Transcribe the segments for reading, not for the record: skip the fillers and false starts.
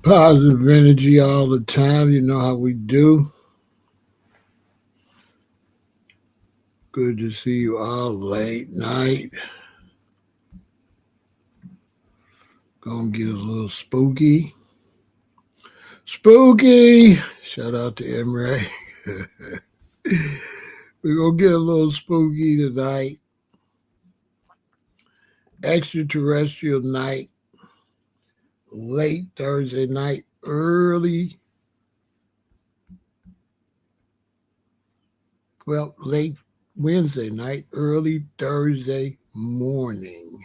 Positive energy all the time. You know how we do. Good to see you all late night. Gonna get a little spooky. Spooky! Shout out to Emre. We're gonna get a little spooky tonight. Extraterrestrial night. Late Thursday night. Late Wednesday night, early Thursday morning.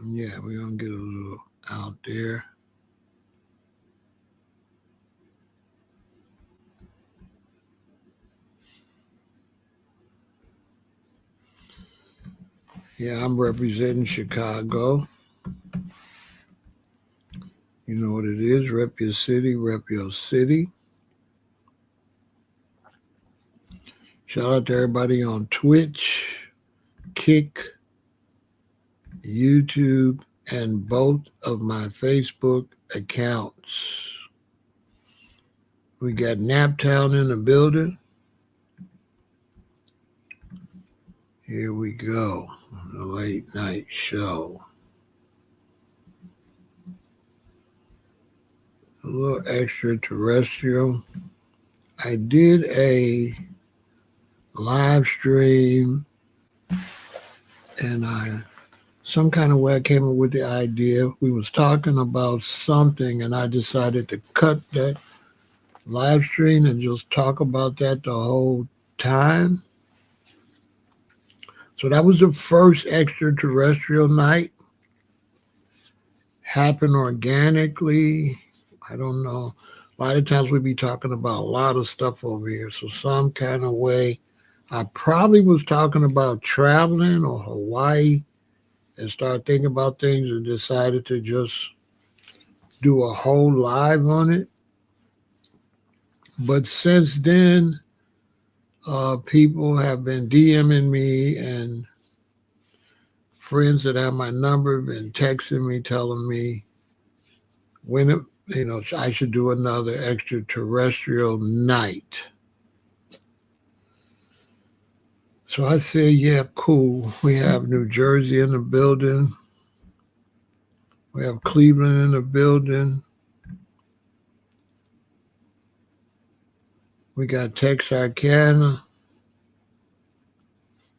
Yeah, we're going to get a little out there. Yeah, I'm representing Chicago. You know what it is. Rep your city, rep your city. Shout out to everybody on Twitch, Kick, YouTube, and both of my Facebook accounts. We got Naptown in the building. Here we go. The late night show. A little extraterrestrial. I did a live stream and some kind of way I came up with the idea. We was talking about something and I decided to cut that live stream and just talk about that the whole time. So that was the first extraterrestrial night. Happened organically. I don't know. A lot of times we be talking about a lot of stuff over here. So some kind of way, I probably was talking about traveling or Hawaii and started thinking about things and decided to just do a whole live on it. But since then, people have been DMing me and friends that have my number have been texting me, telling me when I should do another extraterrestrial night. So I said, yeah, cool. We have New Jersey in the building. We have Cleveland in the building. We got Texarkana.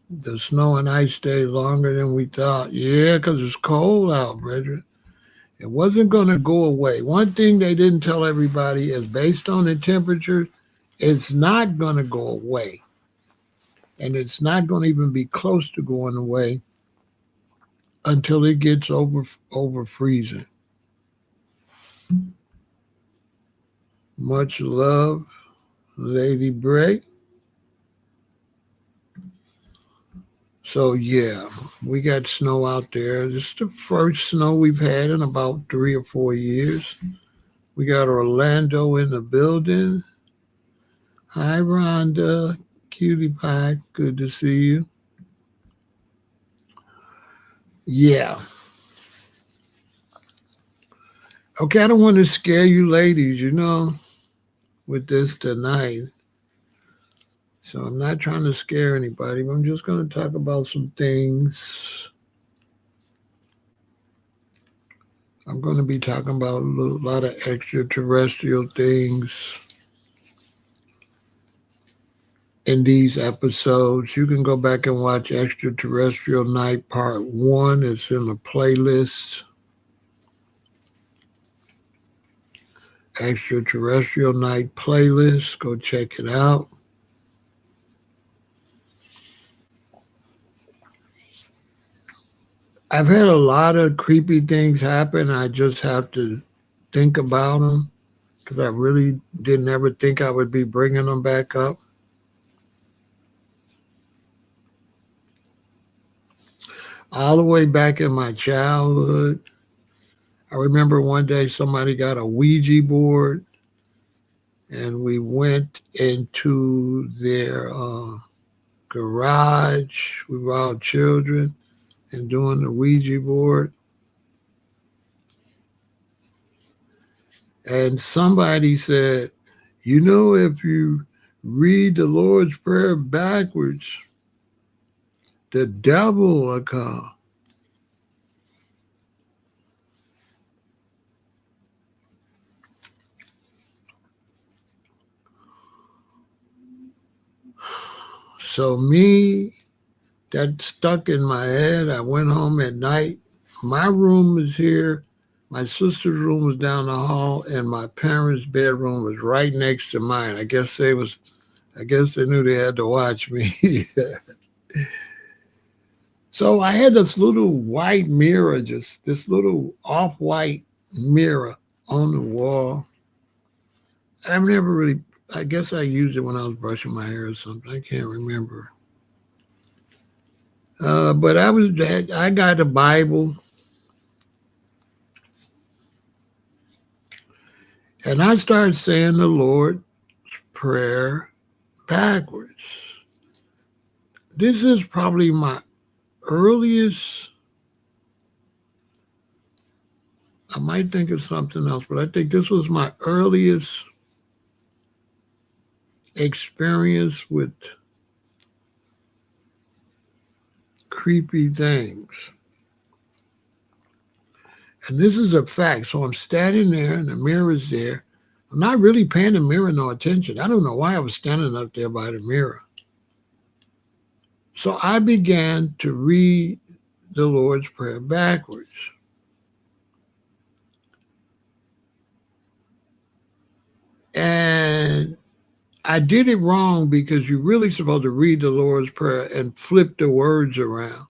The snow and ice stayed longer than we thought. Yeah, because it's cold out, brethren. It wasn't going to go away. One thing they didn't tell everybody is based on the temperature, it's not going to go away. And it's not going to even be close to going away until it gets over freezing. Much love, Lady Bray. So, yeah, we got snow out there. This is the first snow we've had in about 3 or 4 years. We got Orlando in the building. Hi, Rhonda. Cutie pie. Good to see you. Yeah. Okay, I don't want to scare you ladies, with this tonight. So I'm not trying to scare anybody, but I'm just going to talk about some things. I'm going to be talking about a lot of extraterrestrial things in these episodes. You can go back and watch Extraterrestrial Night Part 1. It's in the playlist. Extraterrestrial Night playlist. Go check it out. I've had a lot of creepy things happen. I just have to think about them because I really didn't ever think I would be bringing them back up. All the way back in my childhood, I remember one day somebody got a Ouija board and we went into their garage. We were all children and doing the Ouija board. And somebody said, you know, if you read the Lord's Prayer backwards, the devil will come. So me, that stuck in my head. I went home at night. My room was here. My sister's room was down the hall, and my parents' bedroom was right next to mine. I guess they knew they had to watch me. So I had this little white mirror, just this little off-white mirror on the wall. I've never really, I guess I used it when I was brushing my hair or something. I can't remember. But I got a Bible, and I started saying the Lord's Prayer backwards. This is probably my earliest, I might think of something else, but I think this was my earliest experience with creepy things. And this is a fact. So I'm standing there and the mirror's there. I'm not really paying the mirror no attention. I don't know why I was standing up there by the mirror. So I began to read the Lord's Prayer backwards. And I did it wrong because you're really supposed to read the Lord's Prayer and flip the words around.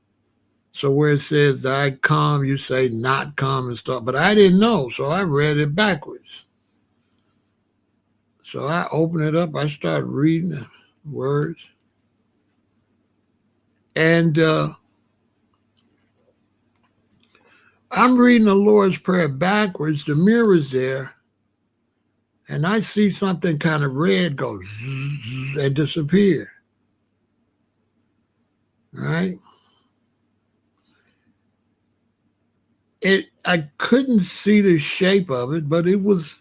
So where it says, thy come, you say not come and stuff. But I didn't know, so I read it backwards. So I opened it up. I started reading the words. And I'm reading the Lord's Prayer backwards. The mirror's there. And I see something kind of red go zzz and disappear. Right? I couldn't see the shape of it, but it was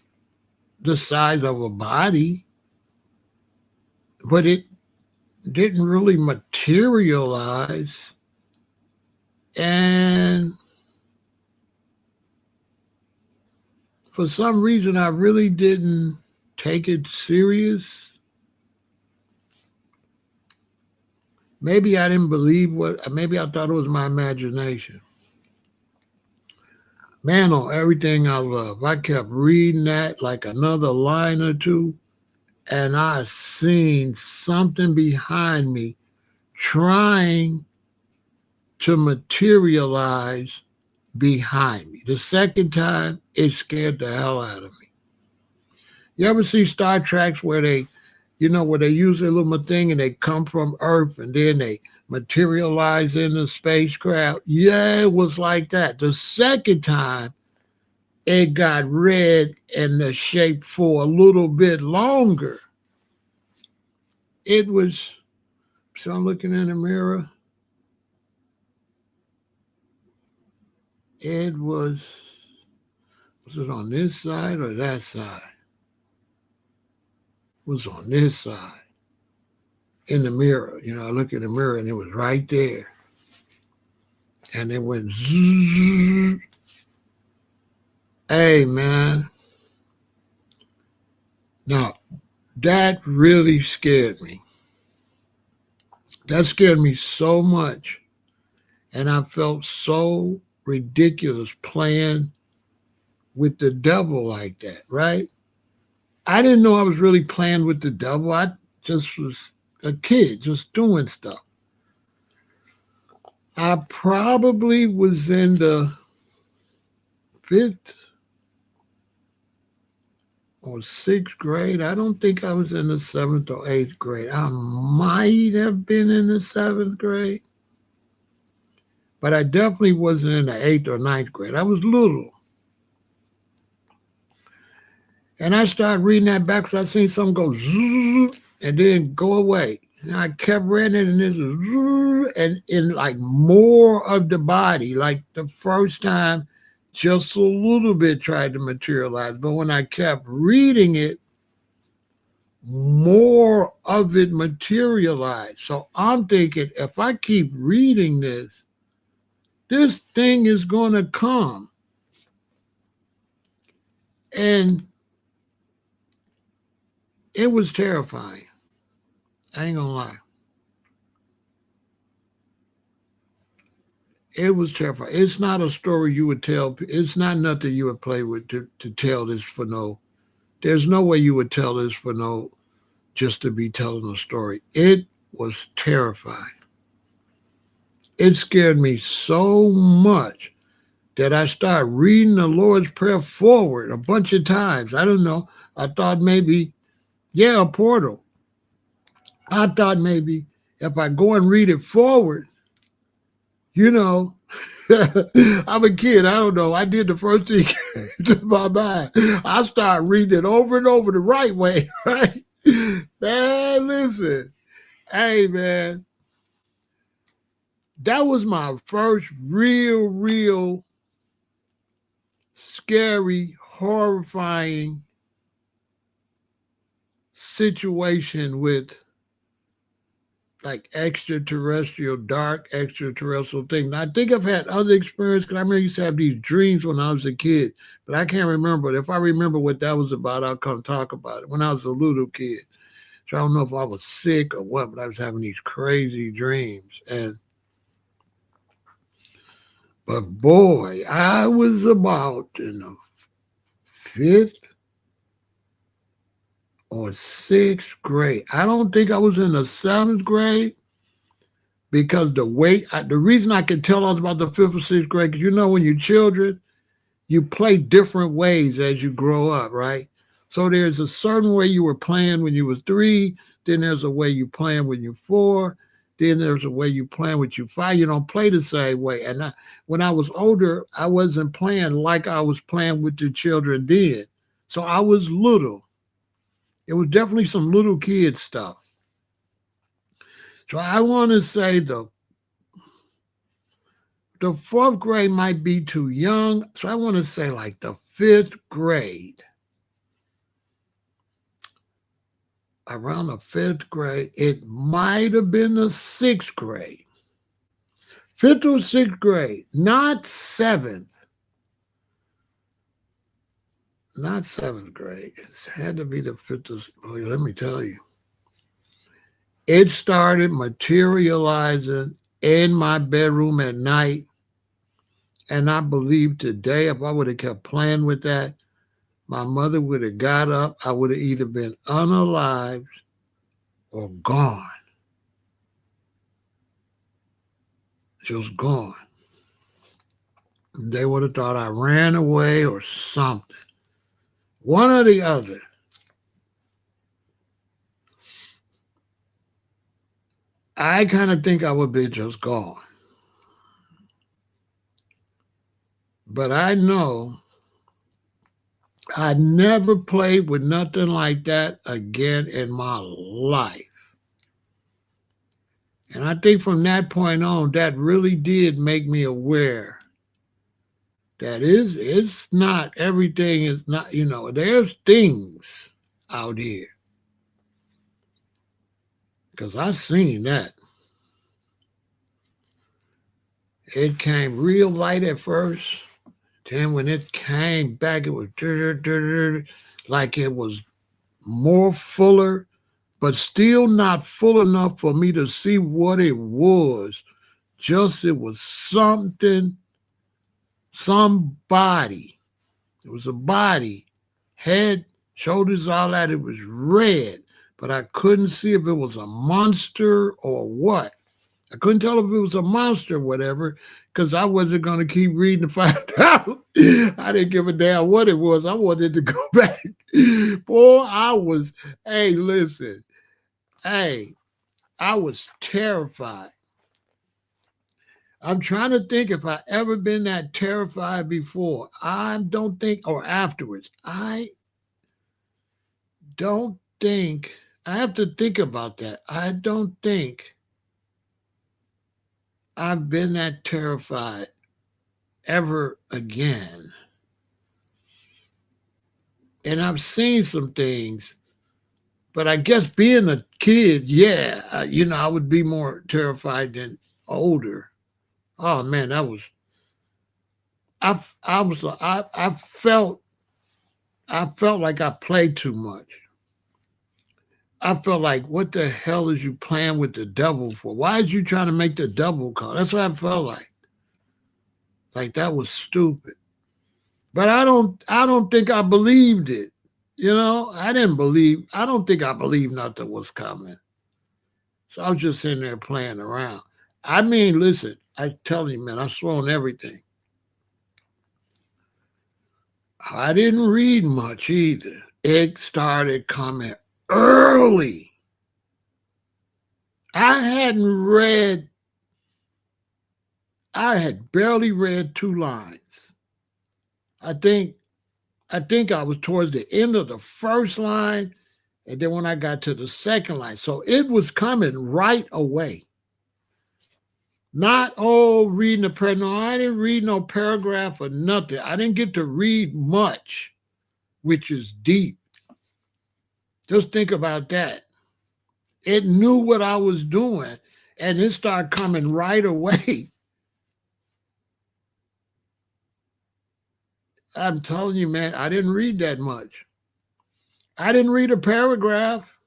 the size of a body. But it didn't really materialize. And for some reason, I really didn't take it serious. Maybe I didn't believe maybe I thought it was my imagination. Man, on everything I love, I kept reading that like another line or two, and I seen something behind me trying to materialize behind me. The second time, it scared the hell out of me. You ever see Star Trek where they use a little thing and they come from Earth and then they materialize in the spacecraft? Yeah, it was like that. The second time, it got red and the shape for a little bit longer. It was, so I'm looking in the mirror. It was it on this side or that side? It was on this side. In the mirror, I look in the mirror and it was right there. And it went zzz. Hey, man. Now, that really scared me. That scared me so much. And I felt so ridiculous playing with the devil like that, right? I didn't know I was really playing with the devil. I just was a kid, just doing stuff. I probably was in the 5th or 6th grade. I don't think I was in the 7th or 8th grade. I might have been in the 7th grade. But I definitely wasn't in the 8th or 9th grade. I was little. And I started reading that backwards. I seen something go zzz and then go away. And I kept reading it and this was and in like more of the body. Like the first time, just a little bit tried to materialize. But when I kept reading it, more of it materialized. So I'm thinking, if I keep reading this thing is going to come. And it was terrifying. I ain't going to lie. It was terrifying. It's not a story you would tell. It's not nothing you would play with to tell this for no. There's no way you would tell this for no, just to be telling a story. It was terrifying. It scared me so much that I started reading the Lord's Prayer forward a bunch of times. I don't know. I thought maybe, yeah, a portal. I thought maybe if I go and read it forward, you know, I'm a kid. I don't know. I did the first thing to my mind. I started reading it over and over the right way, right? Man, listen. Hey, man. That was my first real scary, horrifying situation with like dark extraterrestrial things. I think I've had other experiences because I remember I used to have these dreams when I was a kid, but I can't remember. If I remember what that was about, I'll come talk about it. When I was a little kid, so I don't know if I was sick or what, but I was having these crazy dreams. But boy, I was about in the 5th or 6th grade. I don't think I was in the 7th grade. Because the reason I can tell us about the 5th or 6th grade, because you know when you're children, you play different ways as you grow up, right? So there's a certain way you were playing when you was 3, then there's a way you playing when you're 4, then there's a way you playing when you're 5. You don't play the same way. And when I was older, I wasn't playing like I was playing with the children then. So I was little. It was definitely some little kid stuff. So I want to say the 4th grade might be too young. So I want to say like the 5th grade. Around the 5th grade. It might have been the 6th grade. 5th or 6th grade. Not 7th. Not 7th grade. It had to be the 5th or 6th. Oh, let me tell you. It started materializing in my bedroom at night. And I believe today, if I would have kept playing with that, my mother would have got up. I would have either been unalived or gone. Just gone. They would have thought I ran away or something. One or the other. I kind of think I would be just gone. But I know I never played with nothing like that again in my life. And I think from that point on, that really did make me aware that it's not everything is not, there's things out here. Because I seen that. It came real light at first. Then when it came back, it was like it was more fuller, but still not full enough for me to see what it was. Just it was something, somebody. It was a body, head, shoulders, all that. It was red, but I couldn't see if it was a monster or what. I couldn't tell if it was a monster or whatever, because I wasn't going to keep reading to find out. I didn't give a damn what it was. I wanted to go back. Boy, hey, listen. Hey, I was terrified. I'm trying to think if I ever been that terrified before. I don't think, or afterwards. I don't think, I have to think about that. I don't think I've been that terrified ever again. And I've seen some things, but I guess being a kid, yeah, I would be more terrified than older. Oh man, I felt like I played too much. I felt like, what the hell is you playing with the devil for? Why is you trying to make the devil call? That's what I felt like. Like that was stupid. But I don't think I believed it. I don't think I believed nothing was coming. So I was just sitting there playing around. I mean, listen, I tell you, man, I swear on everything. I didn't read much either. It started coming early. I hadn't read, I had barely read 2 lines. I think I was towards the end of the first line, and then when I got to the second line. So it was coming right away. Not reading a paragraph. No, I didn't read no paragraph or nothing. I didn't get to read much, which is deep. Just think about that. It knew what I was doing, and it started coming right away. I'm telling you, man, I didn't read that much. I didn't read a paragraph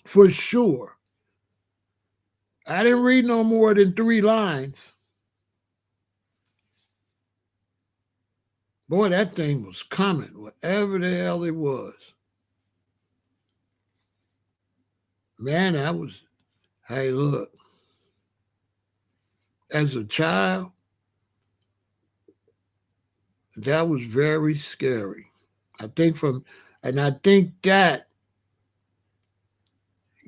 for sure. I didn't read no more than 3 lines. Boy, that thing was coming, whatever the hell it was. Man, hey, look, as a child, that was very scary. I think that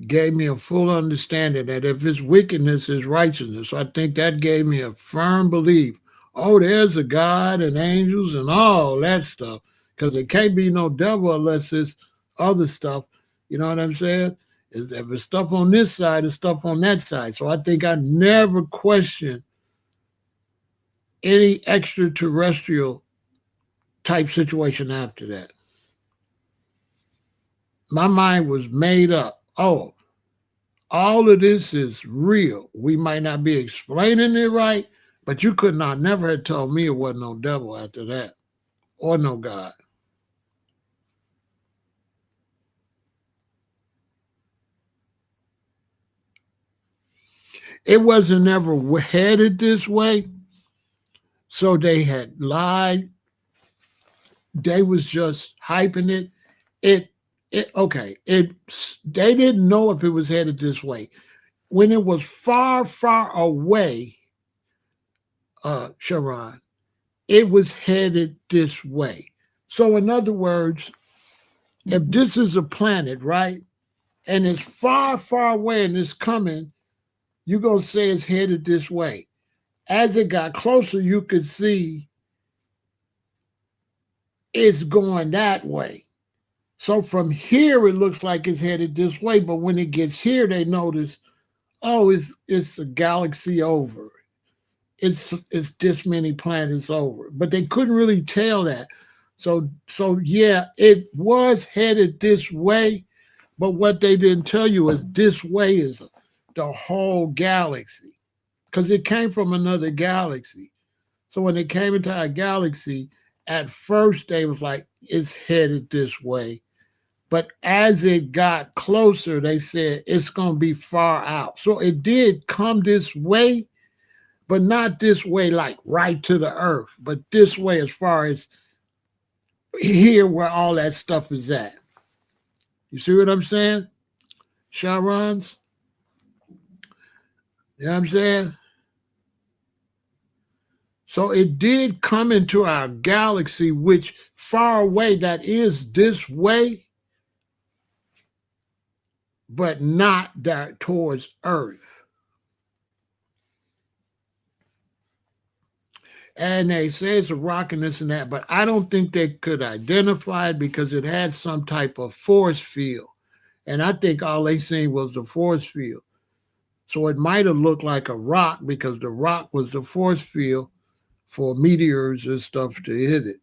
gave me a full understanding that if his wickedness is righteousness, I think that gave me a firm belief. Oh, there's a God and angels and all that stuff. Because it can't be no devil unless it's other stuff. You know what I'm saying? If it's stuff on this side, it's stuff on that side. So I think I never questioned any extraterrestrial type situation after that. My mind was made up. Oh, all of this is real. We might not be explaining it right, but you could not never have told me it wasn't no devil after that, or no God. It wasn't ever headed this way, so they had lied. They was just hyping it. Okay. They didn't know if it was headed this way. When it was far, far away, Sharon, it was headed this way. So, in other words, if this is a planet, right, and it's far, far away and it's coming, you're going to say it's headed this way. As it got closer, you could see it's going that way. So from here, it looks like it's headed this way. But when it gets here, they notice, oh, it's a galaxy over. It's this many planets over. But they couldn't really tell that. So yeah, it was headed this way. But what they didn't tell you is this way is the whole galaxy, because it came from another galaxy. So when it came into our galaxy, at first they was like, it's headed this way. But as it got closer, they said it's going to be far out. So it did come this way, but not this way like right to the earth, but this way as far as here where all that stuff is at. You see what I'm saying? Sharons? You know what I'm saying? So it did come into our galaxy, which far away that is this way, but not that towards Earth. And they say it's a rock and this and that, but I don't think they could identify it because it had some type of force field. And I think all they seen was the force field. So it might have looked like a rock because the rock was the force field, for meteors and stuff to hit it.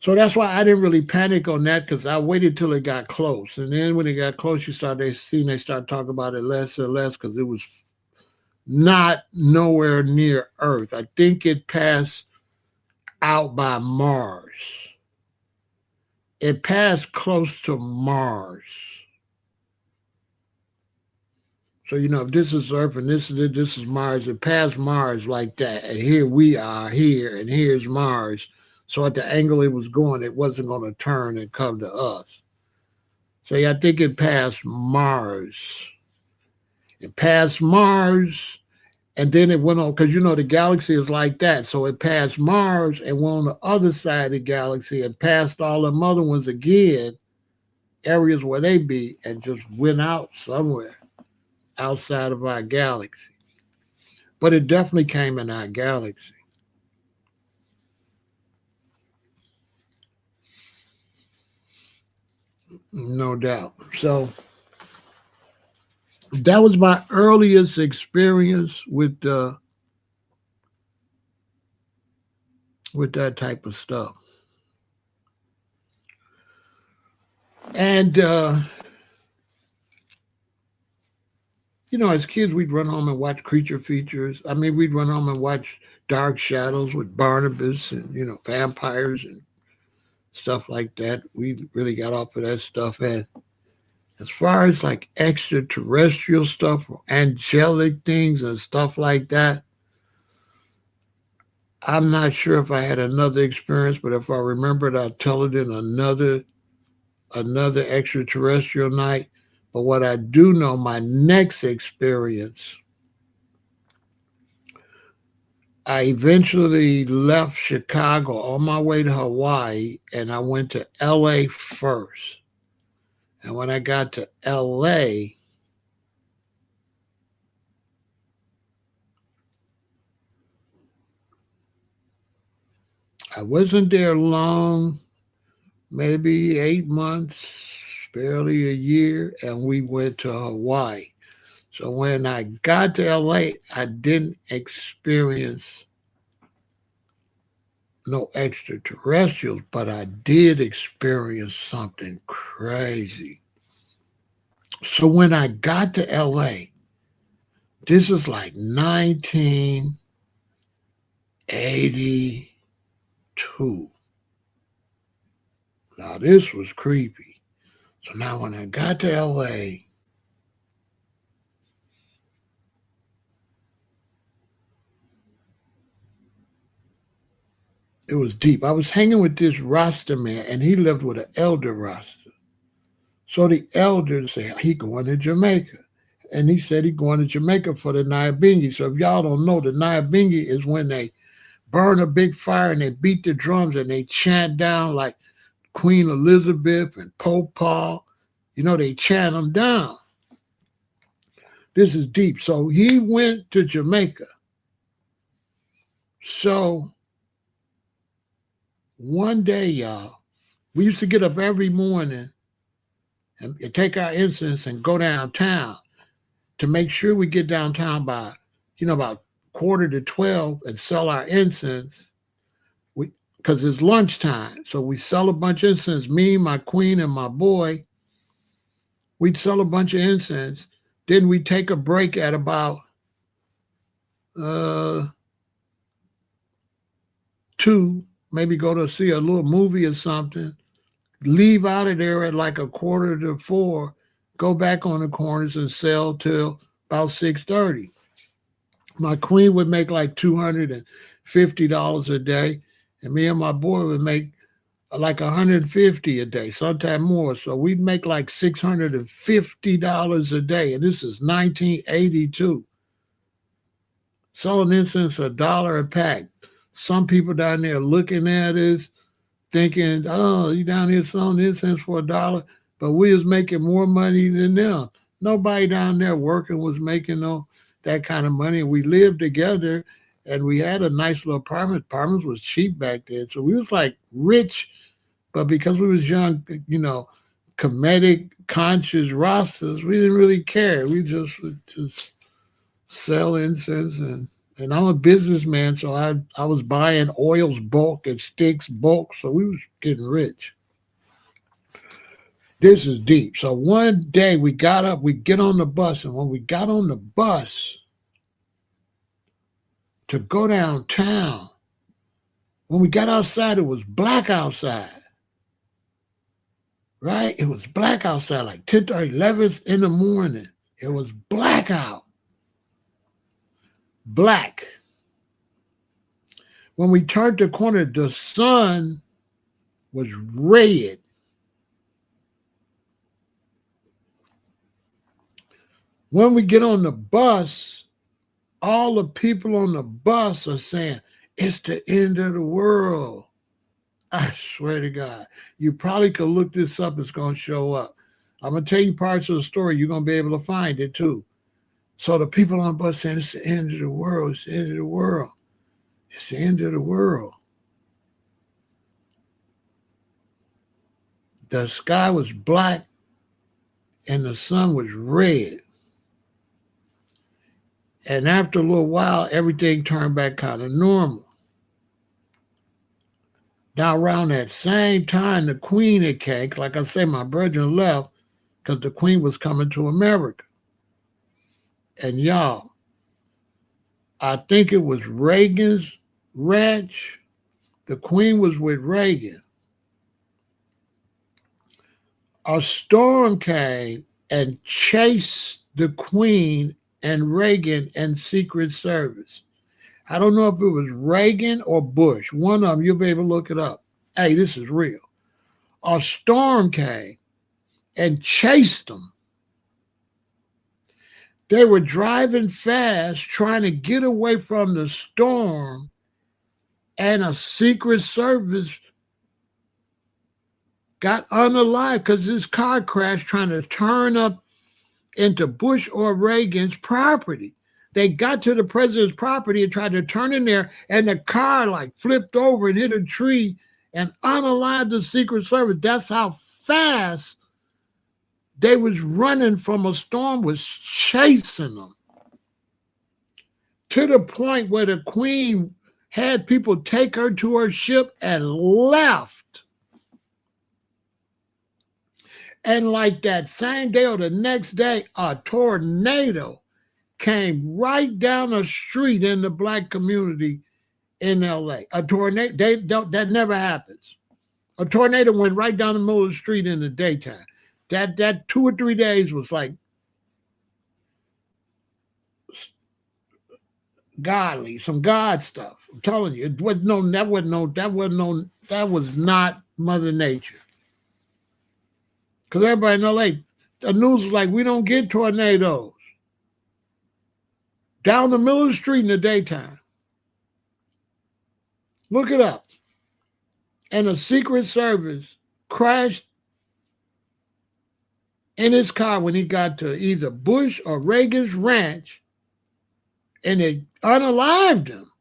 So that's why I didn't really panic on that, because I waited till it got close. And then when it got close, they started talking about it less and less, because it was not nowhere near Earth. I think it passed out by Mars. It passed close to Mars. So, if this is Earth and this is Mars, it passed Mars like that. And here we are here, and here's Mars. So at the angle it was going, it wasn't going to turn and come to us. So yeah, I think it passed Mars. It passed Mars, and then it went on, because the galaxy is like that. So it passed Mars and went on the other side of the galaxy and passed all them other ones again, areas where they be, and just went out somewhere outside of our galaxy. But it definitely came in our galaxy. No doubt. So that was my earliest experience with that type of stuff. And as kids, we'd run home and watch creature features. I mean, we'd run home and watch Dark Shadows with Barnabas and vampires and stuff like that. We really got off of that stuff. And as far as like extraterrestrial stuff, angelic things and stuff like that, I'm not sure if I had another experience, but if I remembered, I'd tell it in another extraterrestrial night. But what I do know, my next experience, I eventually left Chicago on my way to Hawaii, and I went to LA first. And when I got to LA, I wasn't there long, maybe 8 months, barely a year, and we went to Hawaii. So when I got to LA, I didn't experience no extraterrestrials, but I did experience something crazy. So when I got to LA, this is like 1982. Now this was creepy. So now when I got to LA, it was deep. I was hanging with this Rasta man, and he lived with an elder Rasta. So the elder said he going to Jamaica. And he said he going to Jamaica for the Nyabingi. So if y'all don't know, the Nyabingi is when they burn a big fire and they beat the drums and they chant down like Queen Elizabeth and Pope Paul. They chant them down. This is deep. So he went to Jamaica. So one day, y'all, we used to get up every morning and take our incense and go downtown to make sure we get downtown by, about 11:45 and sell our incense. Because it's lunchtime. So we sell a bunch of incense. Me, my queen, and my boy, we'd sell a bunch of incense. Then we'd take a break at about 2, maybe go to see a little movie or something, leave out of there at like 3:45, go back on the corners and sell till about 6:30. My queen would make like $250 a day, and me and my boy would make like $150 a day, sometime more. So we'd make like $650 a day, and this is 1982. Selling incense $1 a pack. Some people down there looking at us, thinking, "Oh, you down here selling incense for $1?" But we was making more money than them. Nobody down there working was making that kind of money. We lived together, and we had a nice little apartment. Apartments was cheap back then, so we was like rich. But because we was young, comedic, conscious Rastas, we didn't really care. We just would just sell incense and And I'm a businessman, so I was buying oils bulk and sticks bulk, so we was getting rich. This is deep. So one day we got up, we get on the bus, and when we got on the bus to go downtown, when we got outside, it was black outside. Right? It was black outside, like 10 or 11 in the morning. It was black out. Black. When we turned the corner, the sun was red. When we get on the bus, all the people on the bus are saying, it's the end of the world. I swear to God. You probably could look this up. It's going to show up. I'm going to tell you parts of the story. You're going to be able to find it too. So the people on the bus saying, it's the end of the world. It's the end of the world. It's the end of the world. The sky was black and the sun was red. And after a little while, everything turned back kind of normal. Now, around that same time, the Queen had came. Like I say, my brethren left because the Queen was coming to America. And y'all, I think it was Reagan's ranch. The Queen was with Reagan. A storm came and chased the Queen and Reagan and Secret Service. I don't know if it was Reagan or Bush. One of them, you'll be able to look it up. Hey, this is real. A storm came and chased them. They were driving fast, trying to get away from the storm, and a Secret Service got unalive because this car crashed trying to turn up into Bush or Reagan's property. They got to the president's property and tried to turn in there, and the car like flipped over and hit a tree and unalived the Secret Service. That's how fast they was running from a storm was chasing them. To the point where the Queen had people take her to her ship and left. And like that same day or the next day, a tornado came right down the street in the black community in LA. A tornado, that never happens. A tornado went right down the middle of the street in the daytime. That 2 or 3 days was like godly, some God stuff. I'm telling you, it was that was not Mother Nature. Because everybody in LA, the news was like, we don't get tornadoes. Down the middle of the street in the daytime. Look it up. And the Secret Service crashed in his car when he got to either Bush or Reagan's ranch, and it unalived him.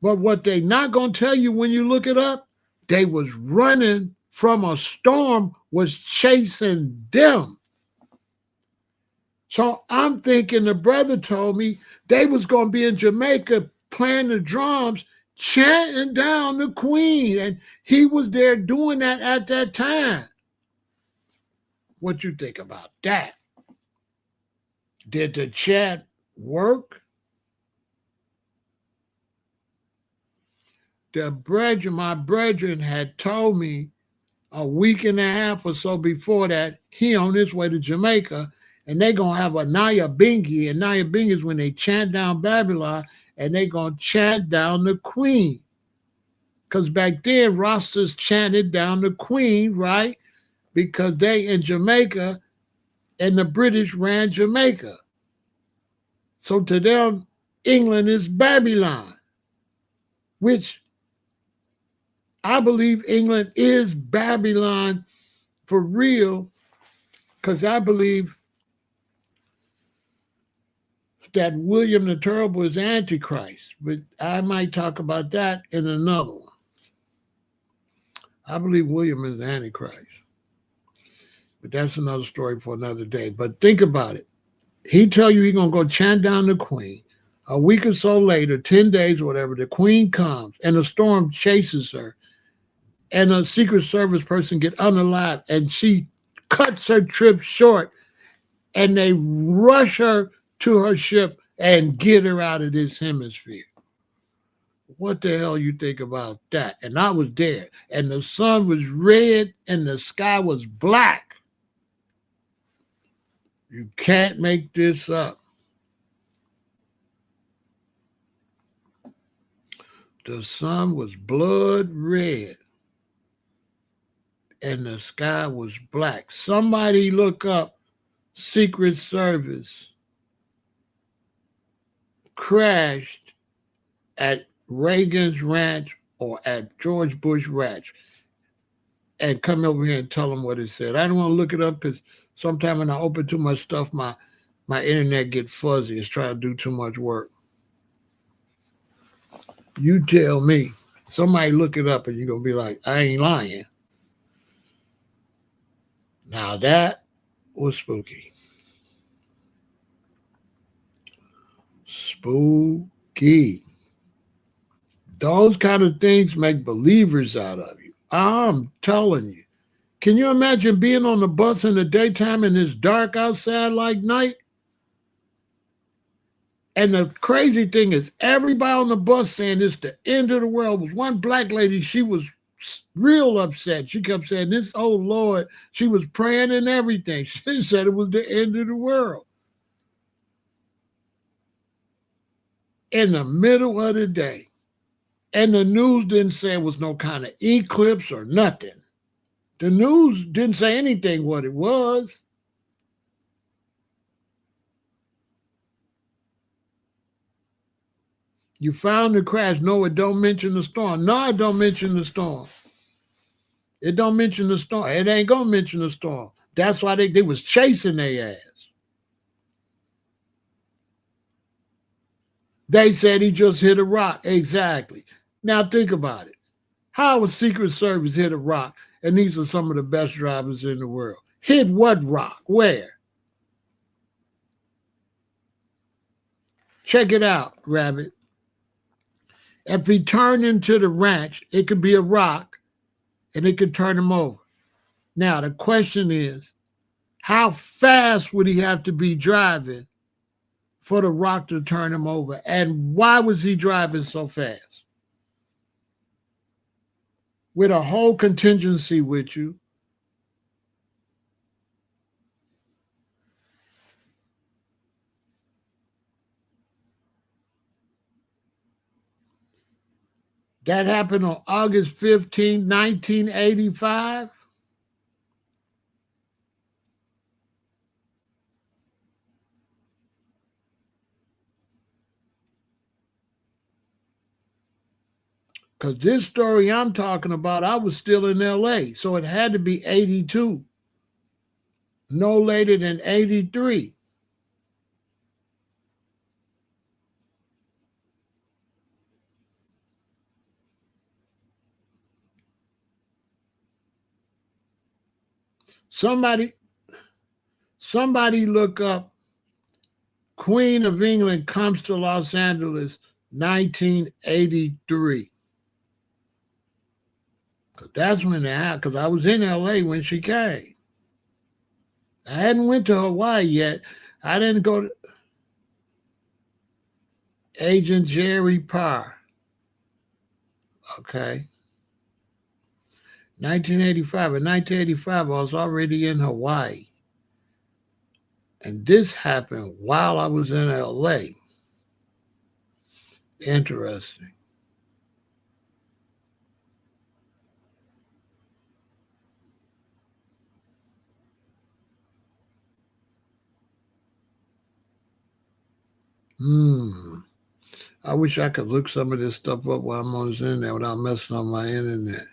But what they not going to tell you when you look it up, they was running from a storm was chasing them. So I'm thinking the brother told me they was going to be in Jamaica playing the drums, chanting down the Queen. And he was there doing that at that time. What you think about that? Did the chant work? My brethren had told me a week and a half or so before that, he on his way to Jamaica, and they going to have a Naya Bingi. And Naya Bingi is when they chant down Babylon, and they going to chant down the Queen. Because back then, Rastas chanted down the Queen, right? Because they in Jamaica, and the British ran Jamaica. So to them, England is Babylon, which I believe England is Babylon for real, because I believe that William the Terrible is Antichrist, but I might talk about that in another one. I believe William is Antichrist, but that's another story for another day. But think about it. He tell you he's going to go chant down the Queen. A week or so later, 10 days or whatever, the queen comes and a storm chases her. And a Secret Service person get unalive and she cuts her trip short and they rush her to her ship and get her out of this hemisphere. What the hell you think about that? And I was there, and the sun was red and the sky was black. You can't make this up. The sun was blood red and the sky was black. Somebody look up Secret Service crashed at Reagan's Ranch or at George Bush Ranch and come over here and tell them what it said. I don't want to look it up because sometimes when I open too much stuff, my internet gets fuzzy. It's trying to do too much work. You tell me. Somebody look it up and you're going to be like, I ain't lying. Now that was spooky. Spooky. Those kind of things make believers out of you. I'm telling you. Can you imagine being on the bus in the daytime and it's dark outside like night? And the crazy thing is everybody on the bus saying it's the end of the world. Was one black lady, she was real upset. She kept saying, this, oh Lord, she was praying and everything. She said it was the end of the world. In the middle of the day. And the news didn't say it was no kind of eclipse or nothing. The news didn't say anything what it was. You found the crash. No, it don't mention the storm. No, it don't mention the storm. It don't mention the storm. It ain't going to mention the storm. That's why they was chasing their ass. They said he just hit a rock. Exactly. Now think about it. How would Secret Service hit a rock? And these are some of the best drivers in the world. Hit what rock? Where? Check it out, Rabbit. If he turned into the ranch, it could be a rock and it could turn him over. Now, the question is, how fast would he have to be driving for the rock to turn him over? And why was he driving so fast? With a whole contingency with you. That happened on August 15, 1985. Because this story I'm talking about, I was still in LA. So it had to be 82. No later than 83. Somebody look up Queen of England comes to Los Angeles, 1983. That's when it happened, because I was in LA when she came. I hadn't went to Hawaii yet. I didn't go to Agent Jerry Parr. Okay. 1985. In 1985, I was already in Hawaii. And this happened while I was in LA. Interesting. I wish I could look some of this stuff up while I'm on this internet without messing up my internet.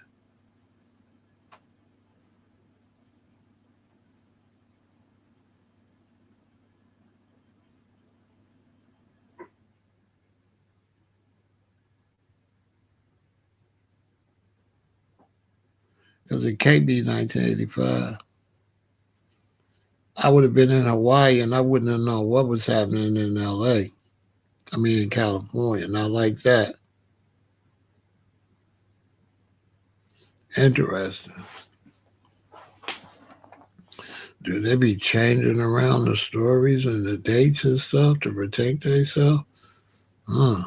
Because it can't be 1985. I would have been in Hawaii and I wouldn't have known what was happening in LA. I mean, in California, not like that. Interesting. Do they be changing around the stories and the dates and stuff to protect themselves? Huh.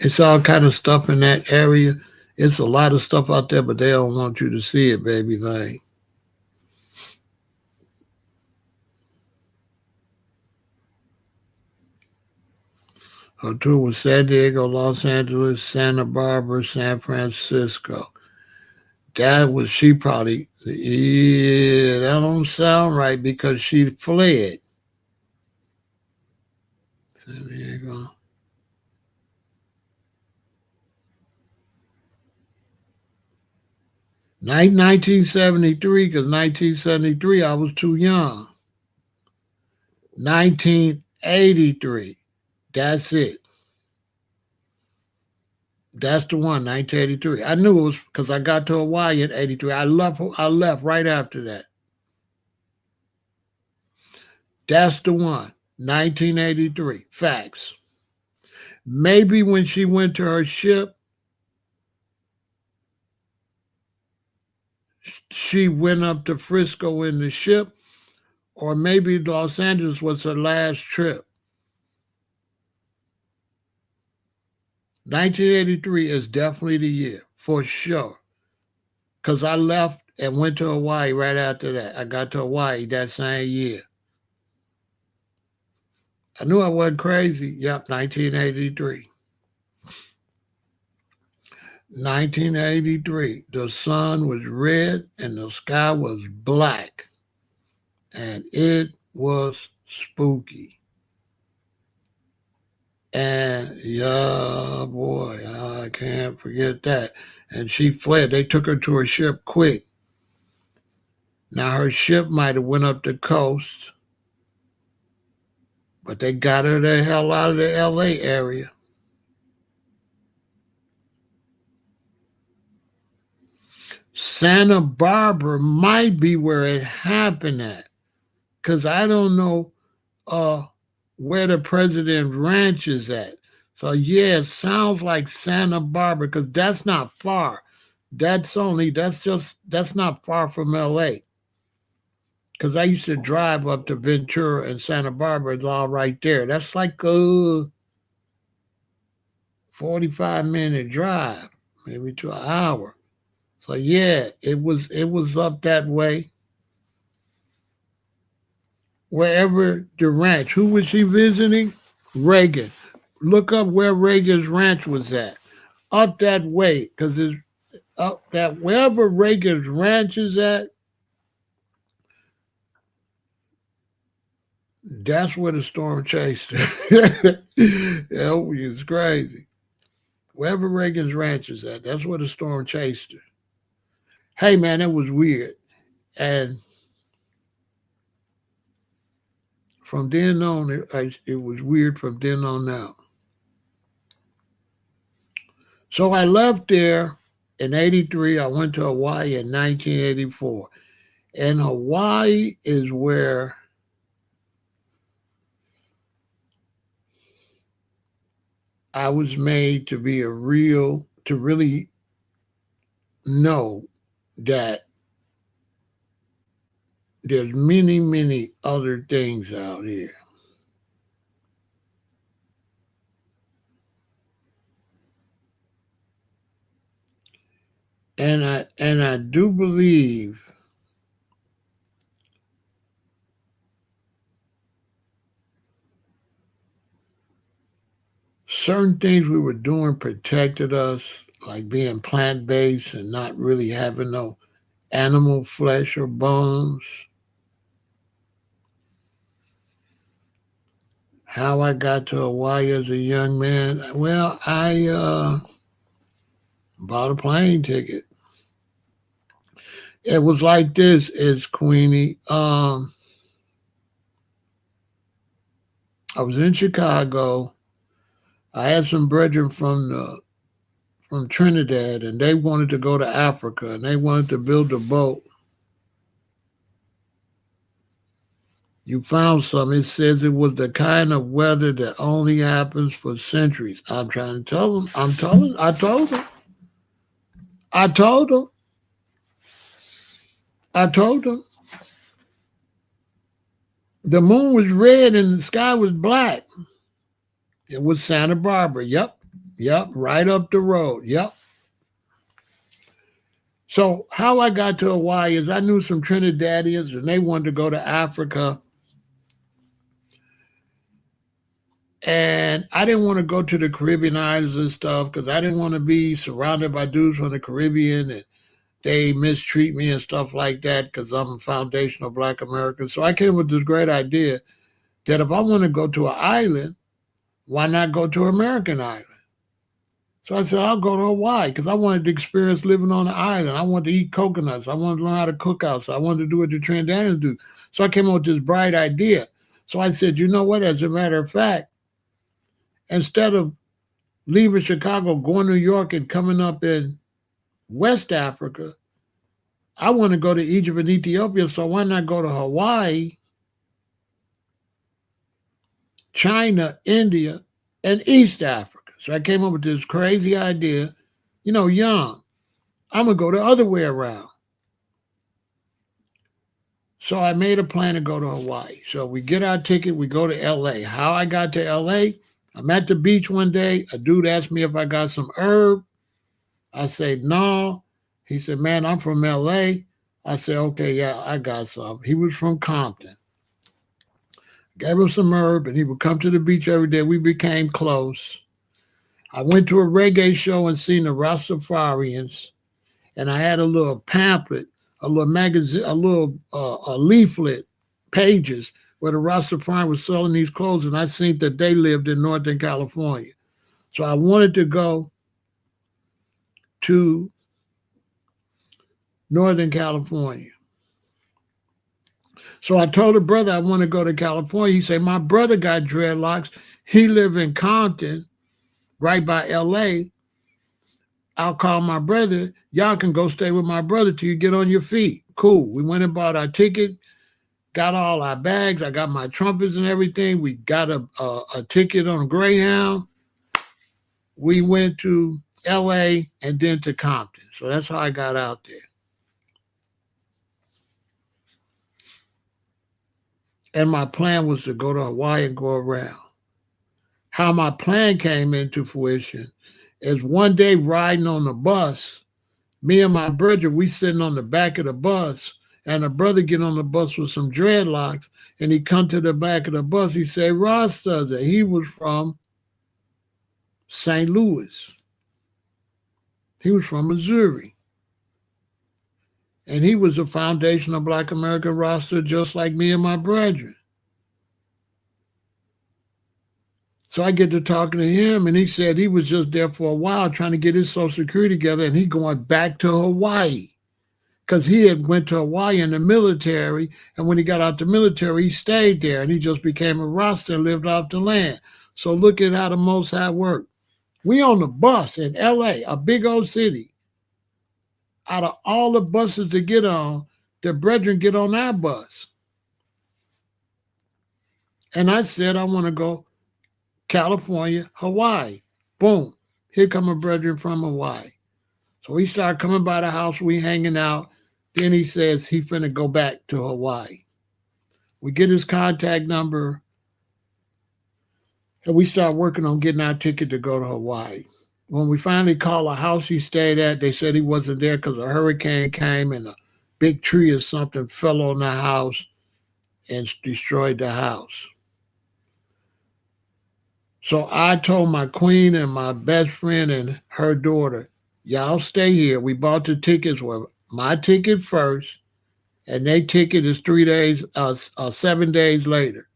It's all kind of stuff in that area. It's a lot of stuff out there, but they don't want you to see it, baby. Like, her tour was San Diego, Los Angeles, Santa Barbara, San Francisco. That was she probably. Yeah, that don't sound right because she fled. San Diego. 1973, because 1973 I was too young. 1983. That's it. That's the one, 1983. I knew it was because I got to Hawaii in 83. I left right after that. That's the one, 1983. Facts. Maybe when she went to her ship, she went up to Frisco in the ship, or maybe Los Angeles was her last trip. 1983 is definitely the year, for sure. Because I left and went to Hawaii right after that. I got to Hawaii that same year. I knew I wasn't crazy. Yep, 1983. 1983. The sun was red and the sky was black. And it was spooky. And yeah, boy, I can't forget that. And she fled. They took her to her ship quick. Now her ship might have went up the coast, but they got her the hell out of the LA area. Santa Barbara might be where it happened at. Cause I don't know uh where the president's ranch is at. So yeah, it sounds like Santa Barbara, because that's not far. That's not far from LA. Because I used to drive up to Ventura and Santa Barbara. It's all right there. That's like a 45-minute drive, maybe to an hour. So yeah, it was up that way. Wherever the ranch. Who was she visiting? Reagan. Look up where Reagan's ranch was at. Up that way, because it's up that wherever Reagan's ranch is at, that's where the storm chased her. It's crazy. Wherever Reagan's ranch is at, that's where the storm chased her. Hey man, it was weird. And from then on, it was weird from then on out. So I left there in 83. I went to Hawaii in 1984. And Hawaii is where I was made to be to really know that there's many, many other things out here. And I do believe certain things we were doing protected us, like being plant based and not really having no animal flesh or bones. How I got to Hawaii as a young man? Well, I bought a plane ticket. It was like this, is Queenie. I was in Chicago. I had some brethren from Trinidad, and they wanted to go to Africa, and they wanted to build a boat. You found some. It says it was the kind of weather that only happens for centuries. I'm trying to tell them. I told them. I told them. I told them. The moon was red and the sky was black. It was Santa Barbara. Yep. Yep. Right up the road. Yep. So how I got to Hawaii is I knew some Trinidadians and they wanted to go to Africa. And I didn't want to go to the Caribbean islands and stuff because I didn't want to be surrounded by dudes from the Caribbean and they mistreat me and stuff like that because I'm a foundational Black American. So I came with this great idea that if I want to go to an island, why not go to an American island? So I said, I'll go to Hawaii because I wanted to experience living on an island. I wanted to eat coconuts. I wanted to learn how to cook outside. I wanted to do what the Trinidadians do. So I came up with this bright idea. So I said, you know what? As a matter of fact, instead of leaving Chicago, going to New York, and coming up in West Africa, I want to go to Egypt and Ethiopia. So why not go to Hawaii, China, India, and East Africa? So I came up with this crazy idea, young. I'm going to go the other way around. So I made a plan to go to Hawaii. So we get our ticket, we go to LA. How I got to LA, I'm at the beach one day. A dude asked me if I got some herb. I said, no. He said, man, I'm from LA. I said, okay, yeah, I got some. He was from Compton. Gave him some herb, and he would come to the beach every day. We became close. I went to a reggae show and seen the Rastafarians, and I had a little pamphlet, a little magazine, a leaflet, pages, where the Rastafarian was selling these clothes, and I seen that they lived in Northern California. So I wanted to go to Northern California. So I told the brother I want to go to California. He said, my brother got dreadlocks. He live in Compton, right by LA. I'll call my brother. Y'all can go stay with my brother till you get on your feet. Cool. We went and bought our ticket, got all our bags. I got my trumpets and everything. We got a ticket on Greyhound. We went to LA and then to Compton. So that's how I got out there. And my plan was to go to Hawaii and go around. How my plan came into fruition is one day riding on the bus, me and my brother, we sitting on the back of the bus, and the brother get on the bus with some dreadlocks, and he come to the back of the bus. He said, Rasta, and he was from St. Louis. He was from Missouri. And he was a foundational Black American Rasta just like me and my brethren. So I get to talking to him, and he said he was just there for a while trying to get his Social Security together, and he going back to Hawaii because he had went to Hawaii in the military, and when he got out the military, he stayed there, and he just became a Rasta and lived off the land. So look at how the Most High worked. We on the bus in L.A., a big old city. Out of all the buses to get on, the brethren get on our bus. And I said, I want to go California, Hawaii. Boom. Here come a brethren from Hawaii. So he started coming by the house, we hanging out. Then he says he finna go back to Hawaii. We get his contact number, and we start working on getting our ticket to go to Hawaii. When we finally called a house he stayed at, they said he wasn't there because a hurricane came and a big tree or something fell on the house and destroyed the house. So I told my queen and my best friend and her daughter, y'all stay here. We bought the tickets. Well, my ticket first, and their ticket is 7 days later.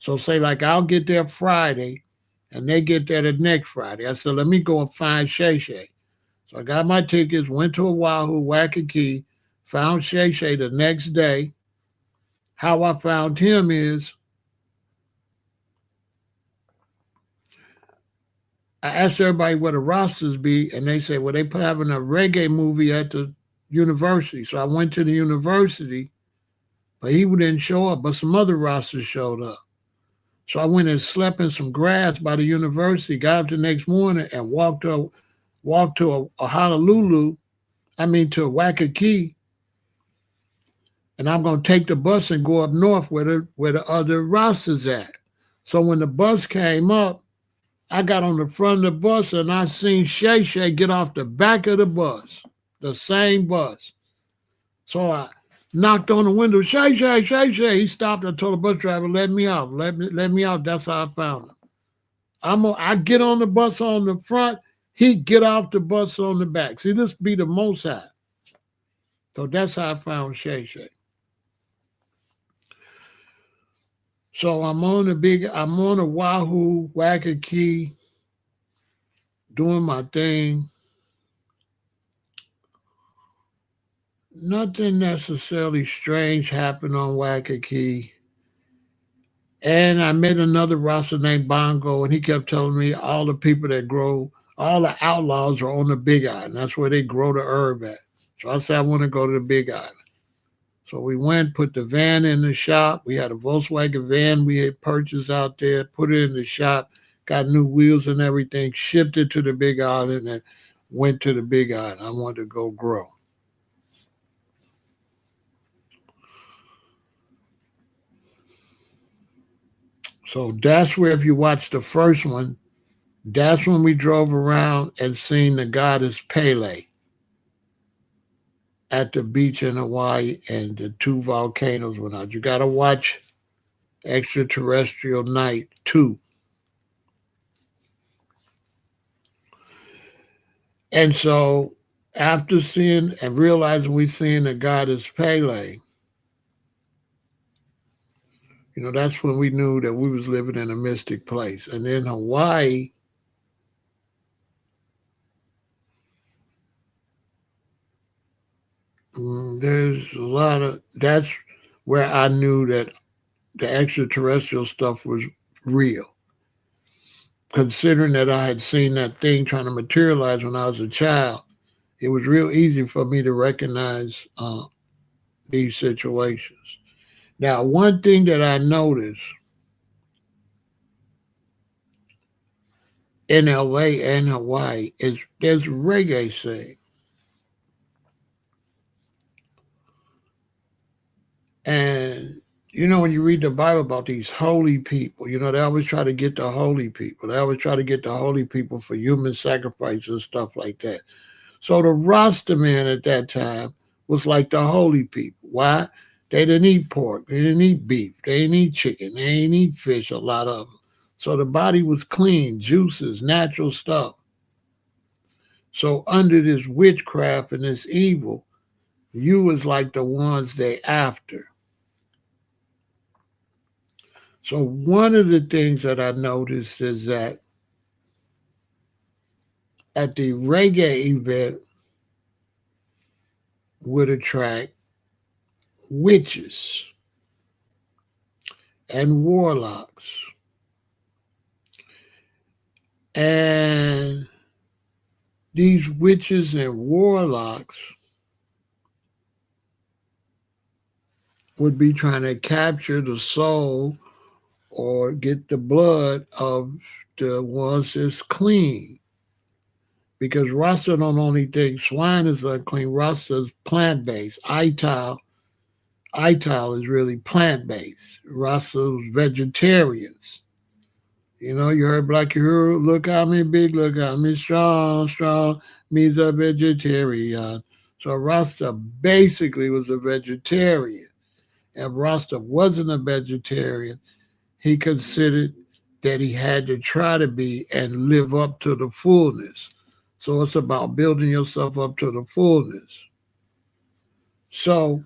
So say like I'll get there Friday, and they get there the next Friday. I said, let me go and find Shay Shay. So I got my tickets, went to Oahu, Waikiki, found Shay Shay the next day. How I found him is I asked everybody where the rosters be, and they said, well, they put having a reggae movie at the university. So I went to the university, but he didn't show up, but some other rosters showed up. So I went and slept in some grass by the university, got up the next morning and walked to a Honolulu, to Waikiki, and I'm gonna take the bus and go up north where the other rosters at. So when the bus came up, I got on the front of the bus and I seen Shay Shay get off the back of the bus, the same bus. So I knocked on the window, Shay Shay, Shay Shay. He stopped. I told the bus driver, let me out, let me out. That's how I found him. I get on the bus on the front, he get off the bus on the back. See, this be the Most High. So that's how I found Shay Shay. So I'm on the Wahoo, Waikiki, doing my thing. Nothing necessarily strange happened on Waikiki. And I met another Rasta named Bongo, and he kept telling me all the people that grow, all the outlaws are on the Big Island. That's where they grow the herb at. So I said, I want to go to the Big Island. So we went, put the van in the shop. We had a Volkswagen van we had purchased out there, put it in the shop, got new wheels and everything, shipped it to the Big Island, and went to the Big Island. I wanted to go grow. So that's where, if you watch the first one, that's when we drove around and seen the goddess Pele at the beach in Hawaii, and the two volcanoes went out. You got to watch Extraterrestrial Night 2. And so after seeing and realizing we seen the goddess Pele, that's when we knew that we was living in a mystic place. And in Hawaii, there's a lot of, that's where I knew that the extraterrestrial stuff was real. Considering that I had seen that thing trying to materialize when I was a child, it was real easy for me to recognize these situations. Now, one thing that I noticed in LA and Hawaii is there's reggae scene. And when you read the Bible about these holy people, they always try to get the holy people. They always try to get the holy people for human sacrifice and stuff like that. So the Rasta man at that time was like the holy people. Why? They didn't eat pork. They didn't eat beef. They didn't eat chicken. They didn't eat fish, a lot of them. So the body was clean, juices, natural stuff. So under this witchcraft and this evil, you was like the ones they after. So one of the things that I noticed is that at the reggae event would attract witches and warlocks. And these witches and warlocks would be trying to capture the soul or get the blood of the ones that's clean. Because Rasta don't only think swine is unclean, Rasta is plant-based. Ital is really plant-based. Rasta's vegetarians. You heard Black Uhuru, look at me big, look at me strong, me's a vegetarian. So Rasta basically was a vegetarian. If Rasta wasn't a vegetarian, he considered that he had to try to be and live up to the fullness. So it's about building yourself up to the fullness. So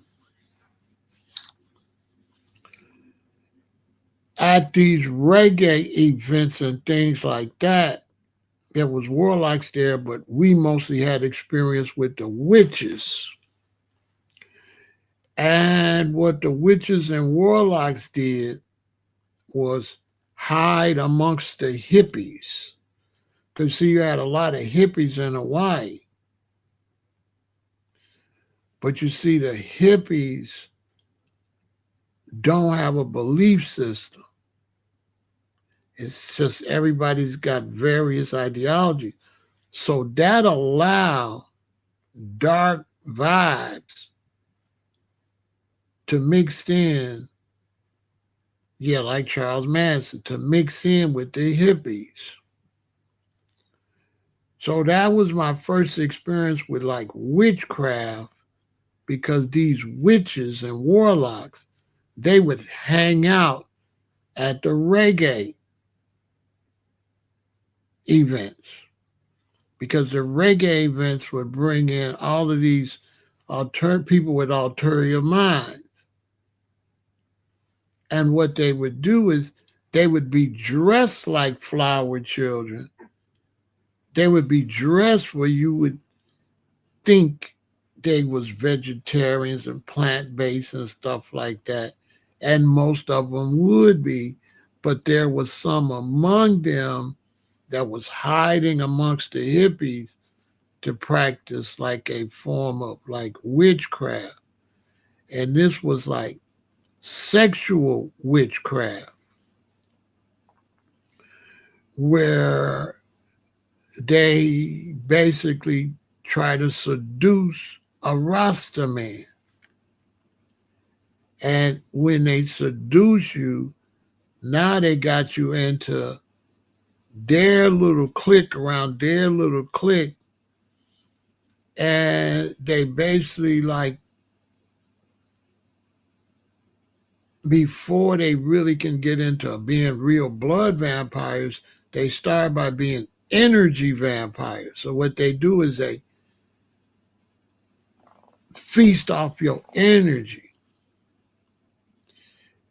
at these reggae events and things like that, there was warlocks there, but we mostly had experience with the witches. And what the witches and warlocks did was hide amongst the hippies. Because see, you had a lot of hippies in Hawaii. But you see, the hippies don't have a belief system. It's just everybody's got various ideologies. So that allow dark vibes to mix in, yeah, like Charles Manson, to mix in with the hippies. So that was my first experience with like witchcraft, because these witches and warlocks, they would hang out at the reggae events, because the reggae events would bring in all of these people with ulterior minds. And what they would do is they would be dressed like flower children. They would be dressed where you would think they was vegetarians and plant-based and stuff like that. And most of them would be, but there was some among them that was hiding amongst the hippies to practice like a form of like witchcraft. And this was like sexual witchcraft, where they basically try to seduce a Rasta man. And when they seduce you, now they got you into their little clique, around their little clique, and they basically like, before they really can get into being real blood vampires, they start by being energy vampires. So what they do is they feast off your energy.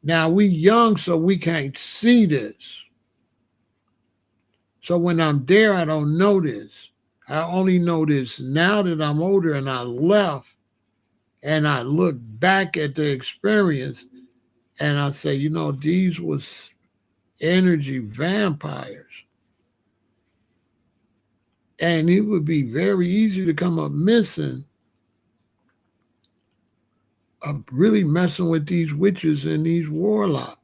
Now we young, so we can't see this. So when I'm there, I don't know this. I only know this now that I'm older and I left, and I look back at the experience and I say, you know, these was energy vampires. And it would be very easy to come up missing, really messing with these witches and these warlocks.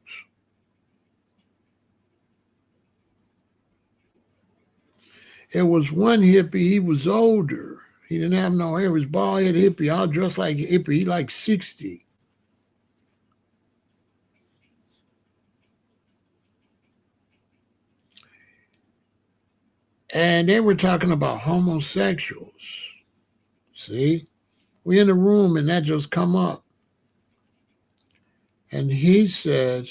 It was one hippie, he was older. He didn't have no hair. He was bald head hippie, all dressed like a hippie. He like 60. And they were talking about homosexuals. See? We in the room and that just come up. And he says,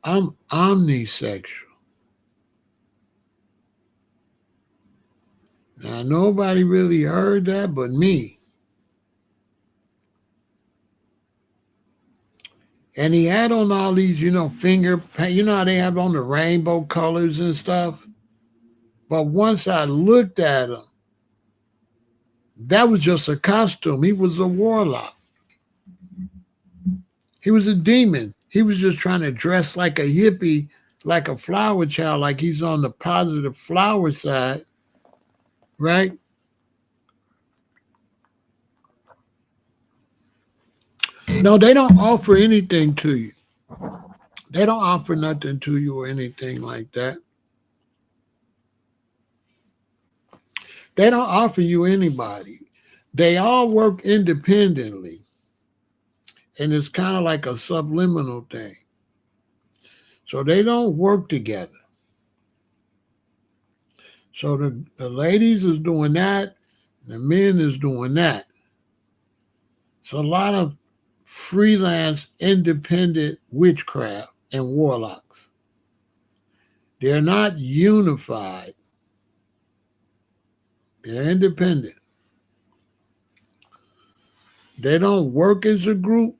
I'm omnisexual. Now, nobody really heard that but me. And he had on all these, finger paint. You know how they have on the rainbow colors and stuff? But once I looked at him, that was just a costume. He was a warlock. He was a demon. He was just trying to dress like a hippie, like a flower child, like he's on the positive flower side, right? No, they don't offer anything to you. They don't offer nothing to you or anything like that. They don't offer you anybody. They all work independently. And it's kind of like a subliminal thing. So they don't work together. So the ladies is doing that, the men is doing that. So a lot of freelance, independent witchcraft and warlocks. They're not unified. They're independent. They don't work as a group,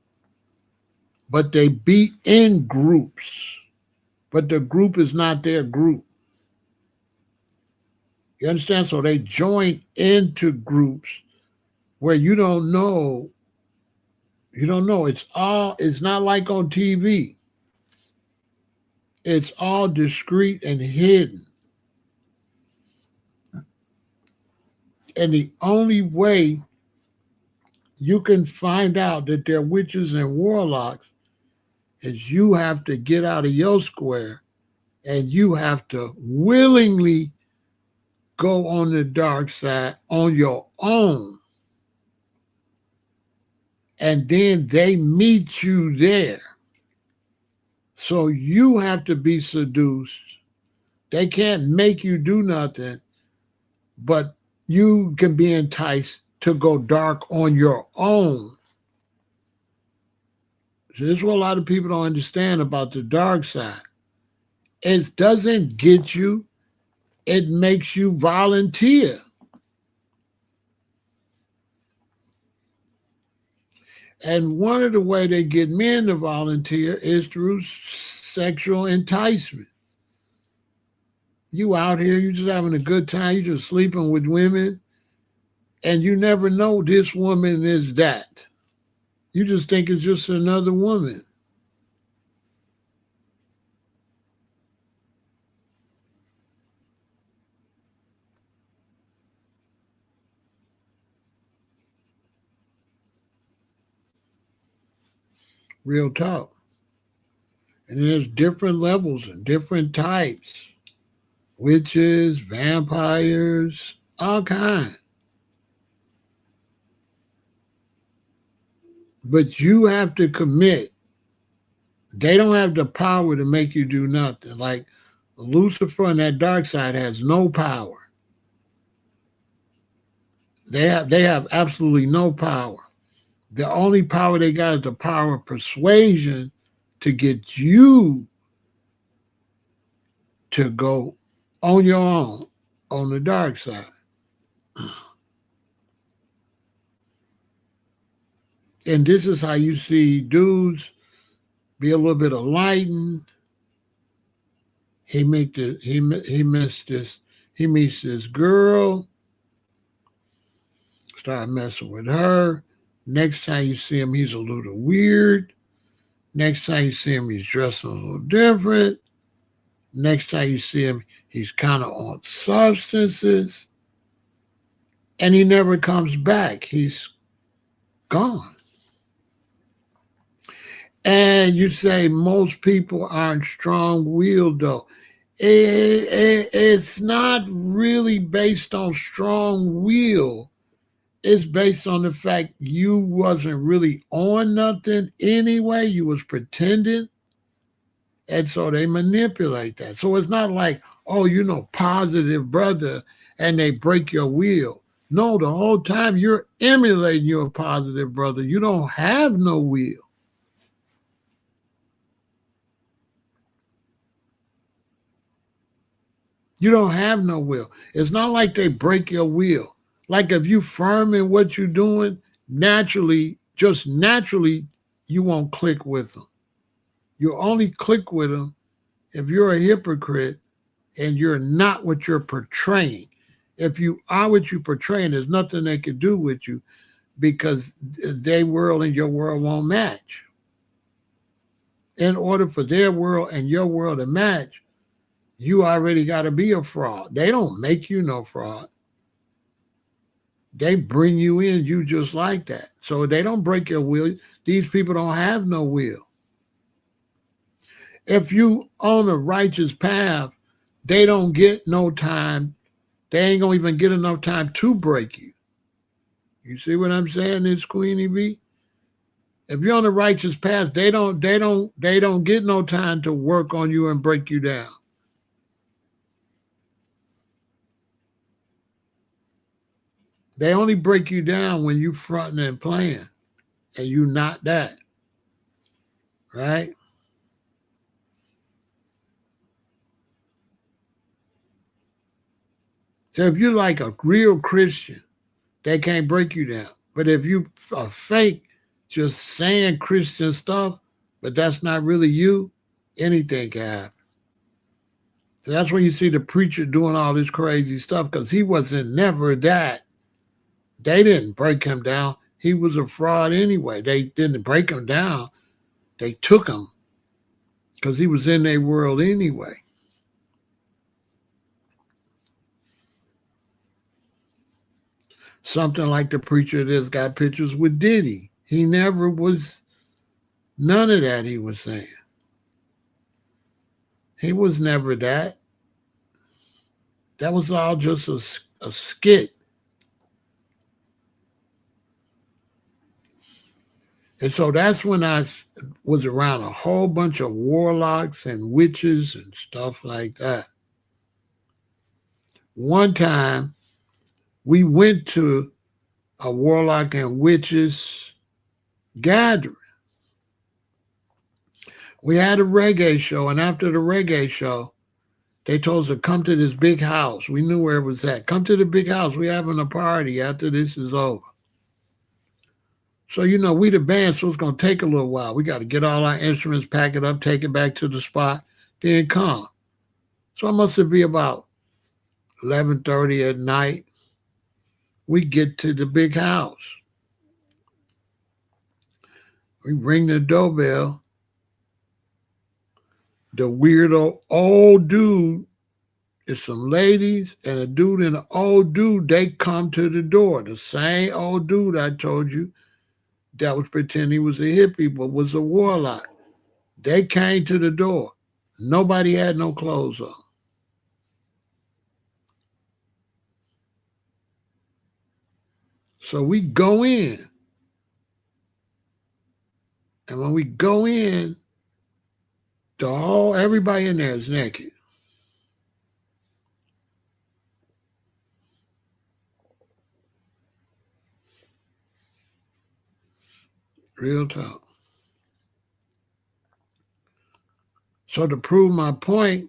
but they be in groups. But the group is not their group. You understand? So they join into groups where you don't know. You don't know. It's not like on TV. It's all discreet and hidden. And the only way you can find out that they're witches and warlocks is you have to get out of your square and you have to willingly go on the dark side on your own. And then they meet you there. So you have to be seduced. They can't make you do nothing, but you can be enticed to go dark on your own. So this is what a lot of people don't understand about the dark side. It doesn't get you, it makes you volunteer. And one of the ways they get men to volunteer is through sexual enticement. You out here, you just having a good time, you just sleeping with women, and you never know this woman is that. You just think it's just another woman. Real talk. And there's different levels and different types. Witches, vampires, all kinds. But you have to commit. They don't have the power to make you do nothing. Like Lucifer and that dark side has no power. They have absolutely no power. The only power they got is the power of persuasion to get you to go on your own on the dark side. And this is how you see dudes be a little bit enlightened. He meets this girl, start messing with her. Next time you see him, he's a little weird. Next time you see him, he's dressing a little different. Next time you see him, he's kind of on substances. And he never comes back. He's gone. And you say most people aren't strong-willed, though. It's not really based on strong will. It's based on the fact you wasn't really on nothing anyway. You was pretending. And so they manipulate that. So it's not like, oh, positive brother, and they break your will. No, the whole time you're emulating your positive brother. You don't have no will. You don't have no will. It's not like they break your will. Like if you firm in what you're doing, just naturally, you won't click with them. You only click with them if you're a hypocrite and you're not what you're portraying. If you are what you're portraying, there's nothing they can do with you because their world and your world won't match. In order for their world and your world to match, you already got to be a fraud. They don't make you no fraud. They bring you in, you just like that. So they don't break your will. These people don't have no will. If you on a righteous path, they don't get no time. They ain't gonna even get enough time to break you. You see what I'm saying, this Queenie B? If you're on the righteous path, they don't get no time to work on you and break you down. They only break you down when you fronting and playing, and you not that, right? So if you're like a real Christian, they can't break you down. But if you are fake, just saying Christian stuff, but that's not really you, anything can happen. So that's when you see the preacher doing all this crazy stuff because he wasn't never that. They didn't break him down. He was a fraud anyway. They didn't break him down. They took him because he was in their world anyway. Something like the preacher that's got pictures with Diddy. He never was, none of that he was saying. He was never that. That was all just a skit. And so that's when I was around a whole bunch of warlocks and witches and stuff like that. One time, we went to a warlock and witches gathering. We had a reggae show, and after the reggae show, they told us to come to this big house. We knew where it was at. Come to the big house. We're having a party after this is over. So, you know, we the band, so it's going to take a little while. We got to get all our instruments, pack it up, take it back to the spot, then come. So it must be about 11:30 at night. We get to the big house. We ring the doorbell. The weirdo old dude, it's some ladies and a dude and an old dude, they come to the door. The same old dude I told you that was pretending he was a hippie but was a warlock. They came to the door. Nobody had no clothes on. So we go in. And when we go in, everybody in there is naked. Real talk. So to prove my point,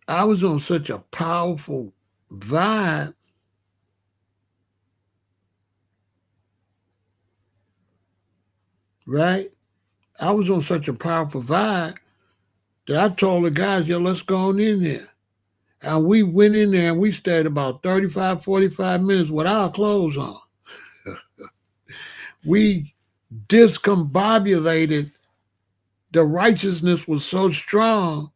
I was on such a powerful vibe. Right? I was on such a powerful vibe that I told the guys, yo, let's go on in there. And we went in there and we stayed about 35, 45 minutes with our clothes on. We discombobulated. The righteousness was so strong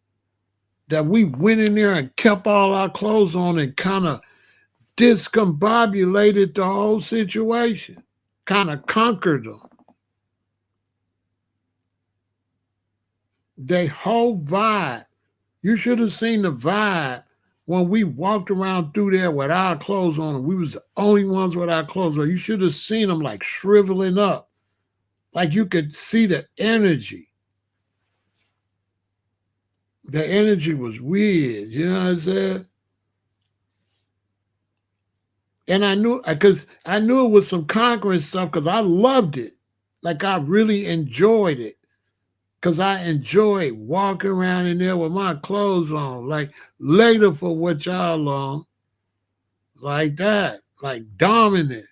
that we went in there and kept all our clothes on and kind of discombobulated the whole situation, kind of conquered them. The whole vibe, you should have seen the vibe when we walked around through there with our clothes on. We was the only ones with our clothes on. You should have seen them like shriveling up. Like you could see the energy. The energy was weird, you know what I'm saying? And I knew, because I knew it was some conquering stuff because I loved it. Like I really enjoyed it. Because I enjoyed walking around in there with my clothes on. Like later for what y'all on. Like that. Like dominant.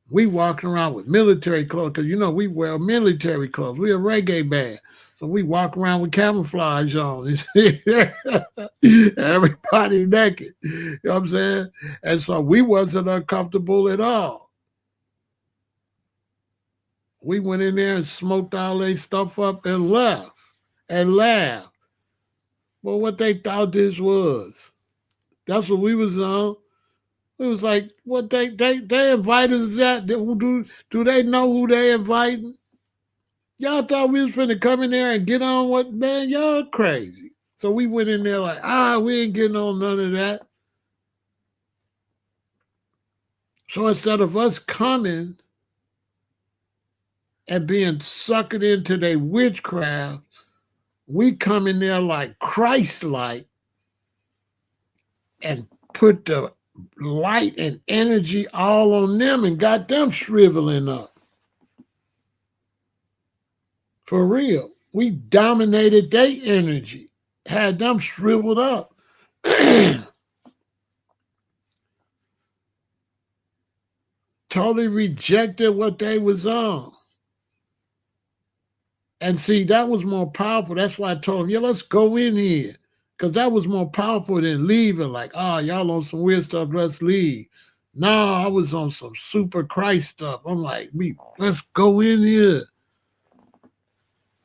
We walking around with military clothes because, you know, we wear military clothes. We a reggae band. So we walk around with camouflage on. Everybody naked. You know what I'm saying? And so we wasn't uncomfortable at all. We went in there and smoked all their stuff up and left and laughed. Well, what they thought this was. That's what we was on. It was like, what they invited us at. Do they know who they inviting? Y'all thought we was finna come in there and get on what, man, y'all crazy. So we went in there like, we ain't getting on none of that. So instead of us coming and being suckered into their witchcraft, we come in there like Christ-like and put the light and energy all on them and got them shriveling up. For real. We dominated their energy, had them shriveled up. Totally rejected what they was on. And see, that was more powerful. That's why I told them, yeah, let's go in here. Because that was more powerful than leaving. Like, y'all on some weird stuff, let's leave. No, I was on some super Christ stuff. I'm like, let's go in here.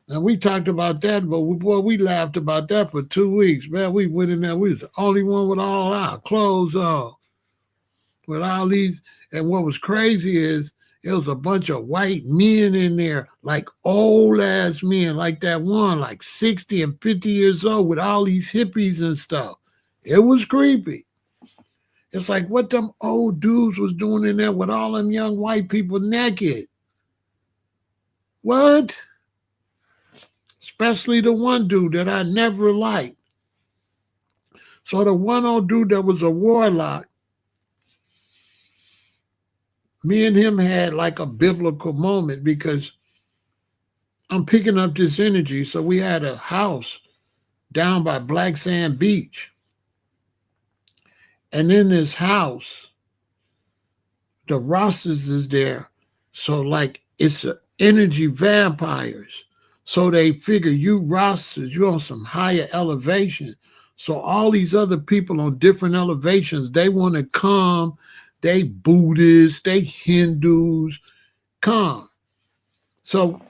And we talked about that, but boy, we laughed about that for 2 weeks. Man, we went in there. We was the only one with all our clothes on, with all these. And what was crazy is it was a bunch of white men in there, like old ass men, like that one, like 60 and 50 years old, with all these hippies and stuff. It was creepy. It's like what them old dudes was doing in there with all them young white people naked. What? Especially the one dude that I never liked. So the one old dude that was a warlock, me and him had like a biblical moment because I'm picking up this energy. So we had a house down by Black Sand Beach. And in this house, the rosters is there. So like it's a energy vampires. So they figure you rosters, you're on some higher elevation. So all these other people on different elevations, they want to come. They Buddhists, they Hindus, come. So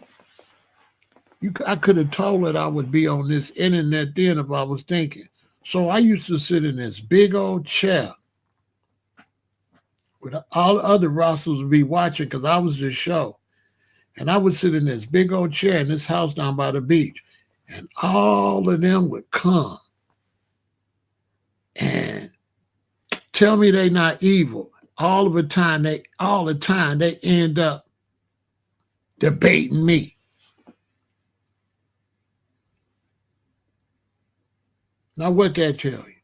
I could have told that I would be on this internet then if I was thinking. So I used to sit in this big old chair with all the other rosters would be watching because I was the show. And I would sit in this big old chair in this house down by the beach. And all of them would come and tell me they not evil. All the time they end up debating me. Now what that tell you?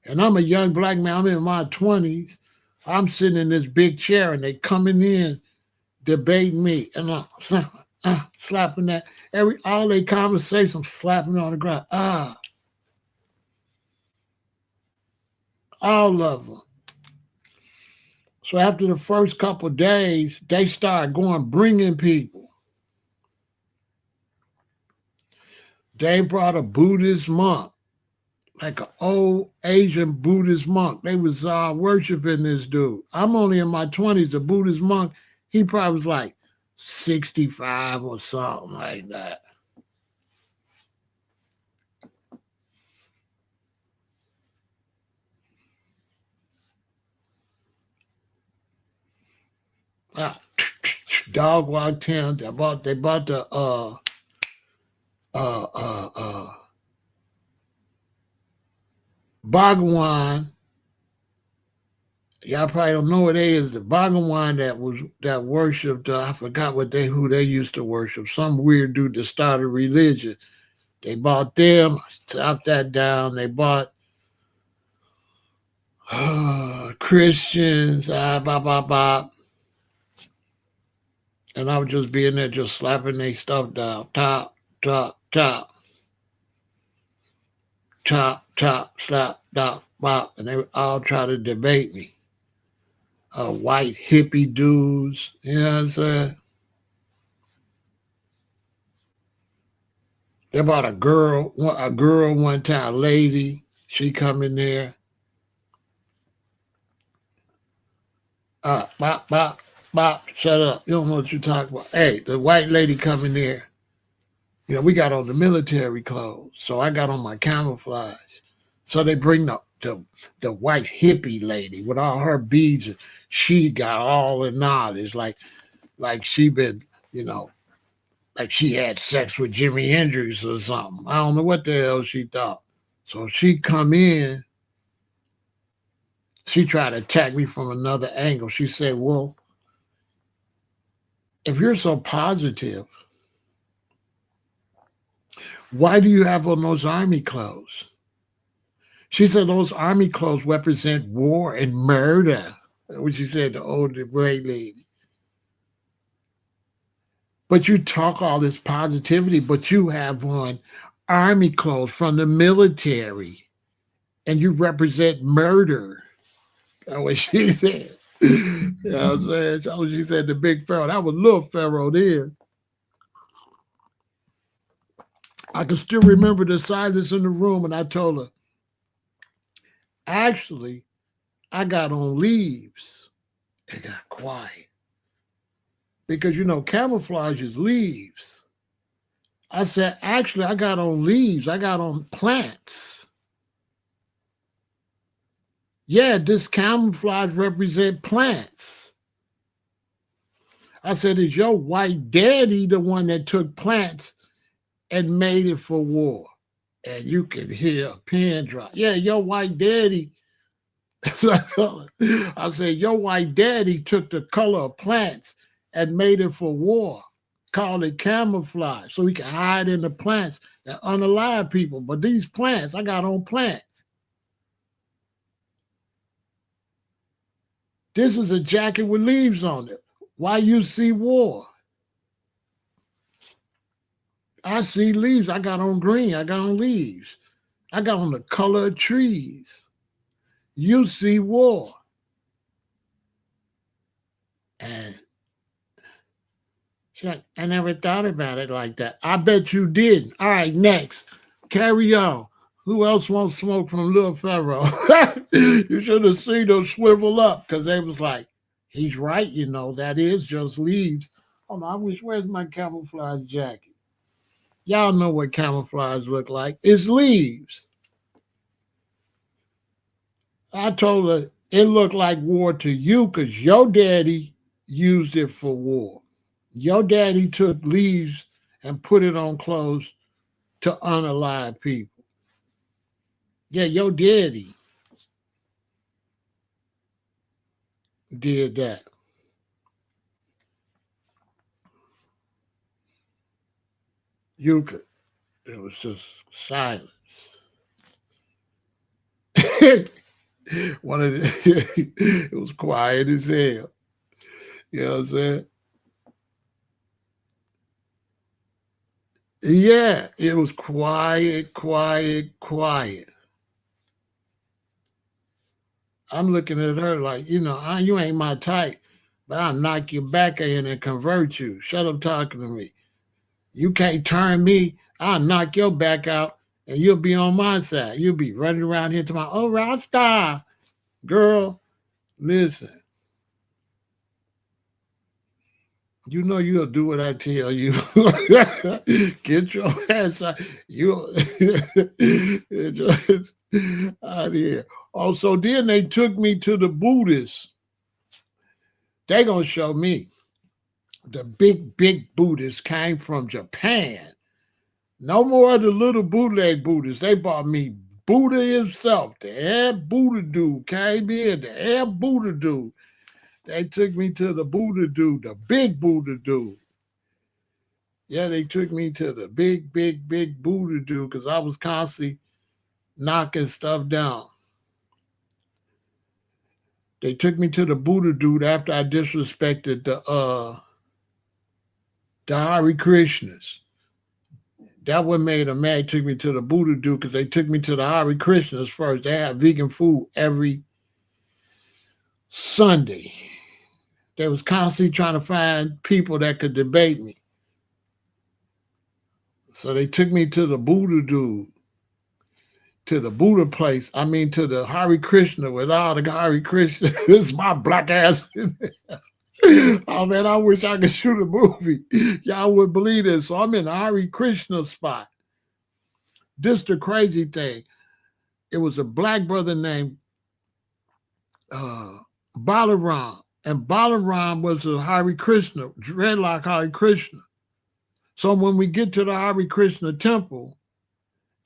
And I'm a young black man, I'm in my 20s. I'm sitting in this big chair and they coming in debating me. And I'm slapping that. All their conversations, slapping on the ground. All of them. So after the first couple of days, they started bringing people. They brought a Buddhist monk, like an old Asian Buddhist monk. They was worshiping this dude. I'm only in my 20s. The Buddhist monk, he probably was like 65 or something like that. Dog walked in. They bought the Bhagwan. Y'all probably don't know what it is. The Bhagwan that worshipped. I forgot who they used to worship. Some weird dude that started a religion. They bought them. Chopped that down. They bought Christians. Bop. And I would just be in there just slapping their stuff down. Top, slap, dop, bop. And they would all try to debate me. White hippie dudes, you know what I'm saying? They brought a girl one time, a lady, she come in there. Bop, shut up. You don't know what you're talking about. Hey, the white lady come in there. You know, we got on the military clothes. So I got on my camouflage. So they bring the white hippie lady with all her beads. And she got all the knowledge, like she been, like she had sex with Jimi Hendrix or something. I don't know what the hell she thought. So she come in. She tried to attack me from another angle. She said, well, if you're so positive, why do you have on those army clothes? She said those army clothes represent war and murder. What she said, the old great lady. But you talk all this positivity, but you have on army clothes from the military, and you represent murder. That's what she said. You know what I'm saying? So she said the big Pharaoh. That was little Pharaoh then. I can still remember the silence in the room, and I told her, actually, I got on leaves. It got quiet. Because, you know, camouflage is leaves. I said, actually, I got on leaves. I got on plants. Yeah, this camouflage represent plants. I said, is your white daddy the one that took plants and made it for war? And you could hear a pin drop. Yeah, your white daddy. I said, your white daddy took the color of plants and made it for war. Called it camouflage, so he can hide in the plants and unalive people. But these plants, I got on plants. This is a jacket with leaves on it. Why you see war? I see leaves. I got on green. I got on leaves. I got on the color of trees. You see war. And she's like, I never thought about it like that. I bet you did. All right, next. Carry on. Who else wants smoke from Little Pharaoh? You should have seen them swivel up because they was like, he's right, you know, that is just leaves. Oh, no, I wish, where's my camouflage jacket? Y'all know what camouflage look like. It's leaves. I told her it looked like war to you because your daddy used it for war. Your daddy took leaves and put it on clothes to unalive people. Yeah, your daddy did that. You could. It was just silence. One of the, it was quiet as hell. You know what I'm saying? Yeah, it was quiet, quiet, quiet. I'm looking at her like, you know, you ain't my type, but I'll knock your back in and convert you. Shut up talking to me. You can't turn me. I'll knock your back out and you'll be on my side. You'll be running around here to my, oh, Rasta. Girl, listen. You know you'll do what I tell you. Get your ass out. You out of here. Also, then they took me to the Buddhists. They gonna show me. The big Buddhists came from Japan. No more of the little bootleg Buddhists. They brought me Buddha himself. The head Buddha dude came in. The head Buddha dude. They took me to the Buddha dude, the big Buddha dude. Yeah, they took me to the big Buddha dude because I was constantly knocking stuff down. They took me to the Buddha dude after I disrespected the Hare Krishnas. That what made them mad. Took me to the Buddha dude because they took me to the Hare Krishnas first. They had vegan food every Sunday. They was constantly trying to find people that could debate me. So they took me to the Buddha dude, to the Buddha place. I mean, to the Hare Krishna with all the Hare Krishna. This is my black ass. Oh, man, I wish I could shoot a movie. Y'all wouldn't believe this. So I'm in the Hare Krishna spot. This the crazy thing. It was a black brother named Balaram. And Balaram was a Hare Krishna, dreadlock Hare Krishna. So when we get to the Hare Krishna temple,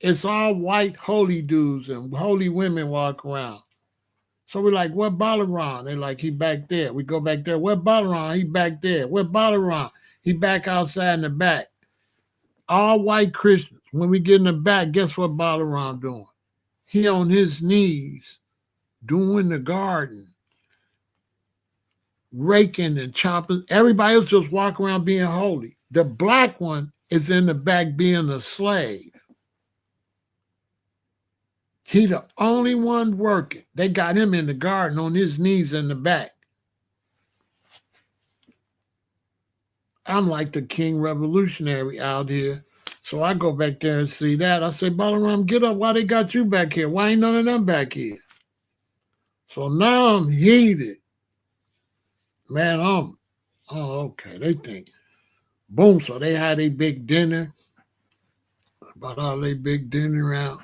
it's all white holy dudes and holy women walk around. So we're like, what Balaram? They're like, he back there. We go back there. Where Balaram? He back there. Where Balaram? He back outside in the back. All white Christians. When we get in the back, guess what Balaram doing? He on his knees doing the garden, raking and chopping. Everybody else just walk around being holy. The black one is in the back being a slave. He the only one working. They got him in the garden on his knees in the back. I'm like the king revolutionary out here. So I go back there and see that. I say, Balaram, get up. Why they got you back here? Why ain't none of them back here? So now I'm heated. Man, oh, okay. They think, boom. So they had a big dinner, about all they big dinner out.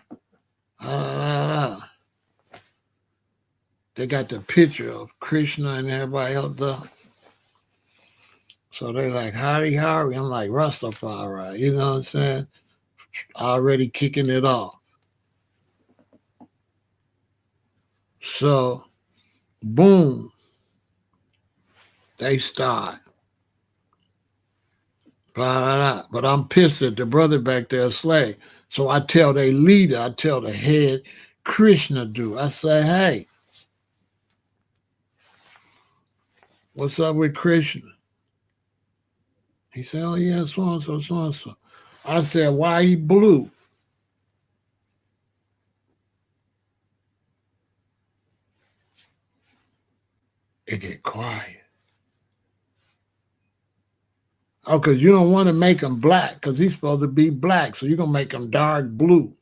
They got the picture of Krishna and everybody else there. So they like, howdy, howdy. I'm like, Rastafari. You know what I'm saying? Already kicking it off. So, boom, they start. Blah, blah, blah. But I'm pissed at the brother back there, Slay. So I tell their leader, I tell the head Krishna dude, I say, hey, what's up with Krishna? He said, oh, yeah, so and so, so and so. I said, why he blue? It get quiet. Oh, because you don't want to make him black because he's supposed to be black. So you're going to make him dark blue.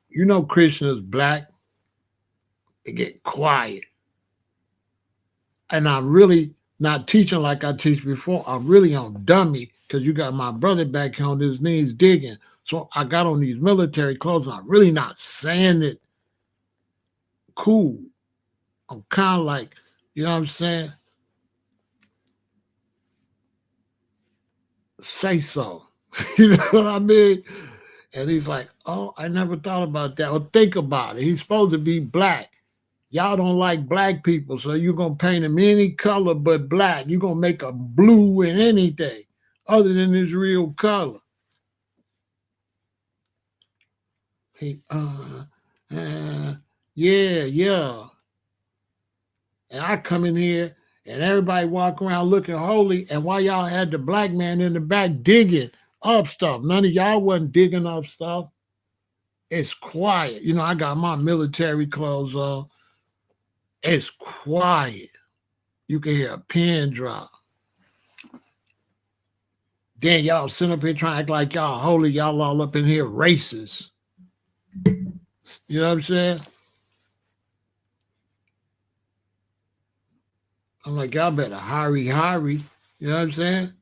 You know Krishna's black. It get quiet. And I'm really not teaching like I teach before. I'm really on dummy because you got my brother back here on his knees digging. So I got on these military clothes and I'm really not saying it cool. I'm kind of like, you know what I'm saying? Say so. You know what I mean? And he's like, oh, I never thought about that. Well, think about it. He's supposed to be black. Y'all don't like black people, so you're going to paint him any color but black. You're going to make him blue in anything other than his real color. He, yeah. And I come in here and everybody walk around looking holy. And while y'all had the black man in the back digging up stuff, none of y'all wasn't digging up stuff. It's quiet. You know, I got my military clothes on. It's quiet. You can hear a pin drop. Then y'all sit up here trying to act like y'all holy. Y'all all up in here racist. You know what I'm saying? I'm like, y'all better hurry. You know what I'm saying?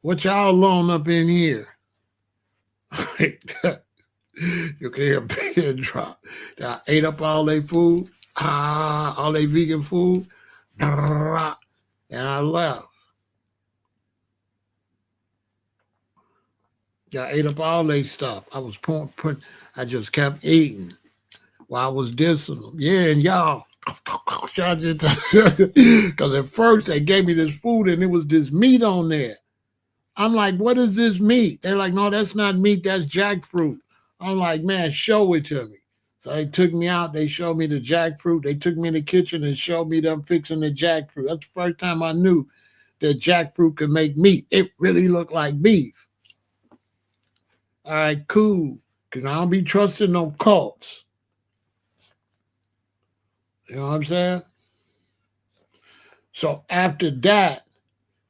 What y'all alone up in here? You can hear a pin drop. I ate up all their food, all their vegan food, and I left. I ate up all their stuff. I was I just kept eating while I was dissing them. Yeah, and y'all, because at first they gave me this food and it was this meat on there. I'm like, what is this meat? They're like, no, that's not meat, that's jackfruit. I'm like, man, show it to me. So they took me out, they showed me the jackfruit. They took me in the kitchen and showed me them fixing the jackfruit. That's the first time I knew that jackfruit could make meat. It really looked like beef. All right, cool. Because I don't be trusting no cults. You know what I'm saying? So after that,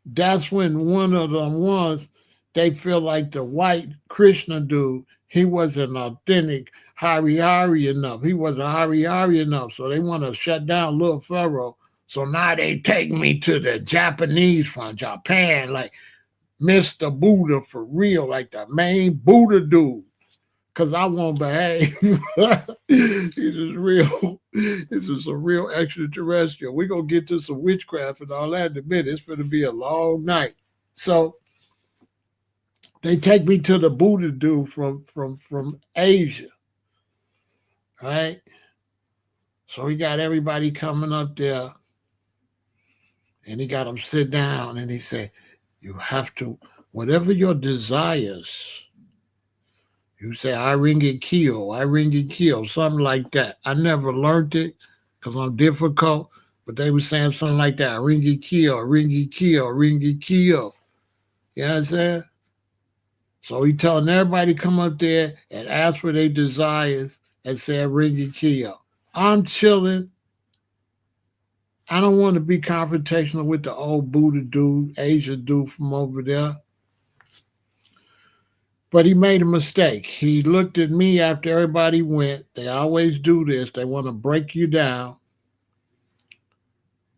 that's when one of them ones, they feel like the white Krishna dude, he wasn't authentic Hari enough. He wasn't Hari enough. So they want to shut down little Pharaoh. So now they take me to the Japanese from Japan, like Mr. Buddha for real, like the main Buddha dude. Cause I won't behave. This is real. This is a real extraterrestrial. We're gonna get to some witchcraft and all that in a minute. It's gonna be a long night. So they take me to the Buddha dude from Asia. Right? So he got everybody coming up there and he got them sit down and he said, you have to, whatever your desires, you say, I ring it kill, something like that. I never learned it because I'm difficult, but they were saying something like that. Ring it kill. You know what I'm saying? So he telling everybody to come up there and ask for their desires and say, ring it kill. I'm chilling. I don't want to be confrontational with the old Buddha dude, Asia dude from over there. But he made a mistake. He looked at me after everybody went. They always do this. They want to break you down.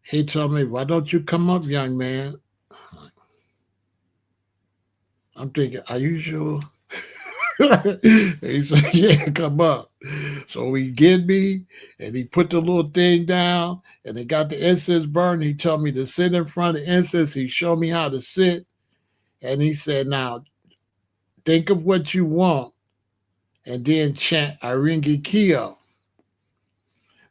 He told me, why don't you come up, young man? I'm thinking, are you sure? He said, yeah, come up. So he get me, and he put the little thing down, and they got the incense burning. He told me to sit in front of the incense. He showed me how to sit, and he said, now, think of what you want, and then chant Aringi Kyo.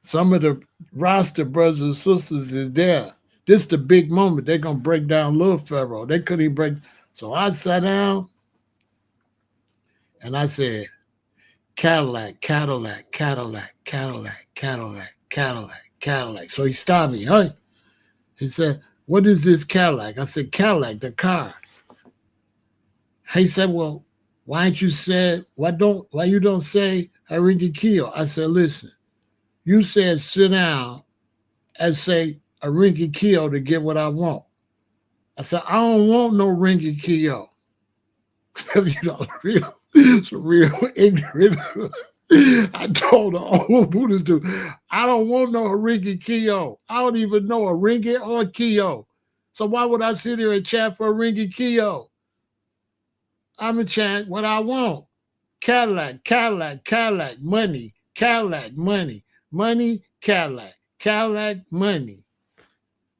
Some of the roster brothers and sisters is there. This is the big moment. They're going to break down Little Pharaoh. They couldn't even break. So I sat down, and I said, Cadillac, Cadillac, Cadillac, Cadillac, Cadillac, Cadillac, Cadillac. So he stopped me. Hey, he said, what is this Cadillac? I said, Cadillac, the car. He said, well, why ain't you said, why you don't say Haringi Kyo? I said, listen, you said sit down and say Haringi Kyo to get what I want. I said, I don't want no Ringi Kyo. You know, it's a real ignorant. I told the old Buddhist dude, I don't want no Haringi Kyo. I don't even know a Ringi or a Kyo. So why would I sit here and chant for a Ringi Kyo? I'm going to chant what I want. Cadillac, Cadillac, Cadillac, money, Cadillac, money, money, Cadillac, Cadillac, money.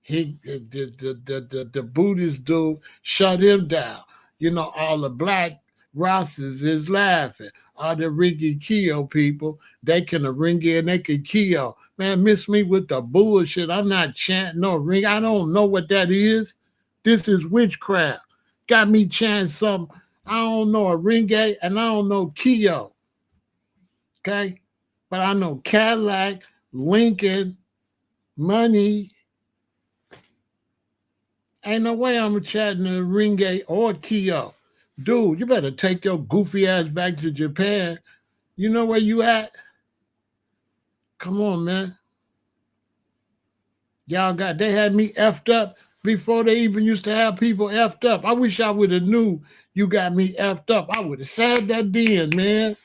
The Buddhist dude shut him down. You know, all the black Rosses is laughing. All the Ringi Kyo people, they can Ringi and they can Kyo. Man, miss me with the bullshit. I'm not chanting no ring. I don't know what that is. This is witchcraft. Got me chanting something. I don't know a ringe and I don't know Kyo. Okay? But I know Cadillac, Lincoln, money. Ain't no way I'm chatting a ringe or Kyo. Dude, you better take your goofy ass back to Japan. You know where you at? Come on, man. They had me effed up before they even used to have people effed up. I wish I would have knew you got me effed up. I would have said that then, man.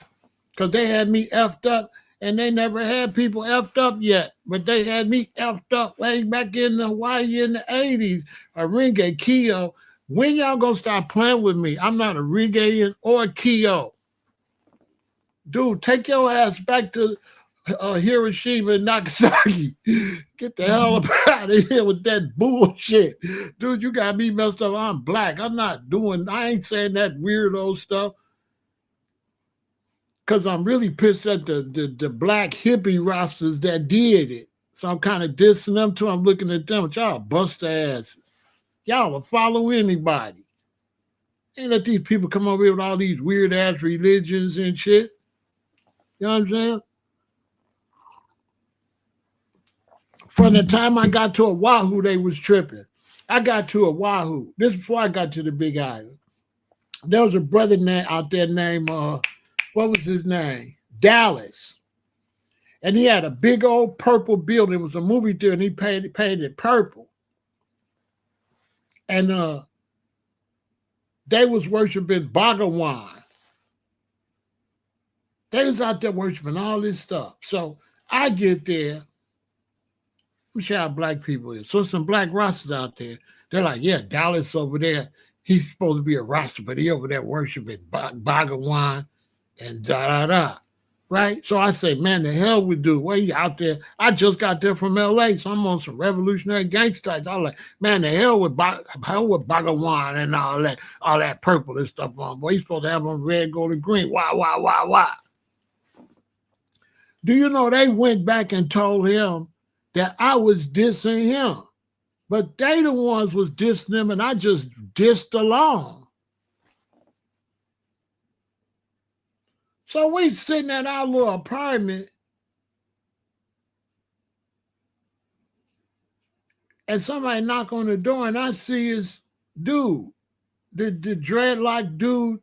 Because they had me effed up and they never had people effed up yet. But they had me effed up way back in Hawaii in the 80s. A Ringe Kyo. When y'all gonna stop playing with me? I'm not a Ringe or a Kyo. Dude, take your ass back to Hiroshima and Nagasaki. Get the hell up out of here with that bullshit. Dude, you got me messed up. I'm black. I ain't saying that weirdo stuff. Because I'm really pissed at the black hippie rosters that did it. So I'm kind of dissing them too. I'm looking at them. Y'all bust their asses. Y'all will follow anybody. Ain't let these people come over here with all these weird ass religions and shit. You know what I'm saying? From the time I got to Oahu, they was tripping. I got to Oahu. This is before I got to the Big Island. There was a brother out there named, what was his name? Dallas. And he had a big old purple building. It was a movie theater, and he painted it purple. And they was worshiping Bhagawan. They was out there worshiping all this stuff. So I get there. Let me show you how black people is. So some black Rastas out there. They're like, yeah, Dallas over there. He's supposed to be a Rasta, but he over there worshiping Bhagawan and da-da-da. Right? So I say, man, the hell we do. Where you out there? I just got there from LA, so I'm on some revolutionary gangster. I was like, man, the hell with Bhagawan and all that purple and stuff on. Boy, he's supposed to have on red, gold, and green. Why? Do you know they went back and told him that I was dissing him? But they the ones was dissing him, and I just dissed along. So we sitting at our little apartment, and somebody knock on the door, and I see his dude, the dreadlock dude.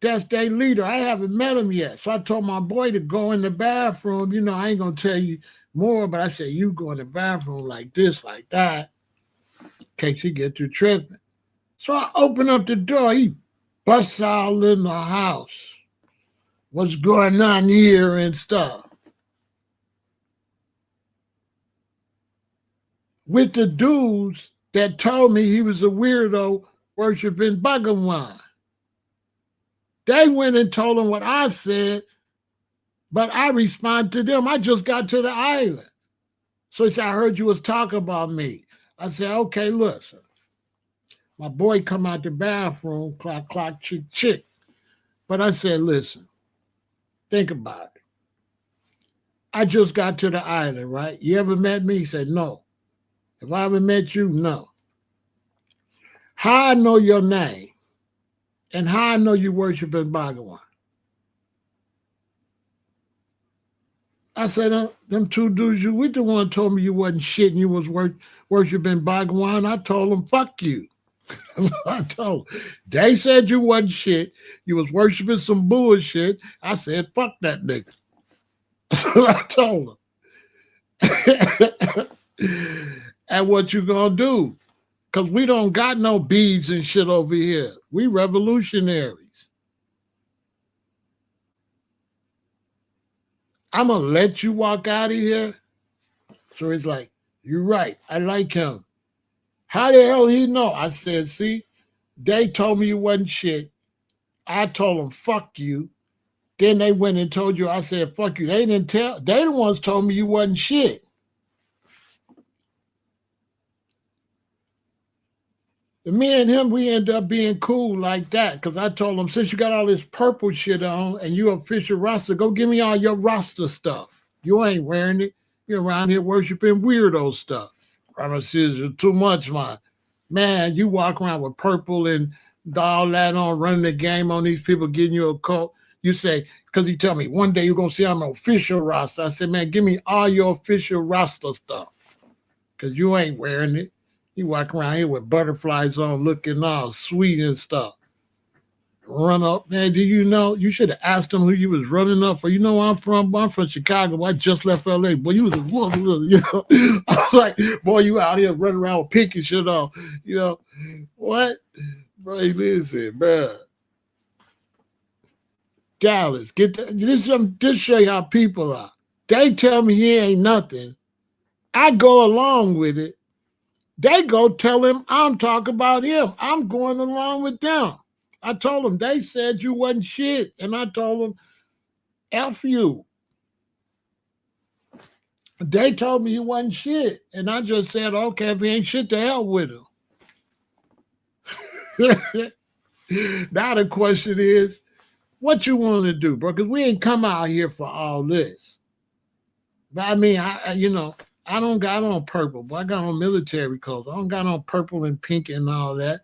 That's their leader. I haven't met him yet. So I told my boy to go in the bathroom. You know, I ain't going to tell you more, but I said, you go in the bathroom like this, like that, in case he get to tripping. So I open up the door. He busts all in the house. What's going on here and stuff. with the dudes that told me he was a weirdo worshiping Bhagawan. They went and told him what I said, but I responded to them. I just got to the island. So he said, I heard you was talking about me. I said, okay, listen. My boy come out the bathroom, clock, clock, chick, chick. But I said, listen, think about it. I just got to the island, right? You ever met me? He said, no. If I ever met you, no. How I know your name and how I know you worshiping Bhagawan? I said, them two dudes you with the one told me you wasn't shit and you was worshiping Bhagawan. I told them, fuck you. I told them. They said you wasn't shit. You was worshiping some bullshit. I said, fuck that nigga. That's what I told them. And what you gonna do? Because we don't got no beads and shit over here. We revolutionaries. I'm going to let you walk out of here. So he's like, you're right. I like him. How the hell he know? I said, see, they told me you wasn't shit. I told them, fuck you. Then they went and told you, I said, fuck you. They didn't tell. They the ones told me you wasn't shit. And me and him, we end up being cool like that. Because I told him, since you got all this purple shit on and you official Rasta, go give me all your Rasta stuff. You ain't wearing it. You're around here worshiping weirdo stuff. Rama says, you're too much, man. Man, you walk around with purple and all that on, running the game on these people, getting you a coat. You say, because he tell me, one day you're going to see I'm an official Rasta. I said, man, give me all your official Rasta stuff. Because you ain't wearing it. You walk around here with butterflies on, looking all sweet and stuff. Run up, man. Do you know? You should have asked him who you was running up for. You know where I'm from? I'm from Chicago. I just left LA. Boy, you was a wolf, you know. I was like, boy, you out here running around with pink and shit on. You know what? Bro, listen, man. Dallas, this show you how people are. They tell me he ain't nothing. I go along with it. They go tell him I'm talking about him. I'm going along with them. I told them, they said you wasn't shit. And I told them, F you. They told me you wasn't shit. And I just said, okay, if he ain't shit, to hell with him. Now the question is, what you want to do, bro? Because we ain't come out here for all this. But I mean, I don't got on purple, but I got on military clothes. I don't got on purple and pink and all that.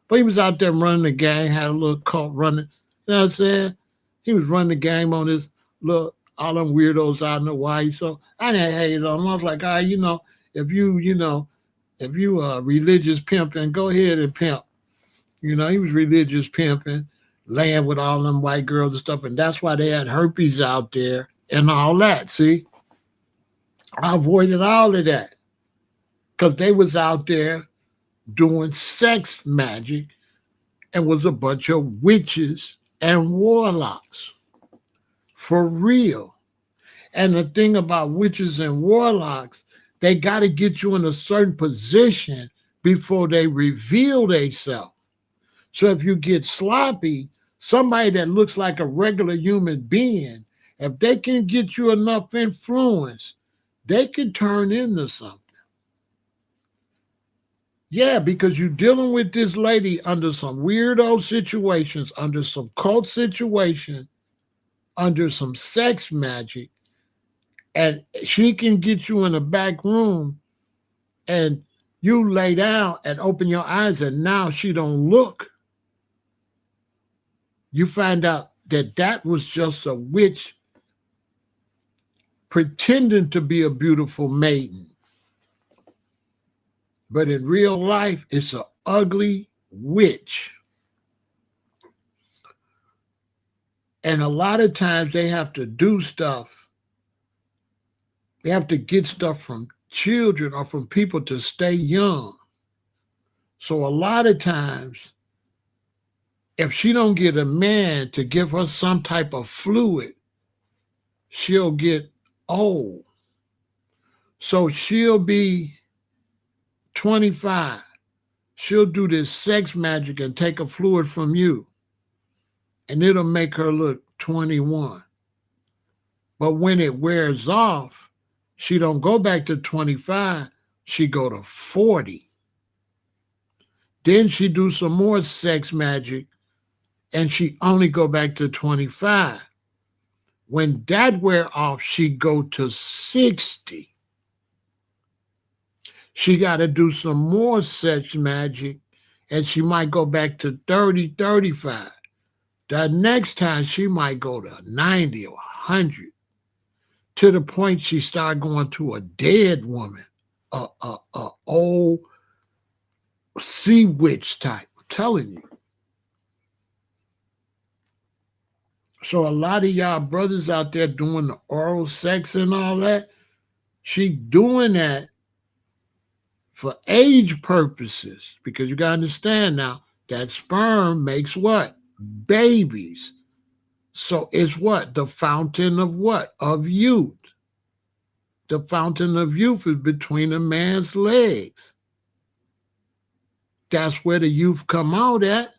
But he was out there running the game, had a little cult running. You know what I'm saying? He was running the game on his little, all them weirdos out in Hawaii. So I didn't hate on him. I was like, all right, if you religious pimping, go ahead and pimp. He was religious pimping, laying with all them white girls and stuff. And that's why they had herpes out there and all that, see? I avoided all of that because they was out there doing sex magic and was a bunch of witches and warlocks for real. And the thing about witches and warlocks, they got to get you in a certain position before they reveal themselves. So if you get sloppy, somebody that looks like a regular human being, if they can get you enough influence, they can turn into something. Yeah, because you're dealing with this lady under some weirdo situations, under some cult situation, under some sex magic, and she can get you in a back room and you lay down and open your eyes and now she don't look. You find out that was just a witch pretending to be a beautiful maiden. But in real life, it's an ugly witch. And a lot of times they have to do stuff. They have to get stuff from children or from people to stay young. So a lot of times, if she don't get a man to give her some type of fluid, she'll get old. So she'll be 25. She'll do this sex magic and take a fluid from you, and it'll make her look 21. But when it wears off, she don't go back to 25, she go to 40. Then she do some more sex magic, and she only go back to 25. When that wear off, she go to 60. She got to do some more sex magic, and she might go back to 30, 35. The next time, she might go to 90 or 100, to the point she start going to a dead woman, a old sea witch type. I'm telling you. So a lot of y'all brothers out there doing the oral sex and all that, she doing that for age purposes, because you got to understand now that sperm makes what? Babies. So it's what? The fountain of what? Of youth. The fountain of youth is between a man's legs. That's where the youth come out at.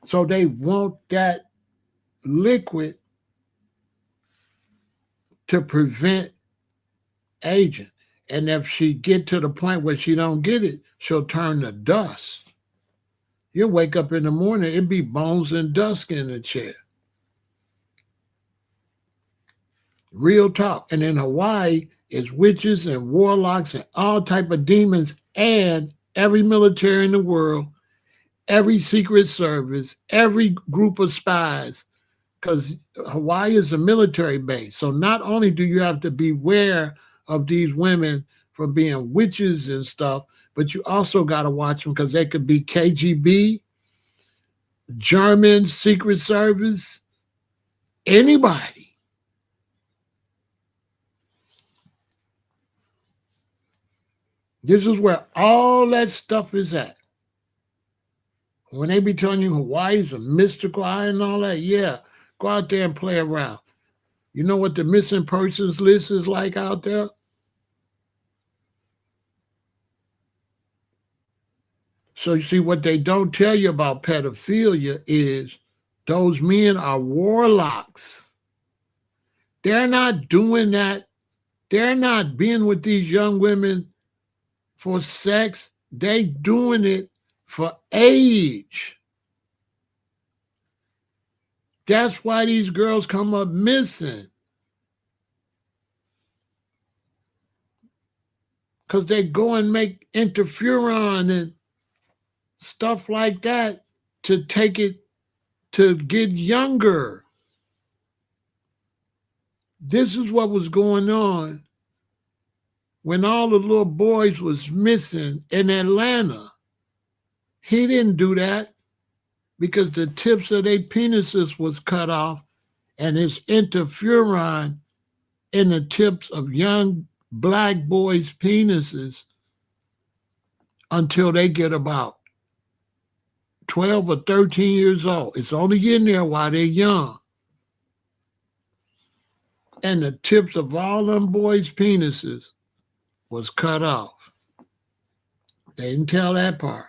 So they want that liquid to prevent aging. And if she get to the point where she don't get it, she'll turn to dust. You'll wake up in the morning, it'd be bones and dust in the chair. Real talk. And in Hawaii, it's witches and warlocks and all type of demons, and every military in the world, every secret service, every group of spies, because Hawaii is a military base. So not only do you have to beware of these women from being witches and stuff, but you also got to watch them because they could be KGB, German Secret Service, anybody. This is where all that stuff is at. When they be telling you Hawaii is a mystical island and all that, yeah, go out there and play around. You know what the missing persons list is like out there? So you see, what they don't tell you about pedophilia is those men are warlocks. They're not doing that. They're not being with these young women for sex. They doing it for age. That's why these girls come up missing. Because they go and make interferon and stuff like that to take it to get younger. This is what was going on when all the little boys was missing in Atlanta. He didn't do that because the tips of their penises was cut off, and it's interferon in the tips of young black boys' penises until they get about 12 or 13 years old. It's only in there while they're young. And the tips of all them boys' penises was cut off. They didn't tell that part.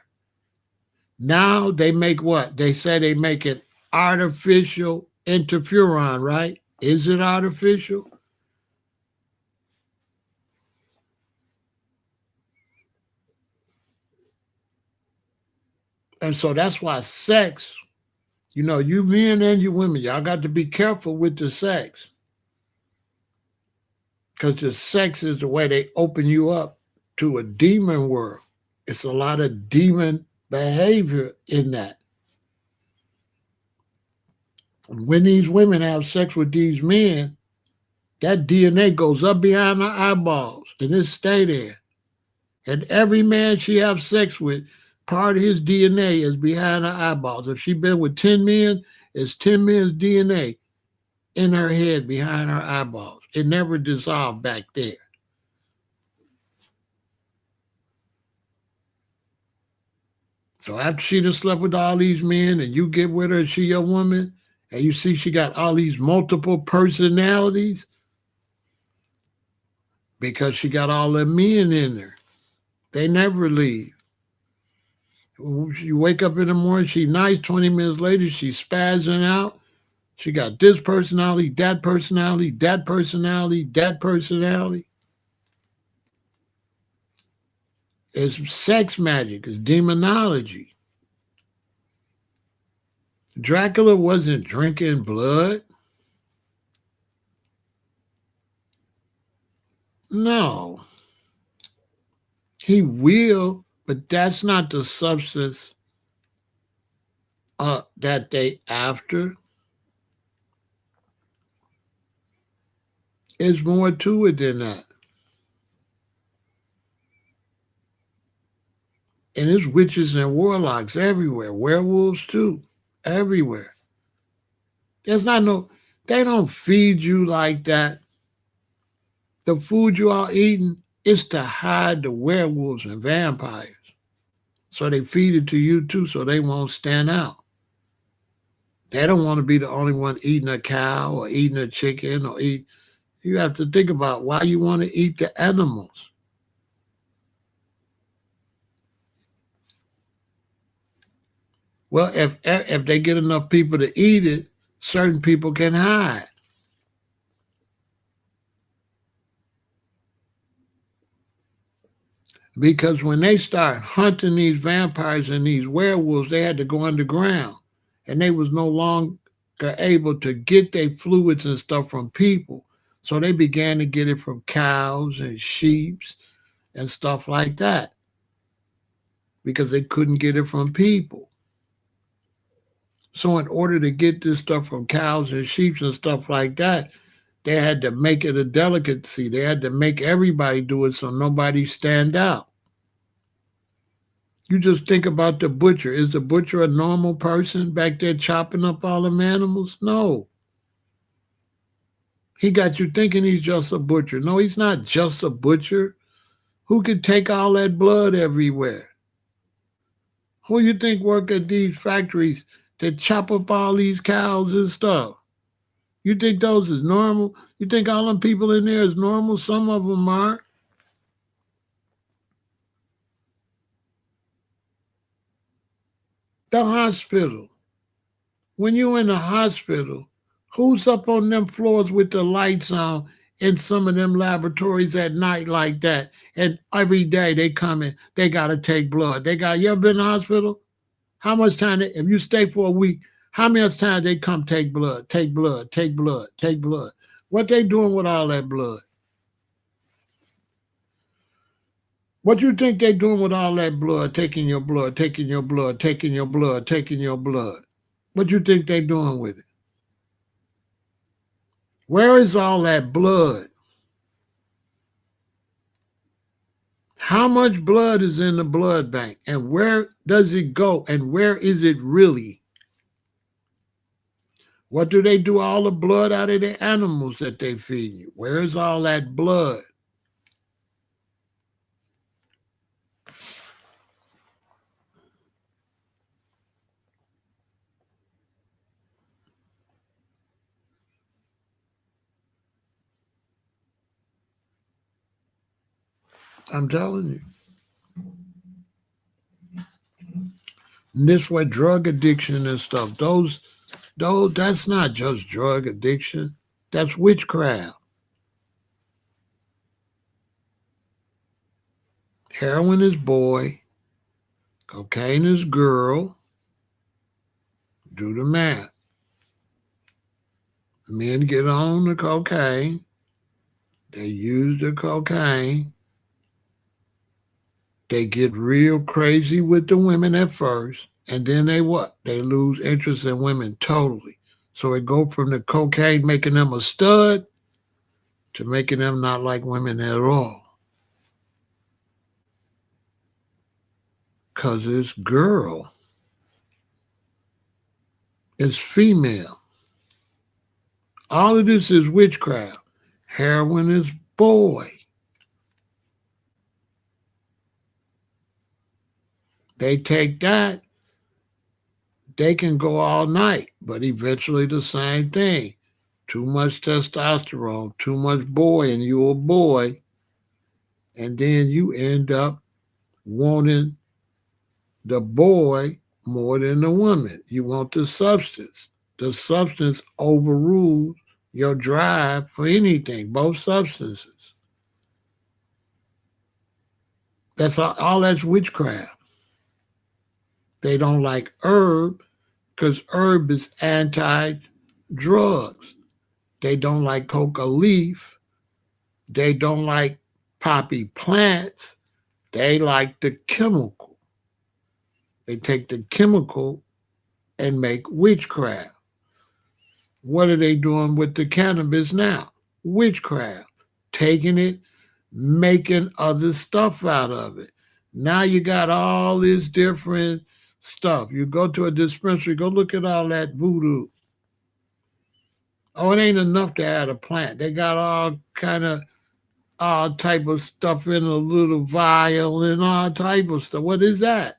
Now they make what? They say they make it artificial interferon, right? Is it artificial? And so that's why sex, you know, you men and you women, y'all got to be careful with the sex. Because the sex is the way they open you up to a demon world. It's a lot of demon behavior in that. When these women have sex with these men, that DNA goes up behind the eyeballs and it stay there. And every man she have sex with, part of his DNA is behind her eyeballs. If she been with 10 men, it's 10 men's DNA in her head behind her eyeballs. It never dissolved back there. So after she done slept with all these men and you get with her and she your woman, and you see she got all these multiple personalities, because she got all the men in there. They never leave. You wake up in the morning, she's nice. 20 minutes later, she's spazzing out. She got this personality, that personality, that personality, that personality. It's sex magic. It's demonology. Dracula wasn't drinking blood. No. He will, but that's not the substance that they after. There's more to it than that. And there's witches and warlocks everywhere. Werewolves too. Everywhere. There's not no, they don't feed you like that. The food you are eating is to hide the werewolves and vampires. So they feed it to you too so they won't stand out. They don't want to be the only one eating a cow or eating a chicken or eat. You have to think about why you want to eat the animals. Well, if they get enough people to eat it, certain people can hide. Because when they start hunting these vampires and these werewolves, they had to go underground. And they was no longer able to get their fluids and stuff from people. So they began to get it from cows and sheep and stuff like that. Because they couldn't get it from people. So in order to get this stuff from cows and sheep and stuff like that, they had to make it a delicacy. They had to make everybody do it so nobody stand out. You just think about the butcher. Is the butcher a normal person back there chopping up all them animals? No. He got you thinking he's just a butcher. No, he's not just a butcher. Who could take all that blood everywhere? Who you think work at these factories that chop up all these cows and stuff? You think those is normal? You think all them people in there is normal? Some of them are. The hospital. When you in the hospital, who's up on them floors with the lights on in some of them laboratories at night like that? And every day they come in, they got to take blood. You ever been in the hospital? How much time, if you stay for a week, how much time they come take blood, take blood, take blood, take blood? What they doing with all that blood? What you think they doing with all that blood, taking your blood, taking your blood, taking your blood, taking your blood? What you think they doing with it? Where is all that blood? How much blood is in the blood bank? And where does it go? And where is it really? What do they do all the blood out of the animals that they feed you? Where is all that blood? I'm telling you. And this way, drug addiction and stuff, those, that's not just drug addiction. That's witchcraft. Heroin is boy. Cocaine is girl. Do the math. Men get on the cocaine. They use the cocaine. They get real crazy with the women at first. And then they what? They lose interest in women totally. So it go from the cocaine making them a stud to making them not like women at all. Because it's girl. It's female. All of this is witchcraft. Heroin is boy. They take that, they can go all night, but eventually the same thing. Too much testosterone, too much boy, and you a boy, And then you end up wanting the boy more than the woman. You want the substance. The substance overrules your drive for anything, both substances. That's all that's witchcraft. They don't like herb because herb is anti-drugs. They don't like coca leaf. They don't like poppy plants. They like the chemical. They take the chemical and make witchcraft. What are they doing with the cannabis now? Witchcraft. Taking it, making other stuff out of it. Now you got all this different stuff. You go to a dispensary, go look at all that voodoo. Oh, it ain't enough to add a plant. They got all type of stuff in a little vial and all type of stuff. What is that?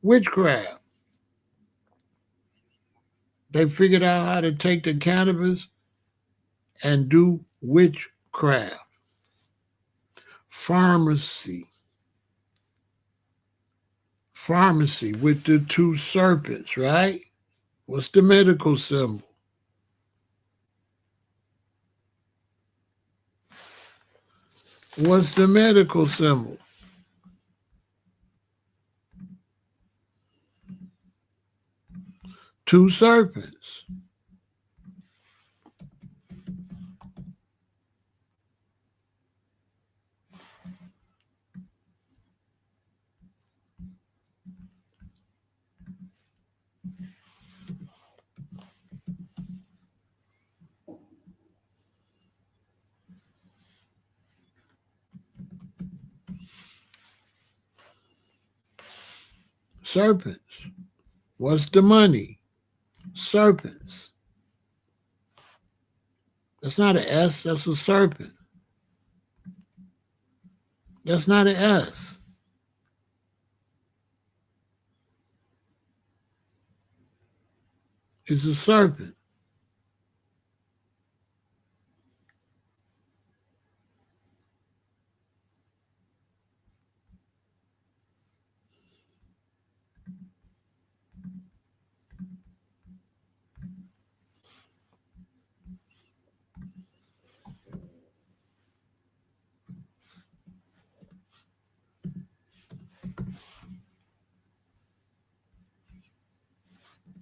Witchcraft. They figured out how to take the cannabis and do witchcraft. Pharmacy with the two serpents, right? What's the medical symbol? What's the medical symbol? Two serpents. Serpents. What's the money? Serpents. That's not an S, that's a serpent. That's not an S. It's a serpent.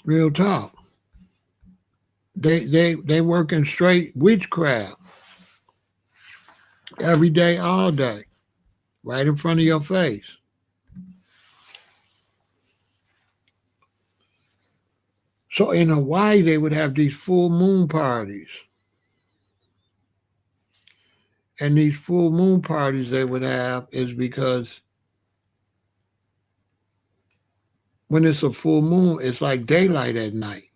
Real talk. They working straight witchcraft every day, all day, right in front of your face. So in Hawaii, they would have these full moon parties. And these full moon parties they would have is because when it's a full moon, it's like daylight at night.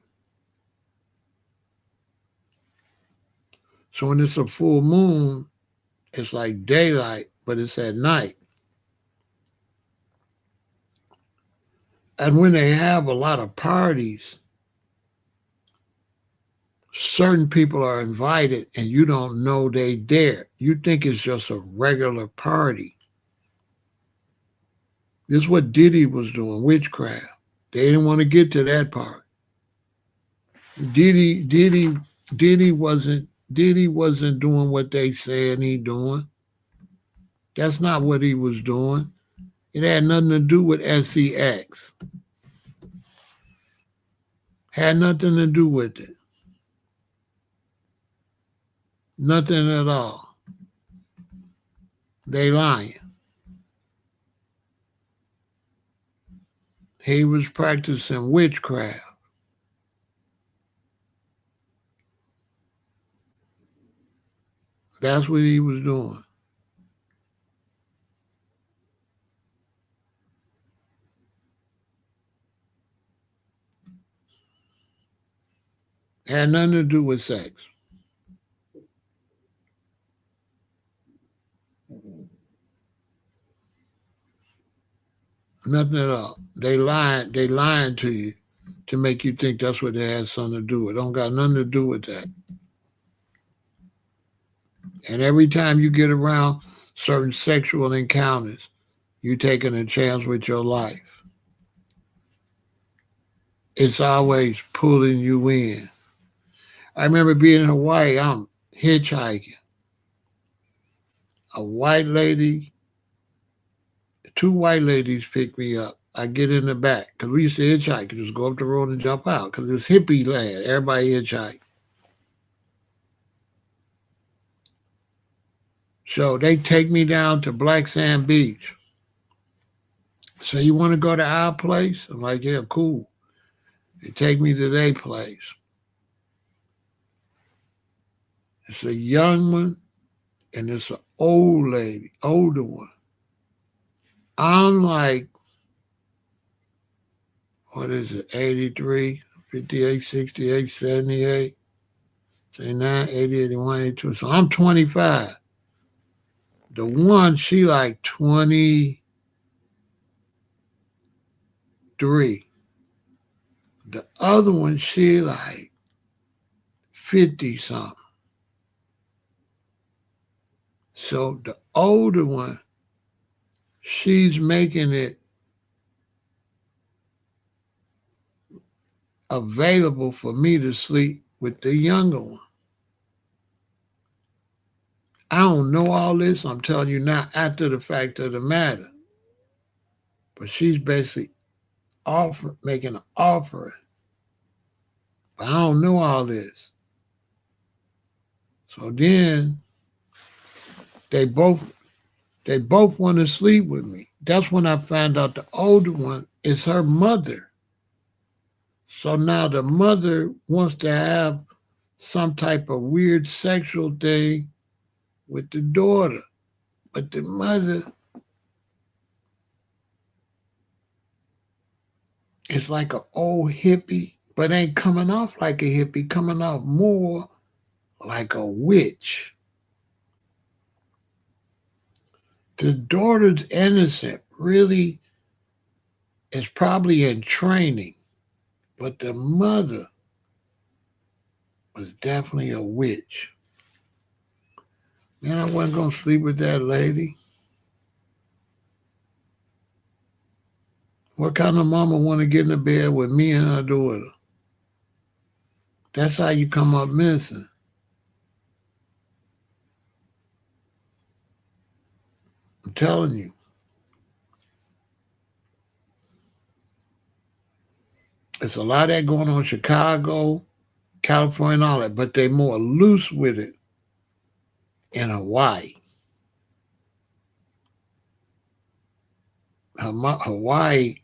So when it's a full moon, it's like daylight, but it's at night. And when they have a lot of parties, certain people are invited and you don't know they there. You think it's just a regular party. This is what Diddy was doing, witchcraft. They didn't want to get to that part. Diddy wasn't doing what they said he doing. That's not what he was doing. It had nothing to do with SEX. Had nothing to do with it. Nothing at all. They lying. He was practicing witchcraft. That's what he was doing. Had nothing to do with sex. Nothing at all. They lying to you to make you think that's what they had something to do with. It don't got nothing to do with that. And every time you get around certain sexual encounters, you're taking a chance with your life. It's always pulling you in. I remember being in Hawaii, I'm hitchhiking. A white lady, two white ladies pick me up. I get in the back because we used to hitchhike, just go up the road and jump out because it's hippie land. Everybody hitchhike. So they take me down to Black Sand Beach. So you want to go to our place? I'm like, yeah, cool. They take me to their place. It's a young one and it's an old lady, older one. I'm like, what is it, 83, 58, 68, 78, 79, 80, 81, 82. So I'm 25. The one, she like 23. The other one, she like 50 something. So the older one, she's making it available for me to sleep with the younger one. I don't know all this. I'm telling you now after the fact of the matter. But she's basically making an offering. But I don't know all this. So then they both want to sleep with me. That's when I found out the older one is her mother. So now the mother wants to have some type of weird sexual thing with the daughter. But the mother is like an old hippie, but ain't coming off like a hippie, coming off more like a witch. The daughter's innocent, really is probably in training, but the mother was definitely a witch. Man, I wasn't going to sleep with that lady. What kind of mama want to get in the bed with me and her daughter? That's how you come up missing. I'm telling you. There's a lot of that going on in Chicago, California, and all that, but they're more loose with it in Hawaii. Hawaii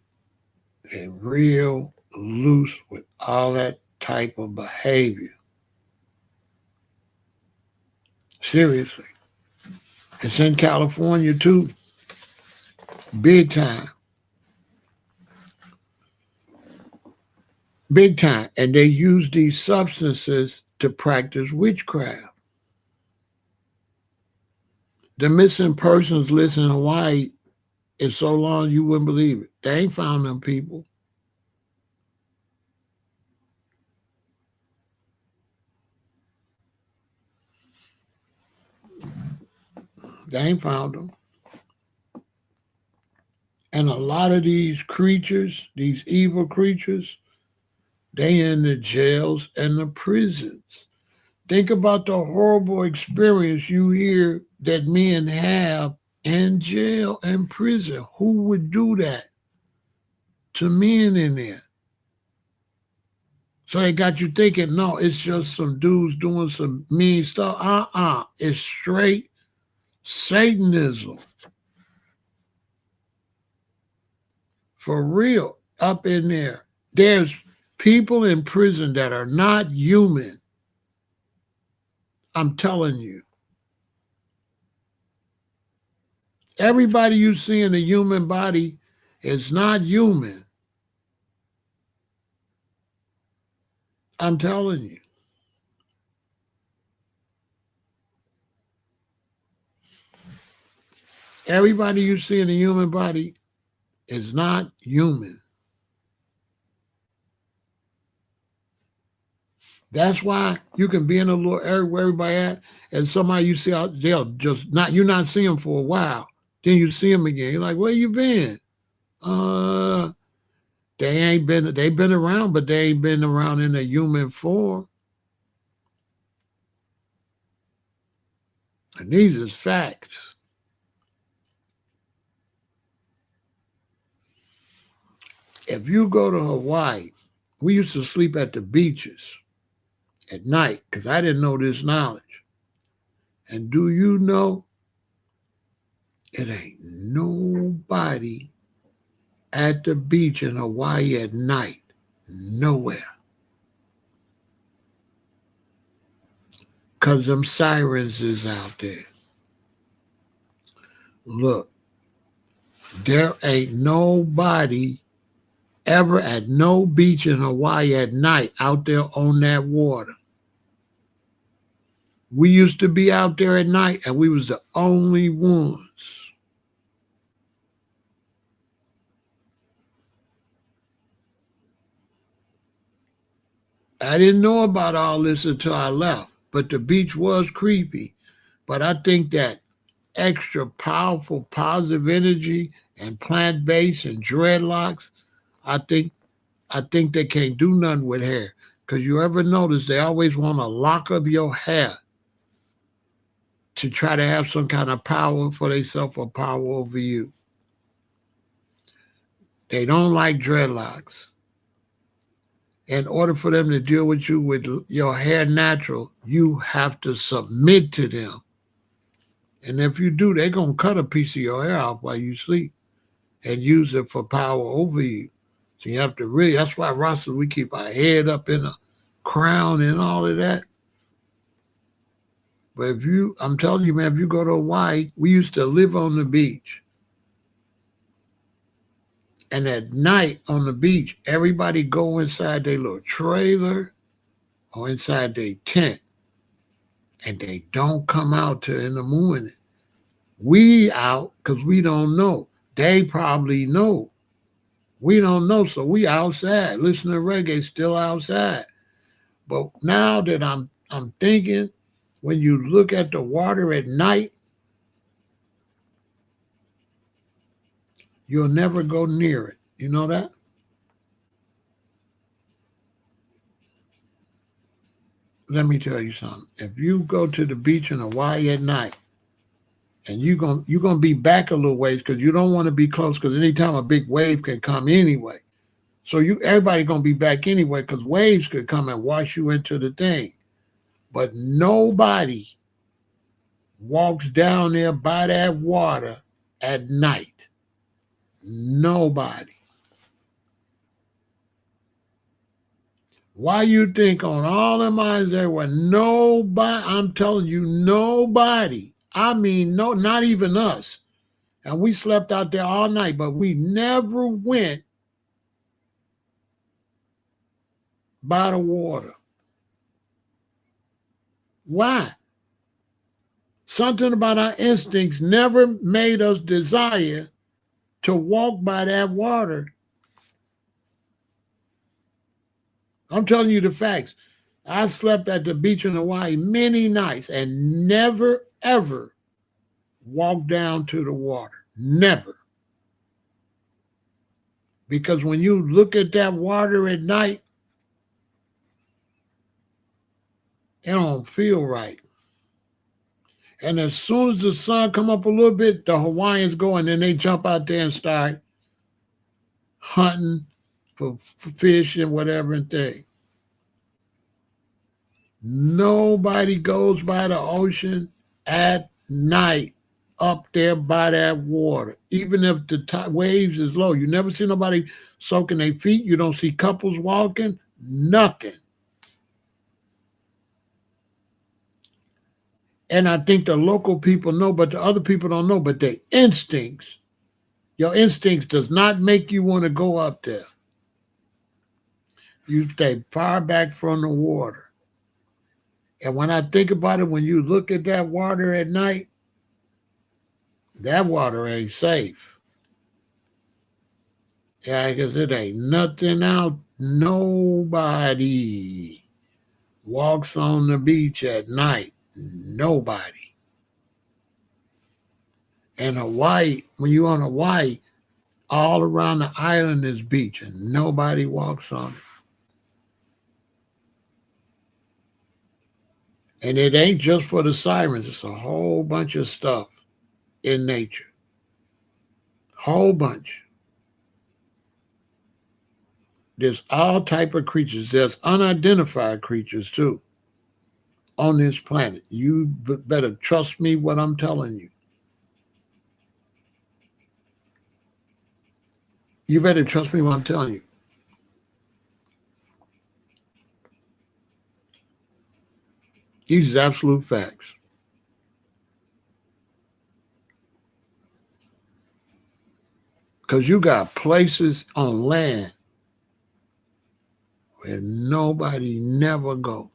is real loose with all that type of behavior. Seriously. It's in California too. Big time. Big time. And they use these substances to practice witchcraft. The missing persons list in Hawaii is so long you wouldn't believe it. They ain't found them people. They ain't found them. And a lot of these creatures, these evil creatures, they in the jails and the prisons. Think about the horrible experience you hear that men have in jail and prison. Who would do that to men in there? So they got you thinking, no, it's just some dudes doing some mean stuff. It's straight Satanism. For real, up in there. There's people in prison that are not human. I'm telling you. Everybody you see in the human body is not human. I'm telling you. Everybody you see in the human body is not human. That's why you can be in a little area where everybody at, and somebody you see out, they'll just not, you not see them for a while. Then you see them again. You're like, where you been? Uh, they've been around, but they ain't been around in a human form. And these is facts. If you go to Hawaii, we used to sleep at the beaches at night because I didn't know this knowledge. And do you know it ain't nobody at the beach in Hawaii at night? Nowhere. Because them sirens is out there. Look, there ain't nobody ever at no beach in Hawaii at night out there on that water. We used to be out there at night and we was the only ones. I didn't know about all this until I left, but the beach was creepy. But I think that extra powerful positive energy and plant-based and dreadlocks, I think they can't do nothing with hair. Because you ever notice they always want a lock of your hair to try to have some kind of power for themselves or power over you. They don't like dreadlocks. In order for them to deal with you with your hair natural, you have to submit to them. And if you do, they're going to cut a piece of your hair off while you sleep and use it for power over you. So you have to really, that's why Rasta, we keep our head up in a crown and all of that. But if you, I'm telling you, man, if you go to Hawaii, we used to live on the beach. And at night on the beach, everybody go inside their little trailer or inside their tent. And they don't come out till in the morning. We out because we don't know. They probably know. We don't know, so we outside. Listen to reggae, still outside. But now that I'm thinking, when you look at the water at night, you'll never go near it. You know that? Let me tell you something. If you go to the beach in Hawaii at night, and you're gonna be back a little ways because you don't want to be close because anytime a big wave can come anyway. So everybody gonna be back anyway because waves could come and wash you into the thing. But nobody walks down there by that water at night. Nobody. Why you think on all the mines there were nobody? I'm telling you, nobody. I mean, no, not even us. And we slept out there all night, but we never went by the water. Why? Something about our instincts never made us desire to walk by that water. I'm telling you the facts. I slept at the beach in Hawaii many nights and never, ever walked down to the water. Never. Because when you look at that water at night, it don't feel right. And as soon as the sun come up a little bit, the Hawaiians go and then they jump out there and start hunting for fish and whatever and thing. Nobody goes by the ocean at night up there by that water, even if the waves is low. You never see nobody soaking their feet. You don't see couples walking, nothing. And I think the local people know, but the other people don't know. But their instincts, your instincts does not make you want to go up there. You stay far back from the water. And when I think about it, when you look at that water at night, that water ain't safe. Yeah, because it ain't nothing out. Nobody walks on the beach at night? Nobody. And Hawaii, when you're on Hawaii, all around the island is beach and nobody walks on it. And it ain't just for the sirens. It's a whole bunch of stuff in nature. Whole bunch. There's all type of creatures. There's unidentified creatures too on this planet. You better trust me what I'm telling you. You better trust me what I'm telling you. These are absolute facts. Because you got places on land where nobody never go.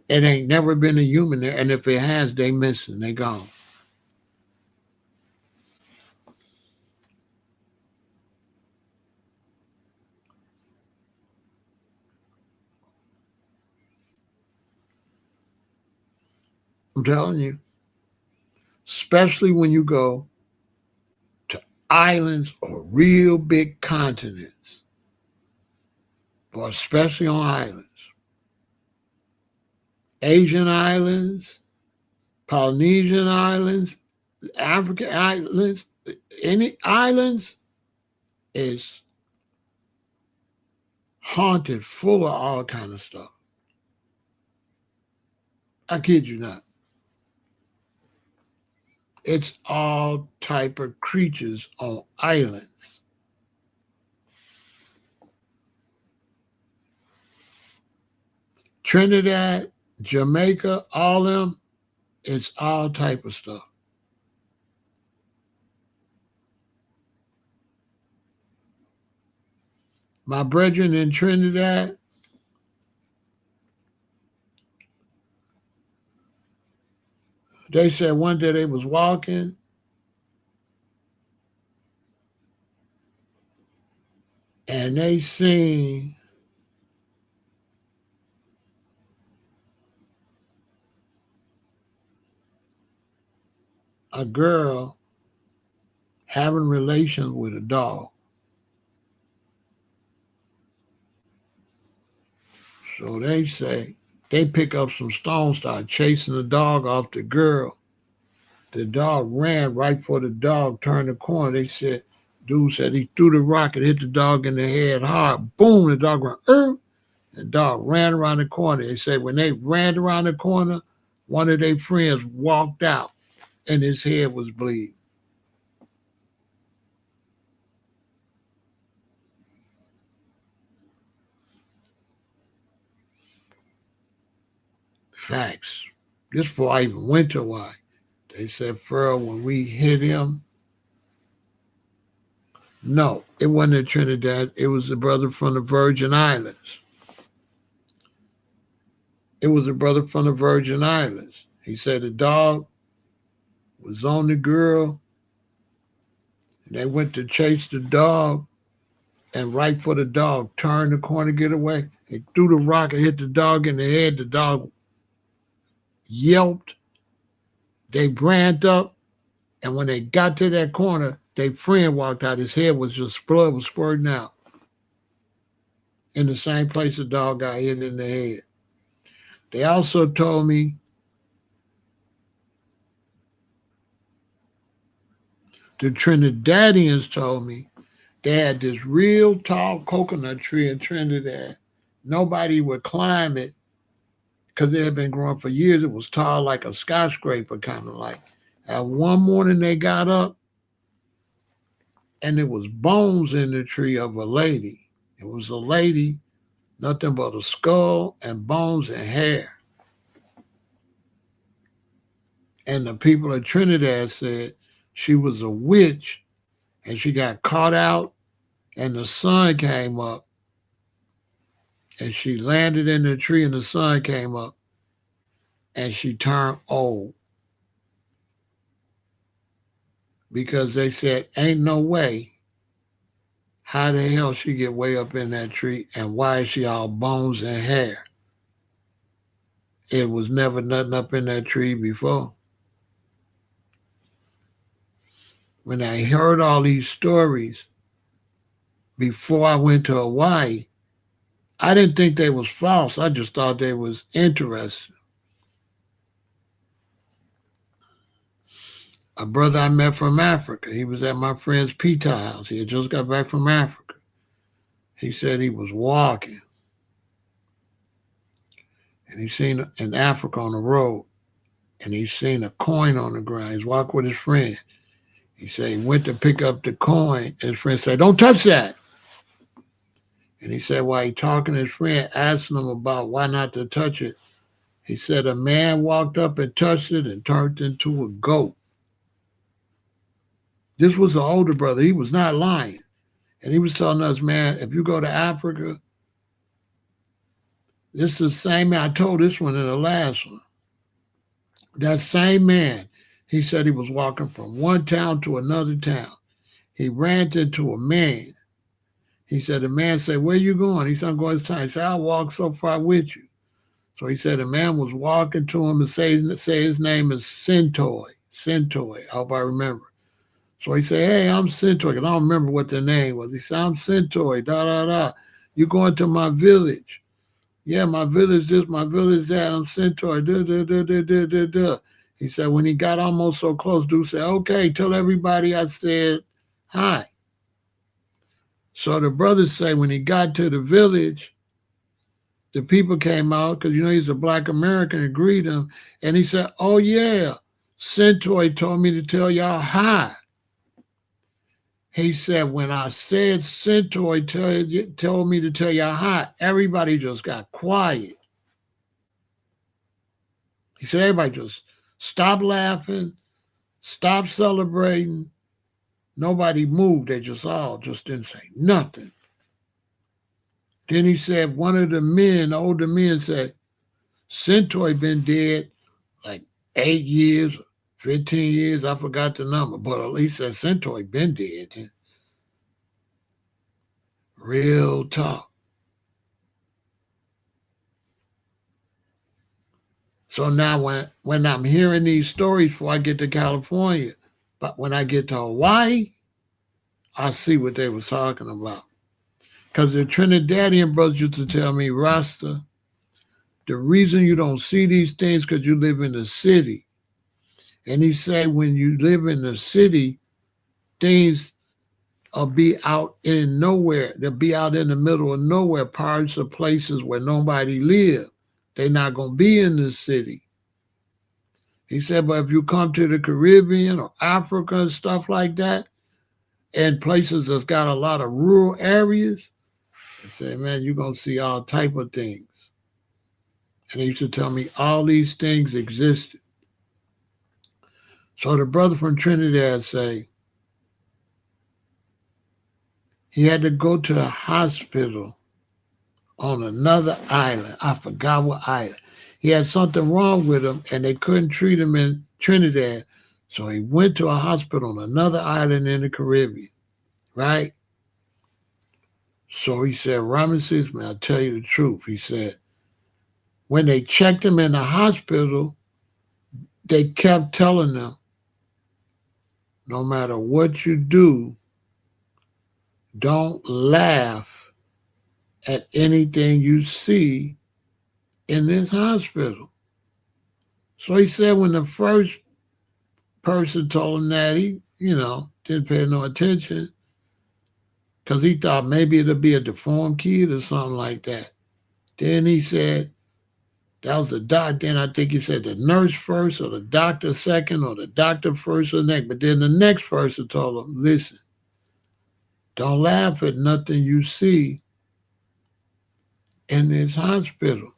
It ain't never been a human there. And if it has, they missing. They gone. I'm telling you. Especially when you go to islands or real big continents. But especially on islands. Asian islands, Polynesian islands, African islands, any islands is haunted, full of all kind of stuff. I kid you not. It's all type of creatures on islands. Trinidad, Jamaica, all them, it's all type of stuff. My brethren in Trinidad, they said one day they was walking and they seen a girl having relations with a dog. So they say they pick up some stones, start chasing the dog off the girl. The dog ran right before the dog turned the corner. They said, dude said he threw the rock and hit the dog in the head hard. Boom, the dog went, the dog ran around the corner. They said when they ran around the corner, one of their friends walked out and his head was bleeding. Facts. This before I even went to Hawaii. They said, Pharaoh, when we hit him, no, it wasn't in Trinidad. It was a brother from the Virgin Islands. It was a brother from the Virgin Islands. He said the dog was on the girl, and they went to chase the dog, and right before the dog turned the corner to get away, he threw the rock and hit the dog in the head. The dog yelped. They ran up, and when they got to that corner, their friend walked out. His head was just blood was squirting out. In the same place the dog got hit in the head. They also told me the Trinidadians told me they had this real tall coconut tree in Trinidad. Nobody would climb it because it had been growing for years. It was tall like a skyscraper, kind of like. And one morning they got up and there was bones in the tree of a lady. It was a lady, nothing but a skull and bones and hair. And the people of Trinidad said she was a witch and she got caught out and the sun came up and she landed in the tree and the sun came up and she turned old. Because they said, ain't no way how the hell she get way up in that tree and why is she all bones and hair? It was never nothing up in that tree before. When I heard all these stories before I went to Hawaii, I didn't think they was false. I just thought they was interesting. A brother I met from Africa, he was at my friend's pita house. He had just got back from Africa. He said he was walking and he seen in Africa on the road and he seen a coin on the ground. He's walking with his friend. He said he went to pick up the coin and his friend said, "Don't touch that." And he said while he talking to his friend, asking him about why not to touch it, he said a man walked up and touched it and turned into a goat. This was an older brother. He was not lying. And he was telling us, man, if you go to Africa, this is the same man. I told this one in the last one. That same man, he said he was walking from one town to another town. He ran into a man. He said, the man said, "Where you going?" He said, "I'm going to town." He said, "I'll walk so far with you." So he said the man was walking to him and say his name is Centoy. Centoy. I hope I remember. So he said, "Hey, I'm Centoy," because I don't remember what the name was. He said, "I'm Centoy, da, da, da. You going to my village?" "Yeah, my village this, my village that. I'm Centoy, da, da, da, da, da, da, da." He said, when he got almost so close, dude said, "Okay, tell everybody I said hi." So the brothers say when he got to the village, the people came out because, he's a black American and greeted him. And he said, "Oh, yeah, Centoy told me to tell y'all hi." He said, when I said Centoy told me to tell y'all hi, everybody just got quiet. He said everybody just stopped laughing, stopped celebrating. Nobody moved. They just didn't say nothing. Then he said one of the men, the older men, said, "Centoy been dead like 8 years, 15 years. I forgot the number, but at least that Centoy been dead." Real talk. So now when I'm hearing these stories before I get to California, but when I get to Hawaii, I see what they was talking about. Because the Trinidadian brothers used to tell me, "Rasta, the reason you don't see these things because you live in the city." And he said when you live in the city, things will be out in nowhere. They'll be out in the middle of nowhere, parts of places where nobody lives. They're not going to be in the city. He said, but if you come to the Caribbean or Africa and stuff like that, and places that's got a lot of rural areas, he said, man, you're going to see all type of things. And he used to tell me all these things existed. So the brother from Trinidad say he had to go to a hospital on another island. I forgot what island. He had something wrong with him and they couldn't treat him in Trinidad. So he went to a hospital on another island in the Caribbean, right? So he said, "Ramesses, man, I'll tell you the truth." He said, when they checked him in the hospital, they kept telling them, no matter what you do, don't laugh at anything you see in this hospital. So he said when the first person told him that, he, didn't pay no attention because he thought maybe it'll be a deformed kid or something like that. Then he said, that was the doctor. Then I think he said the nurse first or the doctor second or the doctor first or next. But then the next person told him, listen, don't laugh at nothing you see in this hospital.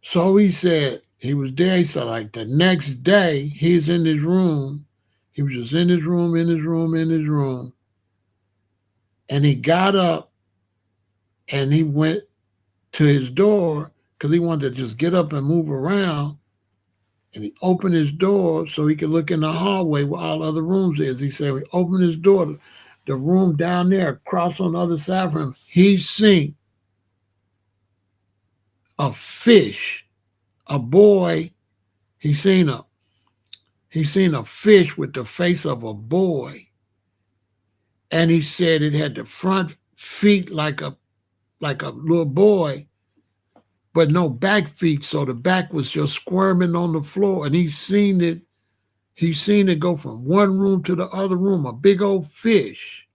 So he said, he was there. He said, like the next day, he's in his room. He was just in his room. And he got up and he went to his door because he wanted to just get up and move around. And he opened his door so he could look in the hallway where all other rooms is. He said, he opened his door, the room down there across on the other side from him, he seen a fish. A boy, he seen a fish with the face of a boy. And he said it had the front feet like a little boy, but no back feet. So the back was just squirming on the floor. And he seen it go from one room to the other room, a big old fish.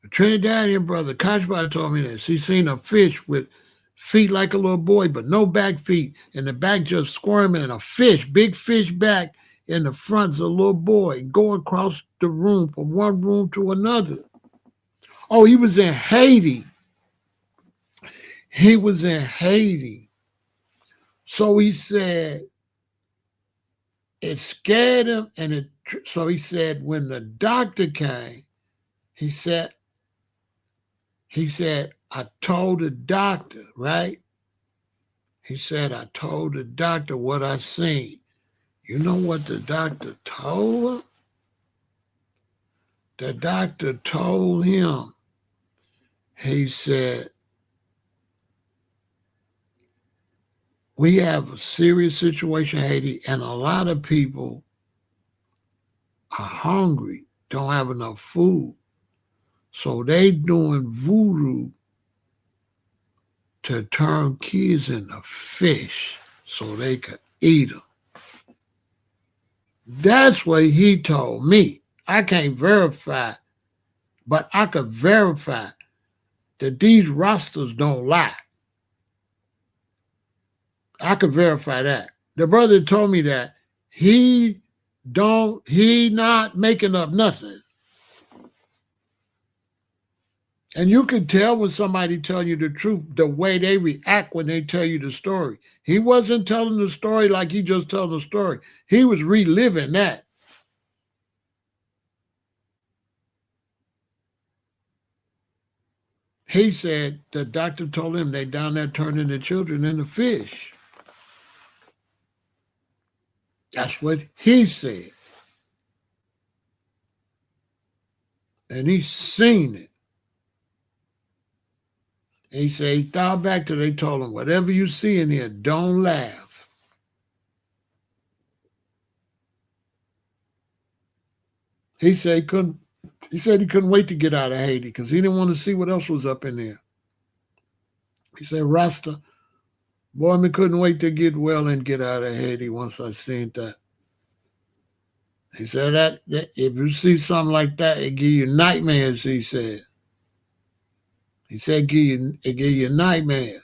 A Trinidadian brother, CashApp told me this. He seen a fish with feet like a little boy, but no back feet, and the back just squirming, and a fish, big fish back, in the front's a little boy, go across the room from one room to another. Oh, he was in Haiti. He was in Haiti. So he said it scared him, so he said when the doctor came, he said, I told the doctor, right? He said, I told the doctor what I seen. You know what the doctor told him? The doctor told him, he said, we have a serious situation in Haiti, and a lot of people are hungry, don't have enough food. So they doing voodoo to turn kids into fish so they could eat them. That's what he told me. I can't verify, but I could verify that these rosters don't lie. I could verify that. The brother told me that he not making up nothing. And you can tell when somebody tell you the truth, the way they react when they tell you the story. He wasn't telling the story like he just telling the story. He was reliving that. He said the doctor told him they down there turning the children into fish. That's what he said. And he seen it. He said he thought back till they told him, whatever you see in here, don't laugh. He said he couldn't wait to get out of Haiti because he didn't want to see what else was up in there. He said, Rasta, boy, me couldn't wait to get well and get out of Haiti once I seen that. He said that if you see something like that, it give you nightmares, he said. He said it give you nightmares.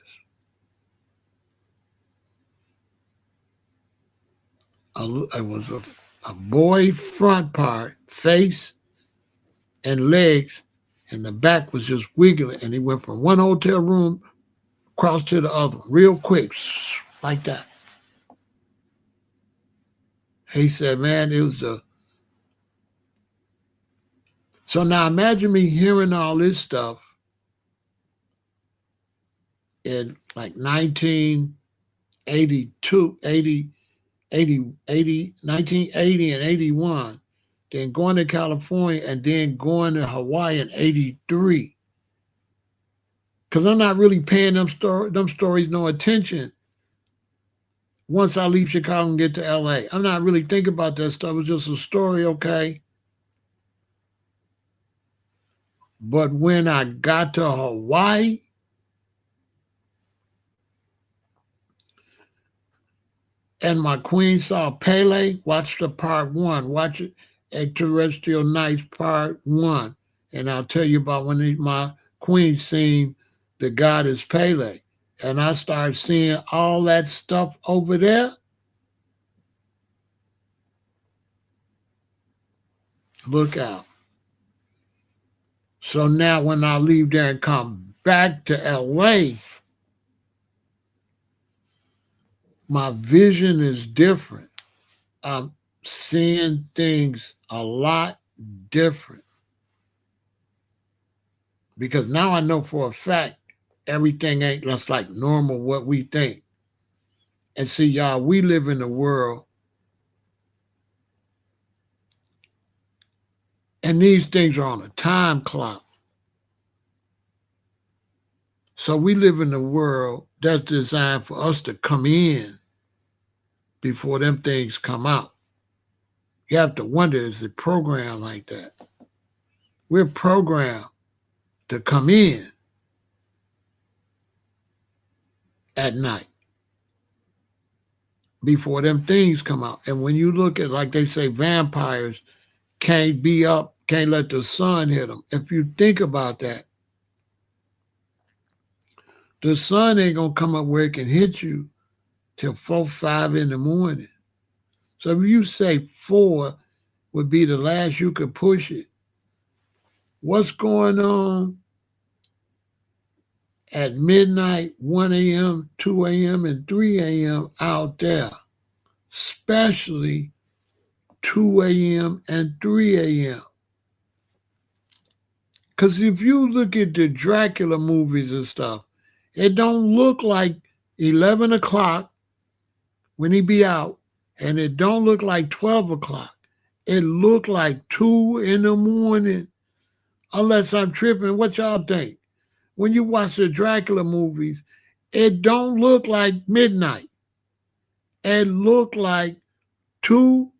It was a boy front part, face and legs, and the back was just wiggling. And he went from one hotel room across to the other real quick, like that. He said, man, it was So now imagine me hearing all this stuff in like 1982, 1980 and 81, then going to California and then going to Hawaii in 83. Because I'm not really paying them stories no attention once I leave Chicago and get to LA. I'm not really thinking about that stuff. It's just a story, okay? But when I got to Hawaii, and my queen saw Pele, watch the part one, watch it, Extraterrestrial Nights part one. And I'll tell you about when my queen seen the goddess Pele. And I started seeing all that stuff over there. Look out. So now when I leave there and come back to LA, my vision is different. I'm seeing things a lot different. Because now I know for a fact everything ain't just like normal what we think. And see, y'all, we live in a world And these things are on a time clock. So we live in a world that's designed for us to come in before them things come out. You have to wonder, is it programmed like that? We're programmed to come in at night before them things come out. And when you look at, like they say, vampires can't be up, can't let the sun hit them. If you think about that, the sun ain't gonna come up where it can hit you till 4, 5 in the morning. So if you say 4 would be the last you could push it, what's going on at midnight, 1 a.m., 2 a.m., and 3 a.m. out there, especially 2 a.m. and 3 a.m.? Because if you look at the Dracula movies and stuff, it don't look like 11 o'clock when he be out, and it don't look like 12 o'clock. It look like 2 in the morning, unless I'm tripping. What y'all think? When you watch the Dracula movies, it don't look like midnight. It look like 2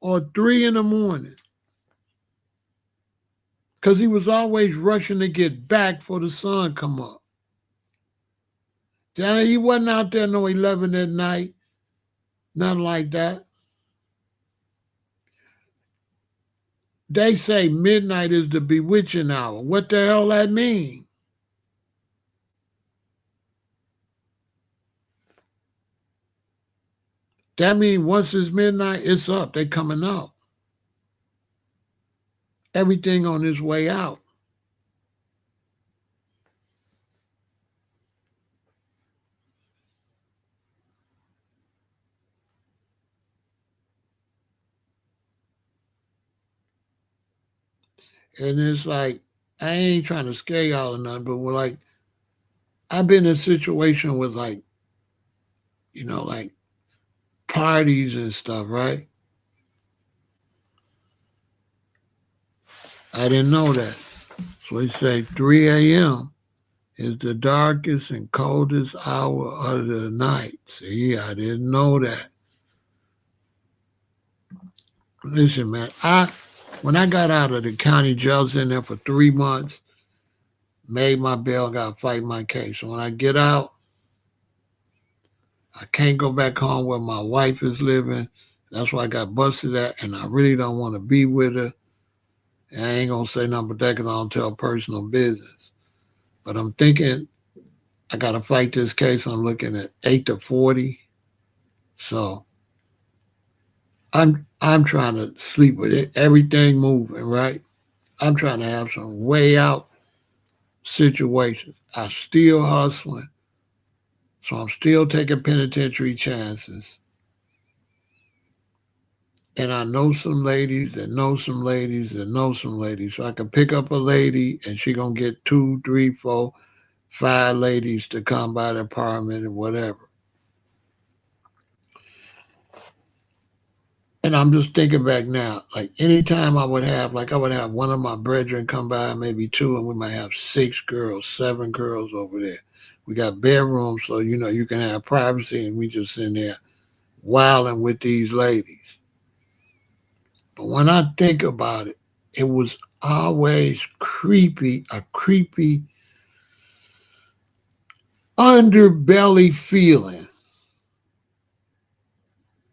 or 3 in the morning. Because he was always rushing to get back before the sun come up. Then he wasn't out there no 11 at night, nothing like that. They say midnight is the bewitching hour. What the hell that mean? That means once it's midnight, it's up. They coming out. Everything on its way out. And it's like, I ain't trying to scare y'all or nothing, but we're like, I've been in a situation with like, like parties and stuff, right? I didn't know that. So they say 3 a.m. is the darkest and coldest hour of the night. See, I didn't know that. Listen, man, when I got out of the county jail, I was in there for 3 months, made my bail, got to fight my case. So when I get out, I can't go back home where my wife is living. That's why I got busted at, and I really don't want to be with her. And I ain't going to say nothing but that because I don't tell personal business. But I'm thinking I got to fight this case. I'm looking at 8 to 40. So I'm trying to sleep with it, everything moving, right? I'm trying to have some way out situations. I still hustling. So I'm still taking penitentiary chances. And I know some ladies that know some ladies that know some ladies. So I can pick up a lady and she gonna get 2, 3, 4, 5 ladies to come by the apartment and whatever. And I'm just thinking back now, like anytime I would have one of my brethren come by, maybe 2, and we might have 6 girls, 7 girls over there. We got bedrooms, so you can have privacy, and we just in there wilding with these ladies. But when I think about it, it was always a creepy underbelly feeling.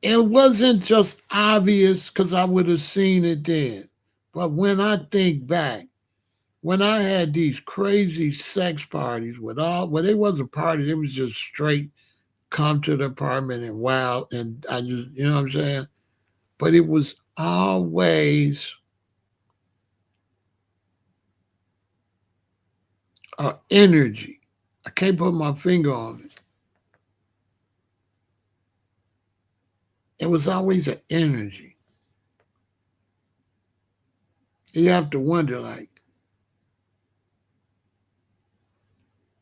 It wasn't just obvious because I would have seen it then. But when I think back, when I had these crazy sex parties well, they wasn't parties, it was just straight come to the apartment and wow. And I just, you know what I'm saying? But it was always energy. I can't put my finger on it. It was always an energy. You have to wonder, like,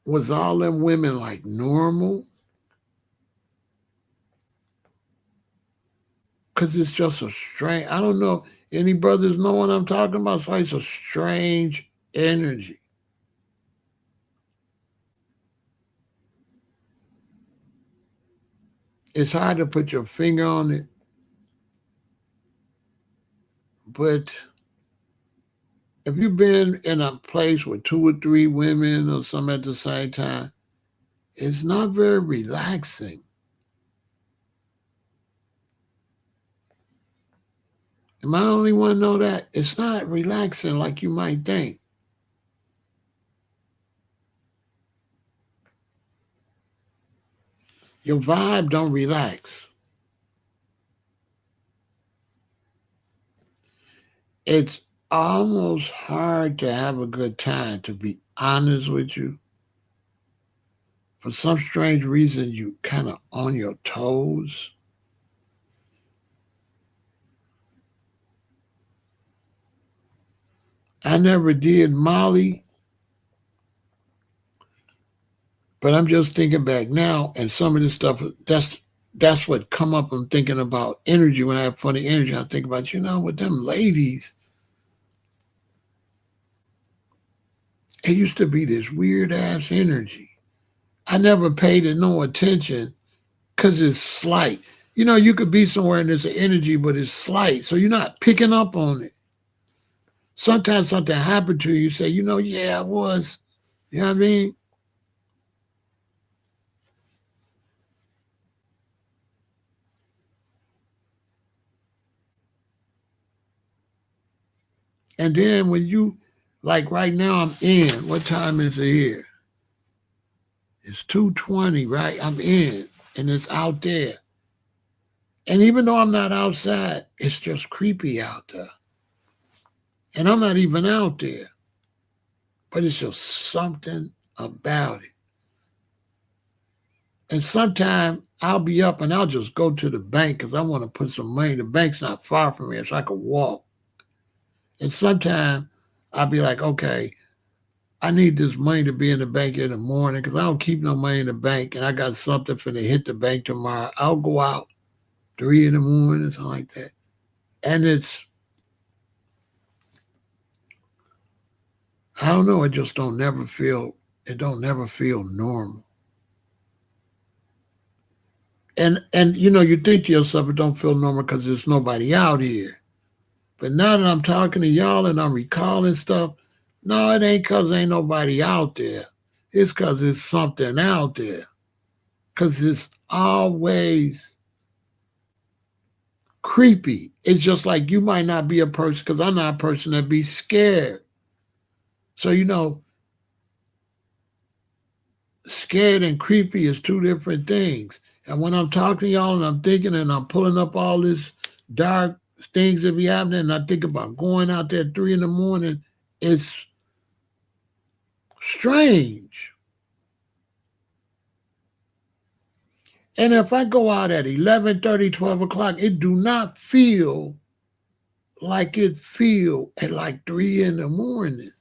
was all them women like normal? Because it's just a strange, I don't know Any brothers know what I'm talking about? So it's a strange energy. It's hard to put your finger on it, but if you've been in a place with two or three women or some at the same time, it's not very relaxing. Am I the only one to know that? It's not relaxing like you might think. Your vibe don't relax. It's almost hard to have a good time, to be honest with you. For some strange reason, you kind of on your toes. I never did Molly, but I'm just thinking back now, and some of this stuff, that's what come up. I'm thinking about energy. When I have funny energy, I think about, with them ladies, it used to be this weird ass energy. I never paid it no attention because it's slight. You could be somewhere and there's an energy, but it's slight. So you're not picking up on it. Sometimes something happened to you, you say, yeah, it was. You know what I mean? And then when you, like right now, I'm in. What time is it here? It's 2:20, right? I'm in, and it's out there. And even though I'm not outside, it's just creepy out there. And I'm not even out there, but it's just something about it. And sometimes I'll be up and I'll just go to the bank because I want to put some money. The bank's not far from here, so I can walk. And sometimes I'll be like, okay, I need this money to be in the bank in the morning because I don't keep no money in the bank and I got something for to hit the bank tomorrow. I'll go out 3 in the morning, something like that. And I don't know, it just it don't never feel normal. And you think to yourself, it don't feel normal because there's nobody out here. But now that I'm talking to y'all and I'm recalling stuff, no, it ain't because ain't nobody out there. It's because there's something out there. Because it's always creepy. It's just like you might not be a person, because I'm not a person that be scared. So, scared and creepy is two different things. And when I'm talking to y'all and I'm thinking and I'm pulling up all this dark things that be happening, and I think about going out there at 3 in the morning, it's strange. And if I go out at 11:30, 12 o'clock, it do not feel like it feel at like 3 in the morning.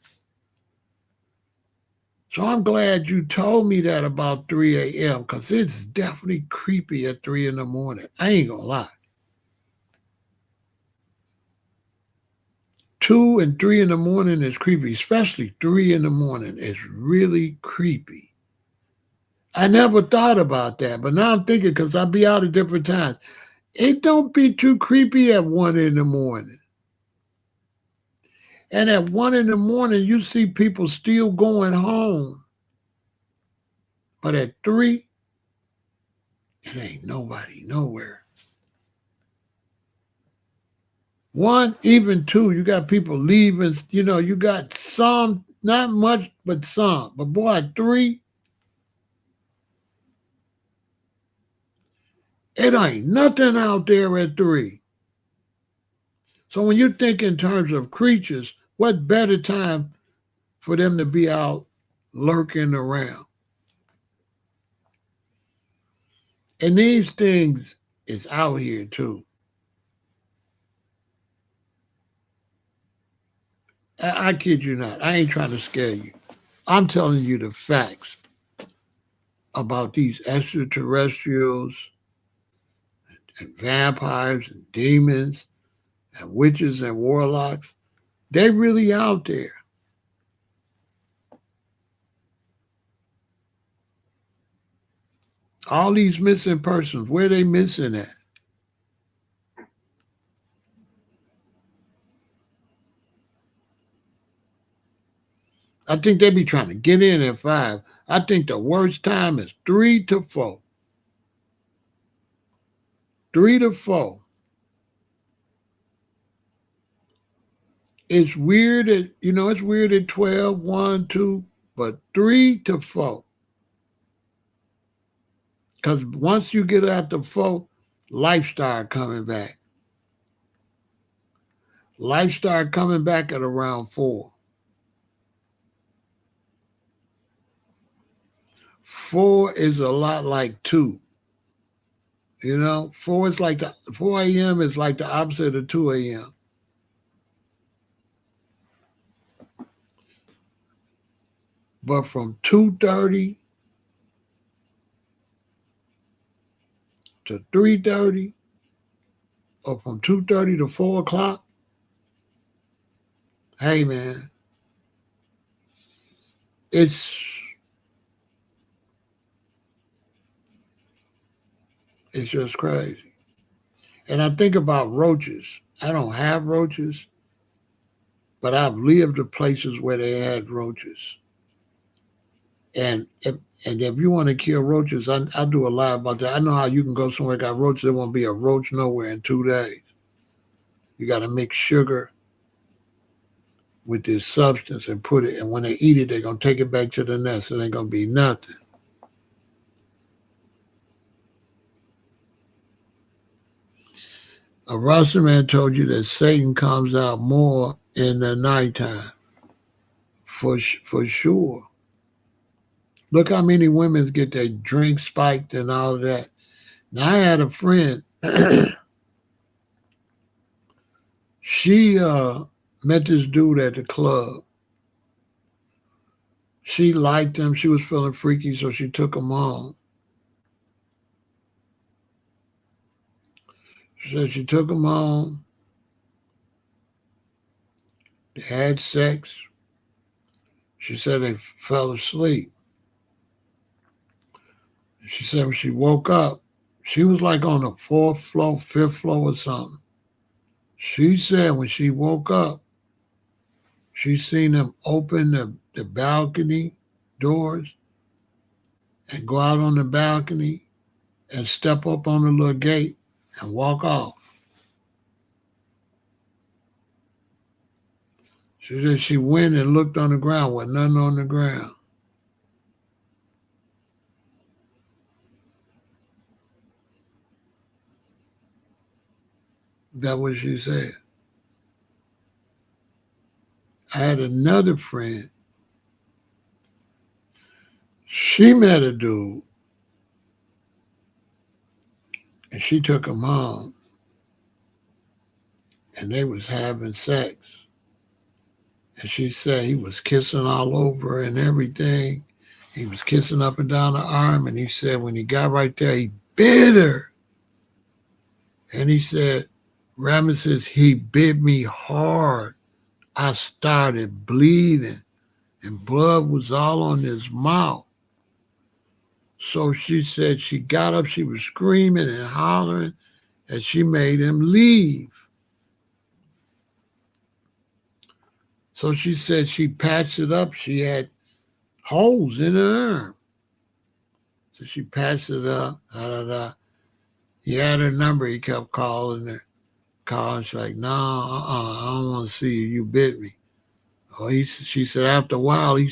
So I'm glad you told me that about 3 a.m. because it's definitely creepy at 3 in the morning. I ain't gonna lie. 2 and 3 in the morning is creepy, especially 3 in the morning is really creepy. I never thought about that, but now I'm thinking because I'll be out at different times. It don't be too creepy at 1 in the morning. And at 1 in the morning, you see people still going home. But at 3, it ain't nobody nowhere. 1, even 2, you got people leaving. You got some, not much, but some. But boy, at 3, it ain't nothing out there at 3. So when you think in terms of creatures, what better time for them to be out lurking around? And these things is out here too. I kid you not. I ain't trying to scare you. I'm telling you the facts about these extraterrestrials and vampires and demons and witches and warlocks, they really out there. All these missing persons, where they missing at? I think they be trying to get in at 5. I think the worst time is 3 to 4. 3 to 4. It's weird at, it's weird at 12, 1, 2, but 3 to 4. Because once you get out to 4, life start coming back. Life start coming back at around 4. 4 is a lot like 2. 4 is like 4 a.m. is like the opposite of 2 a.m. But from 2:30 to 3:30, or from 2:30 to 4 o'clock, hey man, it's just crazy. And I think about roaches. I don't have roaches, but I've lived in places where they had roaches. And if you want to kill roaches, I do a lot about that. I know how you can go somewhere got roaches. There won't be a roach nowhere in 2 days. You got to mix sugar with this substance and put it. And when they eat it, they're gonna take it back to the nest. It ain't gonna be nothing. A Rasta man told you that Satan comes out more in the nighttime. For sure. Look how many women get their drink spiked and all of that. Now, I had a friend, she met this dude at the club. She liked him. She was feeling freaky, so she took him home. She said she took him home. They had sex. She said they fell asleep. She said when she woke up, she was like on the 4th floor, 5th floor or something. She said when she woke up, she seen them open the balcony doors and go out on the balcony and step up on the little gate and walk off. She said she went and looked on the ground with nothing on the ground. That's what she said. I had another friend. She met a dude and she took him home and they was having sex. And she said he was kissing all over and everything. He was kissing up and down her arm. And he said when he got right there, he bit her. And he said, Ramesses, he bit me hard. I started bleeding and blood was all on his mouth. So she said she got up, she was screaming and hollering, and she made him leave. So she said she patched it up. She had holes in her arm. So she patched it up. He had her number. He kept calling her. She's like, no, I don't want to see you. You bit me. Oh, she said after a while, he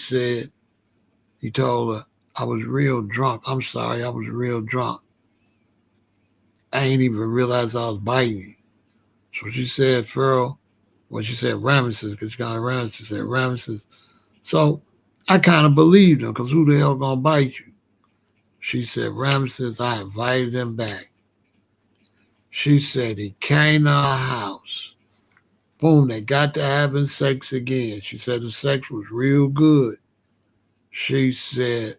told her, I was real drunk. I'm sorry, I was real drunk. I ain't even realized I was biting. So she said, Pharaoh, she said Ramesses, because she got around, she said Ramesses. So I kind of believed him, because who the hell gonna bite you? She said, Ramesses, I invited him back. She said he came to our house. Boom, they got to having sex again. She said the sex was real good. She said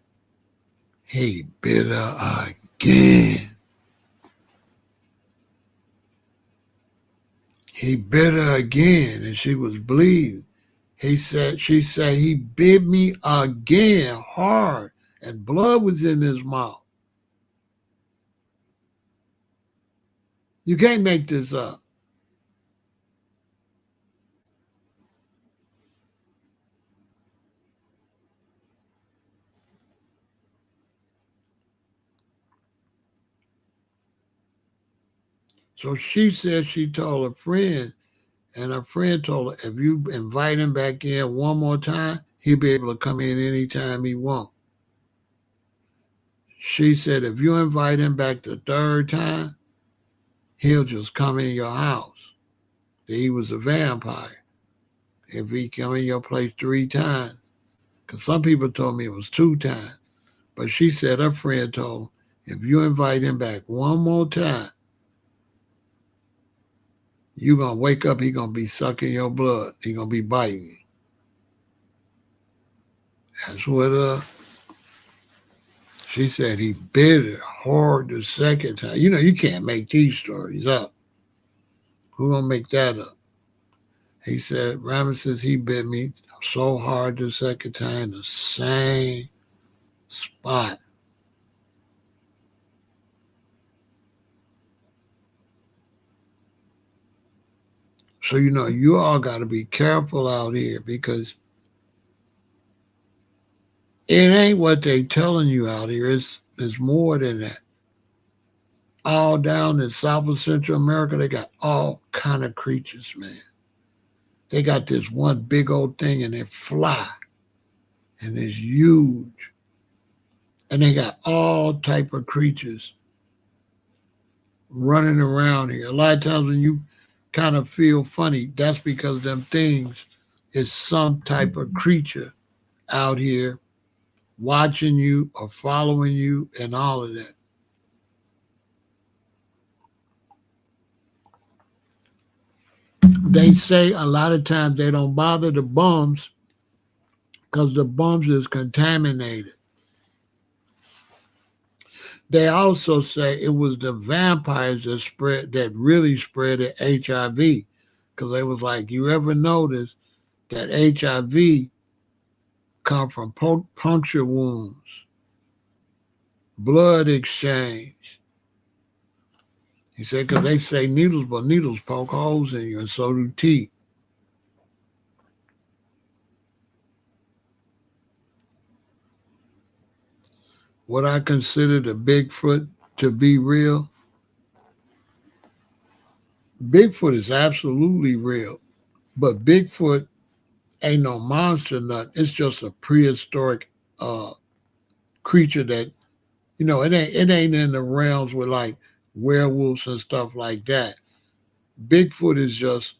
he bit her again. He bit her again and she was bleeding. She said, he bit me again hard and blood was in his mouth. You can't make this up. So she said she told a friend, and her friend told her, if you invite him back in one more time, he'll be able to come in anytime he wants. She said, if you invite him back the third time, he'll just come in your house. He was a vampire. If he come in your place 3 times, because some people told me it was 2 times, but she said her friend told him, if you invite him back one more time, you're going to wake up, he's going to be sucking your blood. He's going to be biting. That's what she said. He bit her hard the second time. You know, you can't make these stories up. Who going to make that up? He said, Ramesses, he bit me so hard the second time, the same spot. So, you know, you all got to be careful out here because it ain't what they telling you out here. It's more than that. All down in South and Central America, they got all kind of creatures, man. They got this one big old thing and they fly. And it's huge. And they got all type of creatures running around here. A lot of times when you kind of feel funny, that's because them things is some type of creature out here watching you or following you and all of that. They say a lot of times they don't bother the bums because the bums is contaminated. They also say it was the vampires that really spread the HIV, because they was like, you ever notice that HIV come from puncture wounds, blood exchange. He said, because they say needles, but needles poke holes in you, and so do teeth. What I consider the Bigfoot to be real, Bigfoot is absolutely real, but Bigfoot ain't no monster nut. It's just a prehistoric creature that, you know, it ain't in the realms with like werewolves and stuff like that. Bigfoot is just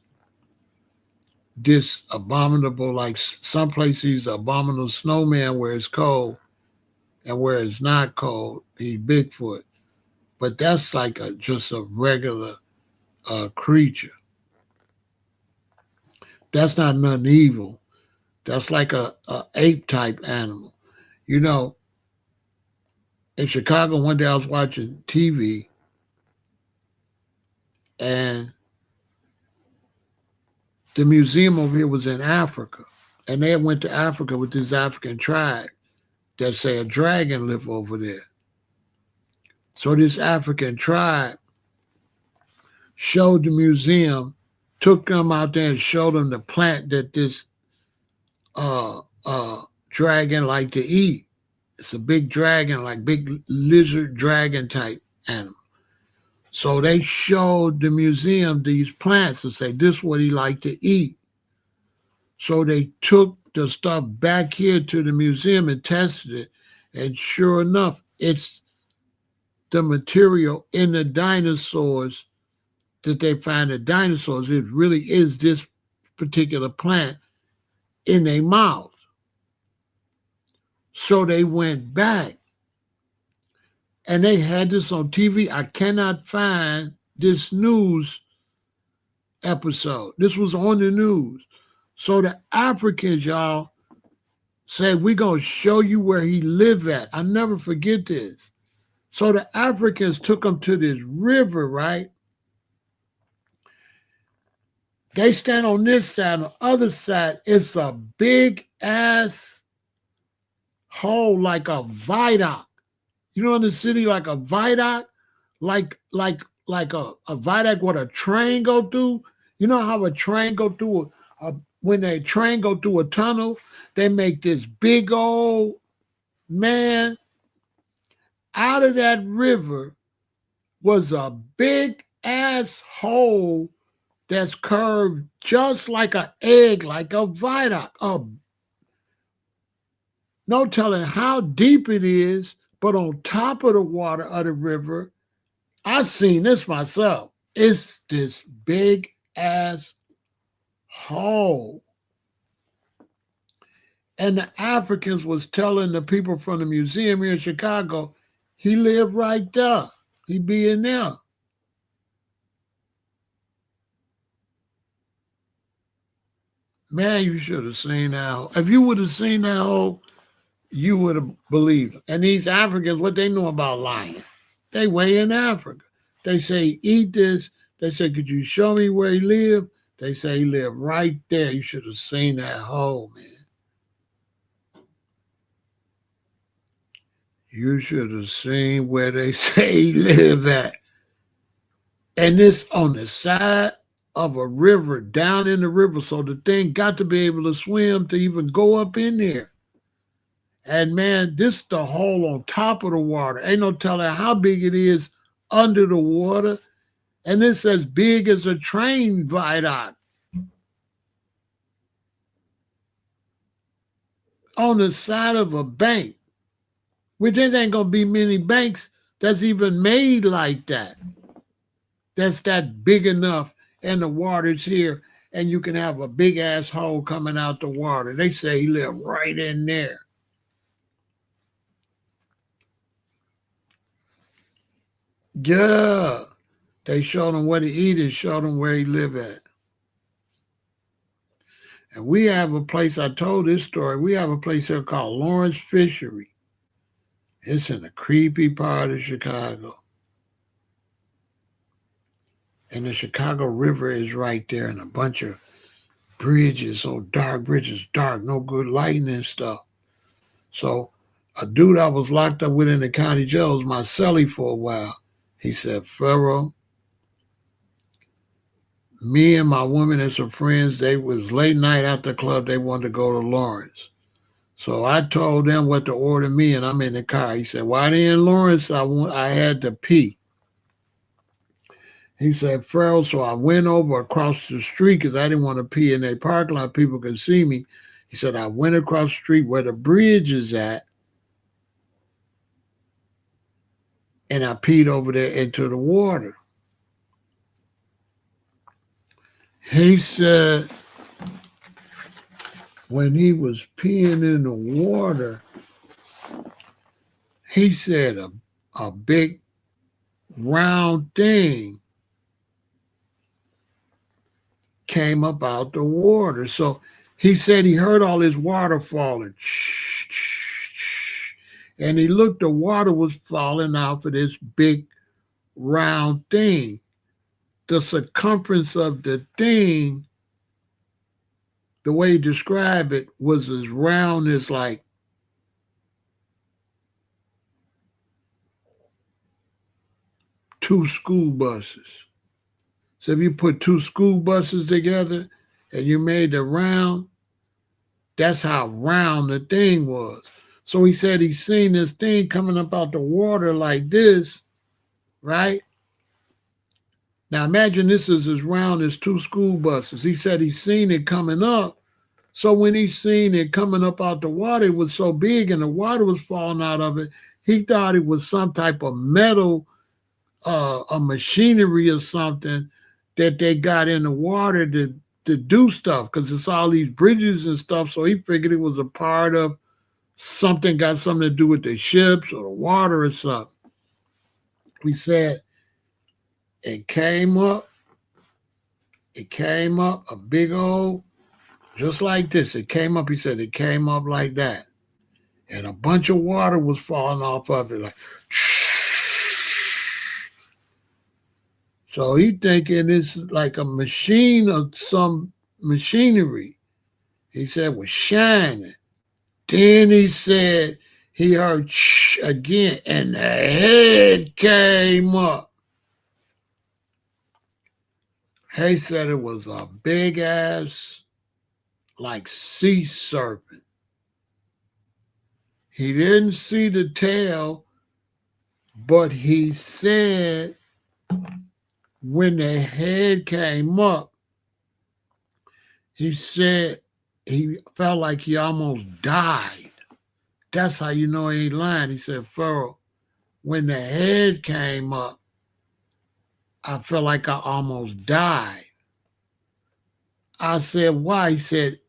this abominable, like some places he's abominable snowman where it's cold, and where it's not cold, he's Bigfoot. But that's like just a regular creature. That's not nothing evil. That's like a ape type animal. You know, in Chicago, one day I was watching TV and the museum over here was in Africa. And they went to Africa with this African tribe that say a dragon lived over there. So this African tribe showed the museum, took them out there and showed them the plant that this dragon liked to eat. It's a big dragon, like big lizard dragon type animal. So they showed the museum these plants and say, this is what he liked to eat. So they took the stuff back here to the museum and tested it. And sure enough, it's the material in the dinosaurs that they find the dinosaurs. It really is this particular plant in their mouth. So they went back and they had this on TV. I cannot find this news episode. This was on the news. So the Africans, y'all, said, we're going to show you where he lived at. I never forget this. So the Africans took him to this river, right? They stand on this side. On the other side, it's a big ass hole like a viaduct. You know, in the city, like a viaduct, like a viaduct what a train go through. You know how a train go through when a train go through a tunnel, they make this big old man out of that river was a big ass hole that's curved just like an egg, like a viaduct. No telling how deep it is, but on top of the water of the river, I've seen this myself. It's this big ass hole. And the Africans was telling the people from the museum here in Chicago, he lived right there. He be in there. Man, you should have seen that hole. If you would have seen that hole, you would have believed. And these Africans, what they know about lying? They way in Africa. They say, eat this. They say, could you show me where he lived? They say he lived right there. You should have seen that hole, man. You should have seen where they say he lived at. And this on the side of a river, down in the river. So the thing got to be able to swim to even go up in there. And man, this the hole on top of the water. Ain't no telling how big it is under the water. And it's as big as a train viaduct. On the side of a bank. Which there ain't going to be many banks that's even made like that. That's that big enough and the water's here and you can have a big ass hole coming out the water. They say he lived right in there. Yeah. They showed him what to eat and showed him where he lived at. And we have a place, I told this story, we have a place here called Lawrence Fishery. It's in a creepy part of Chicago. And the Chicago River is right there and a bunch of bridges, so dark bridges, dark, no good lighting and stuff. So a dude I was locked up with in the county jail was my cellie for a while. He said, Pharaoh, me and my woman and some friends, they was late night at the club. They wanted to go to Lawrence. So I told them what to order me, and I'm in the car. He said, why they in Lawrence? I had to pee. He said, Pharaoh, so I went over across the street because I didn't want to pee in their parking lot. People could see me. He said, I went across the street where the bridge is at, and I peed over there into the water. He said, when he was peeing in the water, he said a big round thing came up out the water. So he said he heard all this water falling. And he looked, the water was falling out of this big round thing. The circumference of the thing, the way he described it, was as round as like 2 school buses. So if you put 2 school buses together and you made the round, that's how round the thing was. So he said he seen this thing coming up out the water like this, right? Now imagine this is as round as 2 school buses. He said he seen it coming up. So when he seen it coming up out the water, it was so big and the water was falling out of it, he thought it was some type of metal, a machinery or something that they got in the water to do stuff, because it's all these bridges and stuff. So he figured it was a part of something, got something to do with the ships or the water or something. He said it came up a big old, just like this. It came up, he said it came up like that. And a bunch of water was falling off of it, like So he thinking it's like a machine or some machinery. He said was shining. Then he said he heard shh again, and the head came up. He said it was a big ass, like sea serpent. He didn't see the tail, but he said when the head came up, he said he felt like he almost died. That's how you know he ain't lying. He said, Pharaoh, when the head came up, I felt like I almost died. I said, why? He said,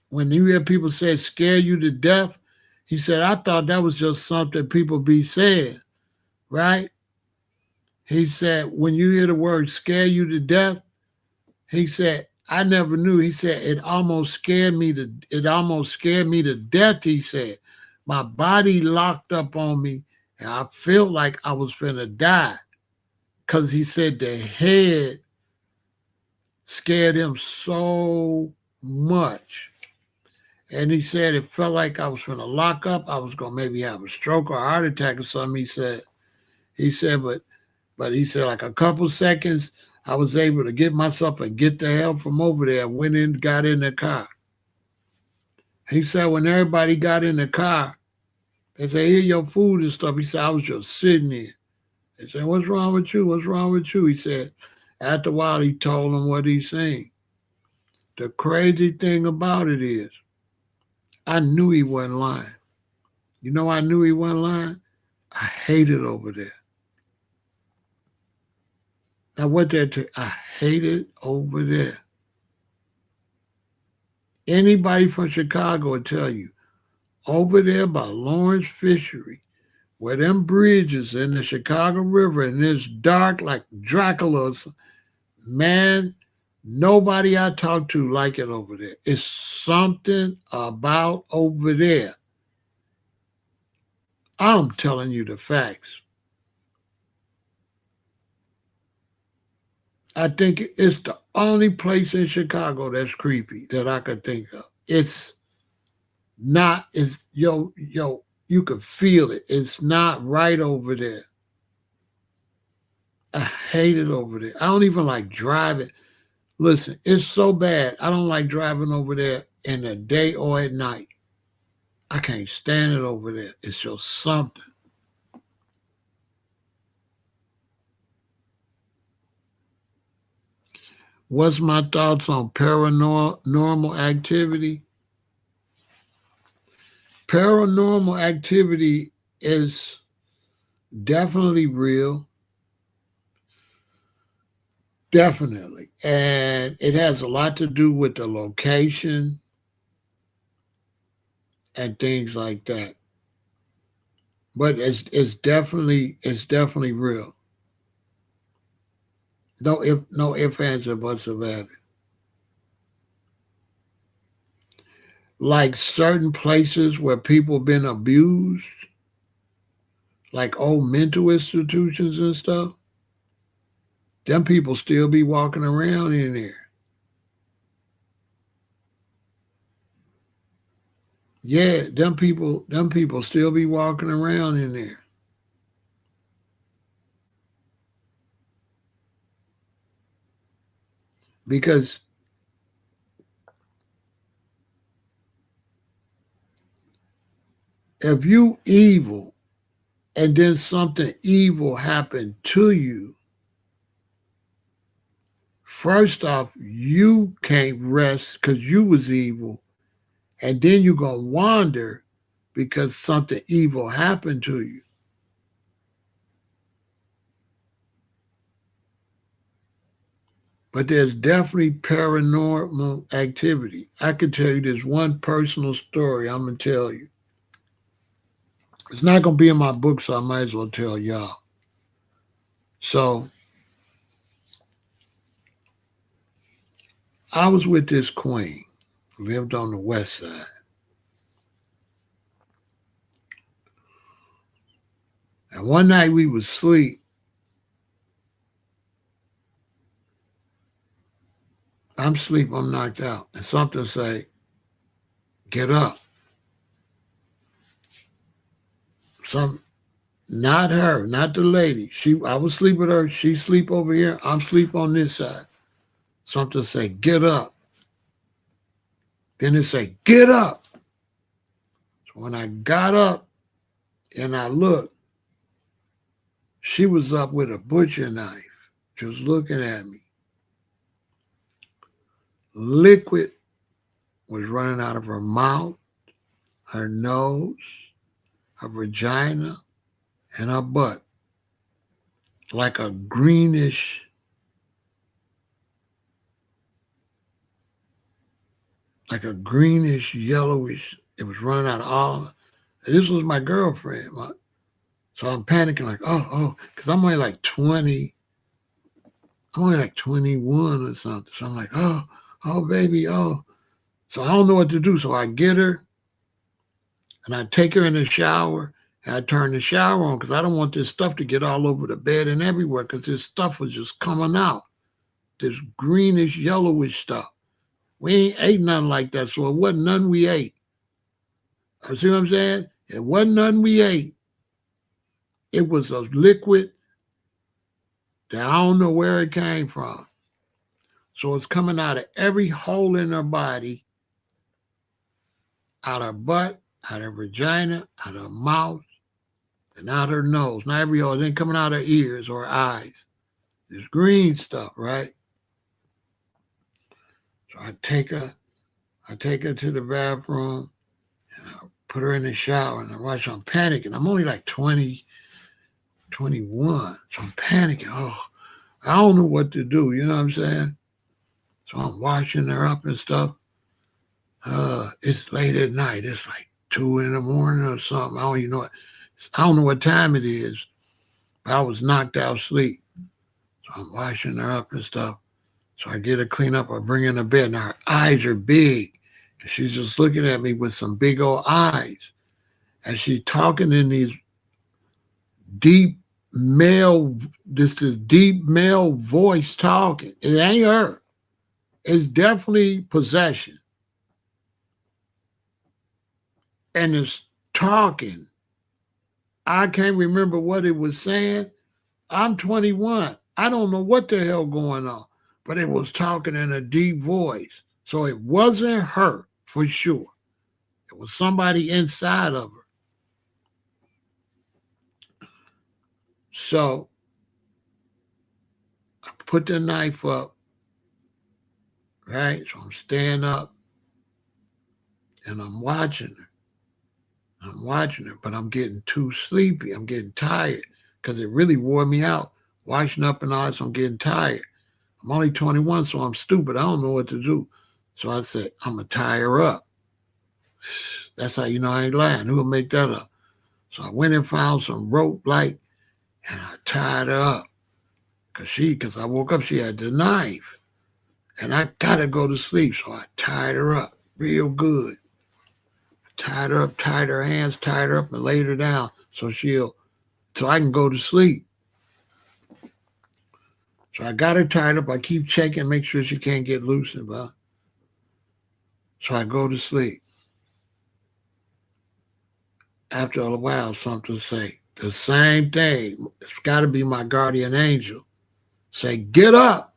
when you hear people say scare you to death, he said, I thought that was just something people be saying, right? He said, when you hear the word scare you to death, he said, I never knew. He said, it almost scared me to death, he said. My body locked up on me and I felt like I was finna die. Because he said the head scared him so much. And he said it felt like I was finna lock up. I was gonna maybe have a stroke or a heart attack or something. He said, but he said like a couple seconds, I was able to get myself and get the hell from over there. Went in, got in the car. He said when everybody got in the car, they said, here your food and stuff. He said, I was just sitting there. They said, what's wrong with you? What's wrong with you? He said, after a while, he told them what he's saying. The crazy thing about it is, I knew he wasn't lying. You know I knew he wasn't lying? I hate it over there. Now what that I hate it over there. Anybody from Chicago will tell you, over there by Lawrence Fishery, where them bridges in the Chicago River and it's dark like Dracula's, man, nobody I talk to like it over there. It's something about over there. I'm telling you the facts. I think it's the only place in Chicago that's creepy that I could think of. It's not, you can feel it. It's not right over there. I hate it over there. I don't even like driving. Listen, it's so bad. I don't like driving over there in the day or at night. I can't stand it over there. It's just something. What's my thoughts on paranormal activity? Paranormal activity is definitely real. Definitely. And it has a lot to do with the location and things like that. But it's definitely real. No ifs, ands, or buts about it. Like certain places where people been abused, like old mental institutions and stuff, them people still be walking around in there. Yeah, them people still be walking around in there. Because if you evil and then something evil happened to you, first off, you can't rest because you was evil. And then you're going to wander because something evil happened to you. But there's definitely paranormal activity. I can tell you this one personal story I'm going to tell you. It's not going to be in my book, so I might as well tell y'all. So I was with this queen, lived on the west side. And one night we was asleep. I'm asleep, I'm knocked out. And something say, get up. Not her, not the lady. I was asleep with her. She sleep over here. I'm asleep on this side. Something say, get up. Then it say, get up. So when I got up and I looked, she was up with a butcher knife, just looking at me. Liquid was running out of her mouth, her nose, her vagina, and her butt. Like a greenish, yellowish. It was running out of all. This was my girlfriend. So I'm panicking like, because I'm only like 20. I'm only like 21 or something. So I'm like, oh, baby, oh. So I don't know what to do. So I get her and I take her in the shower and I turn the shower on because I don't want this stuff to get all over the bed and everywhere because this stuff was just coming out. This greenish, yellowish stuff. We ain't ate nothing like that, so it wasn't none we ate. You see what I'm saying? It wasn't none we ate. It was a liquid that I don't know where it came from. So it's coming out of every hole in her body, out her butt, out her vagina, out her mouth, and out her nose. Not every hole. It ain't coming out her ears or eyes. This green stuff, right? So I take her to the bathroom, and I put her in the shower, and I watch. I'm panicking. I'm only like 20, 21. So I'm panicking. Oh, I don't know what to do. You know what I'm saying? So I'm washing her up and stuff. It's late at night. It's like 2 in the morning or something. I don't know what time it is, but I was knocked out asleep. So I'm washing her up and stuff. So I get her clean up. I bring her in the bed. Now her eyes are big. And she's just looking at me with some big old eyes. And she's talking in these deep male voice talking. It ain't her. It's definitely possession. And it's talking. I can't remember what it was saying. I'm 21. I don't know what the hell going on. But it was talking in a deep voice. So it wasn't her for sure. It was somebody inside of her. So I put the knife up, right? So I'm staying up and I'm watching her. But I'm getting too sleepy. I'm getting tired because it really wore me out. Washing up and all that, so I'm getting tired. I'm only 21, so I'm stupid. I don't know what to do. So I said, I'm going to tie her up. That's how you know I ain't lying. Who will make that up? So I went and found some rope and I tied her up. Because I woke up, she had the knife. And I got to go to sleep. So I tied her up real good. Tied her up, tied her hands, tied her up and laid her down so I can go to sleep. So I got her tied up. I keep checking, make sure she can't get loose. So I go to sleep. After a while, something say, the same thing. It's got to be my guardian angel. Say, get up.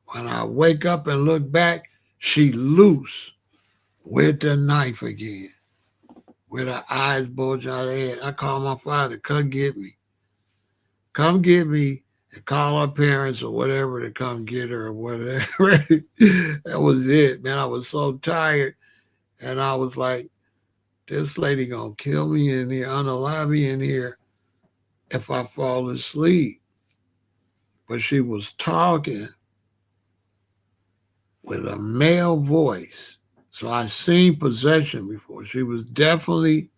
When I wake up and look back, she loose with the knife again. With her eyes bulging out of her head. I call my father, come get me. Come get me and call her parents or whatever to come get her or whatever. That was it, man. I was so tired. And I was like, this lady gonna kill me in here, unalive me in here if I fall asleep. But she was talking with a male voice. So I seen possession before. It was definitely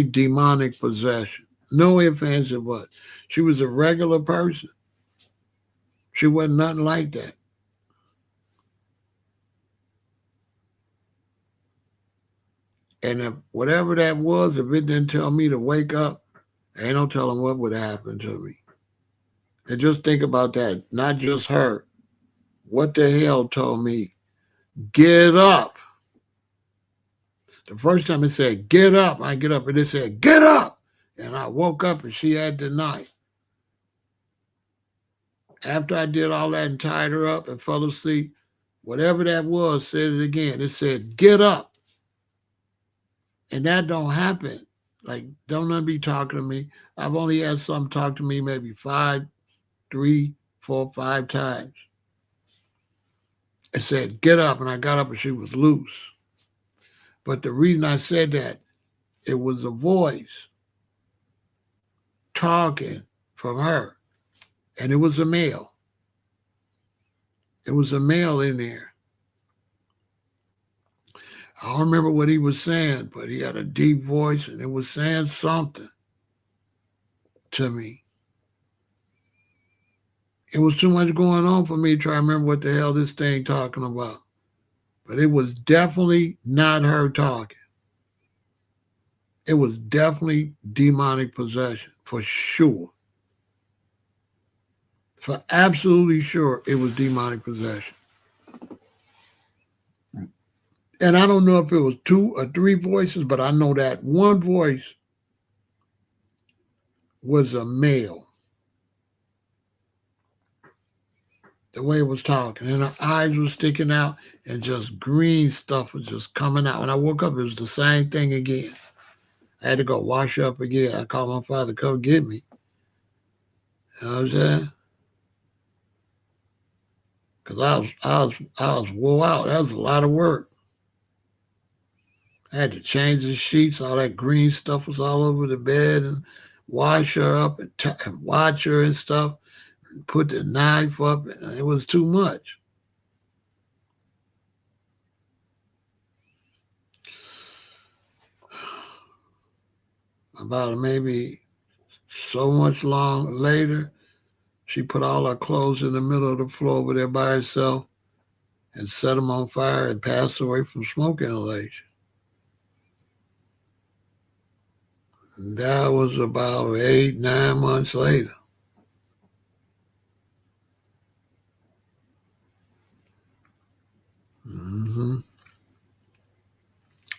demonic possession. No ifs, ands, or buts. She was a regular person. She wasn't nothing like that. And if whatever that was, if it didn't tell me to wake up, ain't no telling what would happen to me. And just think about that. Not just her, what the hell told me, get up. The first time it said, get up, I get up, and it said, get up. And I woke up and she had the knife. After I did all that and tied her up and fell asleep, whatever that was said it again. It said, get up. And that don't happen. Like, don't none be talking to me. I've only had some talk to me maybe 5, 3, 4, 5 times. It said, get up. And I got up and she was loose. But the reason I said that, it was a voice talking from her. And it was a male. It was a male in there. I don't remember what he was saying, but he had a deep voice and it was saying something to me. It was too much going on for me to try to remember what the hell this thing talking about. But it was definitely not her talking. It was definitely demonic possession, for sure. For absolutely sure, it was demonic possession. And I don't know if it was 2 or 3 voices, but I know that one voice was a male. The way it was talking, and her eyes were sticking out, and just green stuff was just coming out. When I woke up, it was the same thing again. I had to go wash up again. I called my father to come get me. You know what I'm saying? Because I was wore out. That was a lot of work. I had to change the sheets. All that green stuff was all over the bed, and wash her up and watch her and stuff. And put the knife up. And it was too much. About maybe so much long later, she put all her clothes in the middle of the floor over there by herself and set them on fire and passed away from smoke inhalation. And that was about 8, 9 months later. Mm-hmm.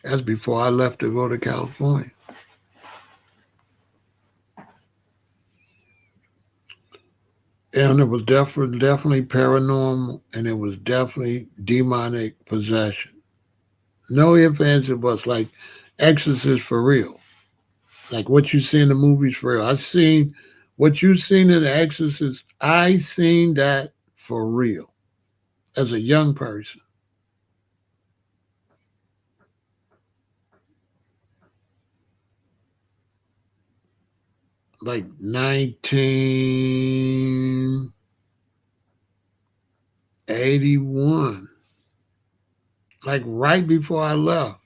That's before I left to go to California. And it was definitely paranormal, and it was definitely demonic possession. No ifs, ands, or buts, like Exorcist for real. Like what you see in the movies for real. I've seen what you've seen in The Exorcist. I seen that for real as a young person. Like 1981. Like right before I left.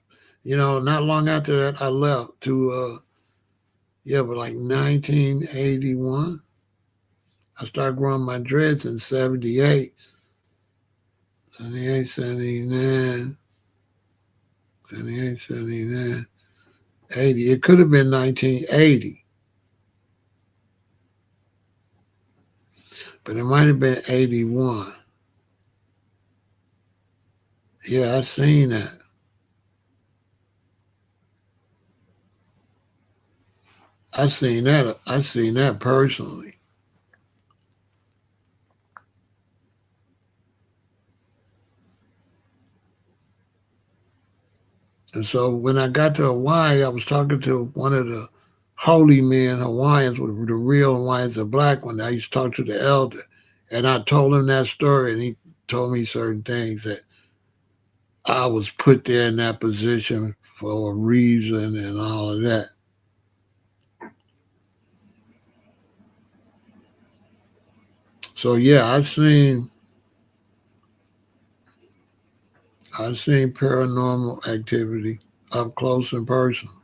You know, not long after that I left to but like 1981. I started growing my dreads in 78, 78, 79, 78, 79, 80. It could have been 1980, but it might have been 81. Yeah, I seen that. I seen that. I seen that personally. And so when I got to Hawaii, I was talking to one of the holy men Hawaiians, the real Hawaiians, the black one. I used to talk to the elder, and I told him that story, and he told me certain things that I was put there in that position for a reason and all of that. So yeah, I've seen paranormal activity up close and personal.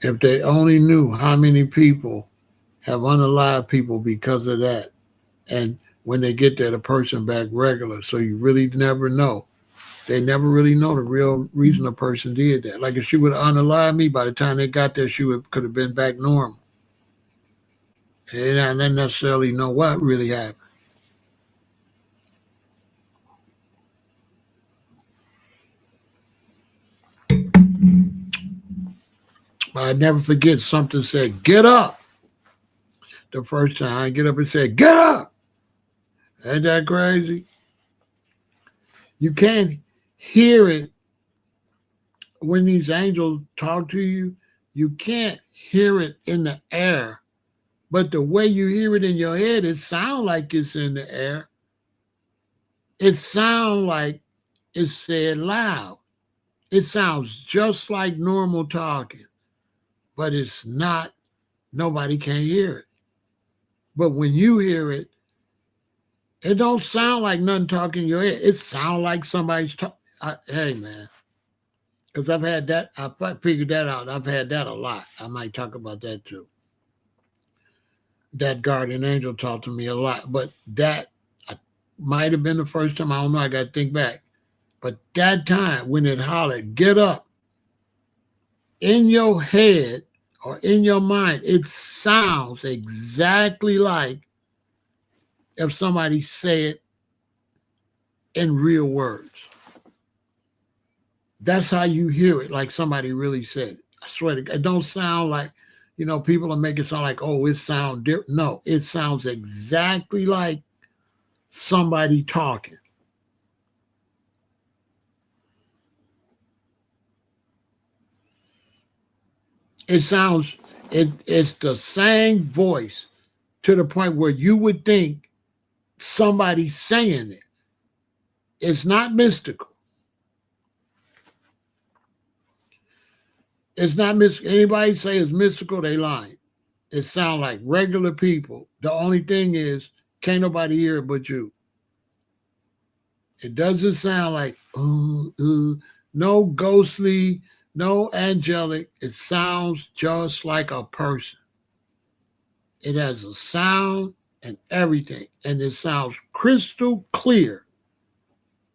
If they only knew how many people have unalived people because of that, and when they get there, the person back regular, so you really never know They never really know the real reason a person did that. Like if she would have unalived me, by the time they got there, could have been back normal. And I didn't necessarily know what really happened. But I never forget something said, "Get up." The first time I get up and said, "Get up." Ain't that crazy? You can't hear it when these angels talk to you. You can't hear it in the air. But the way you hear it in your head, it sounds like it's in the air. It sounds like it's said loud. It sounds just like normal talking, but it's not. Nobody can hear it. But when you hear it, it don't sound like nothing talking in your head. It sounds like somebody's talking. Hey, man, because I've had that. I figured that out. I've had that a lot. I might talk about that too. That guardian angel talked to me a lot, but that might have been the first time. I don't know. I got to think back. But that time when it hollered, "Get up," in your head or in your mind, it sounds exactly like if somebody said in real words. That's how you hear it, like somebody really said it. I swear to God, it don't sound like, people are making it sound like, oh, it sounds different. No, it sounds exactly like somebody talking. It sounds, it's the same voice to the point where you would think somebody's saying it. It's not mystical. It's not mystical. Anybody say it's mystical, they lying. It sounds like regular people. The only thing is, can't nobody hear it but you. It doesn't sound like no ghostly, no angelic. It sounds just like a person. It has a sound and everything, and it sounds crystal clear.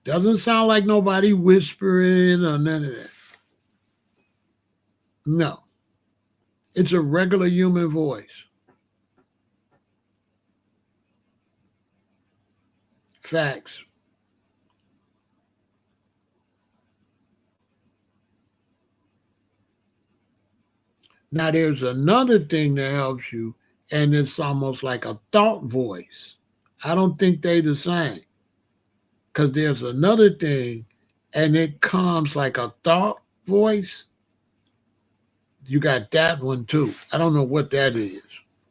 Doesn't sound like nobody whispering or none of that. No, it's a regular human voice. Facts. Now, there's another thing that helps you, and it's almost like a thought voice. I don't think they the same because there's another thing, and it comes like a thought voice. You got that one too. I don't know what that is,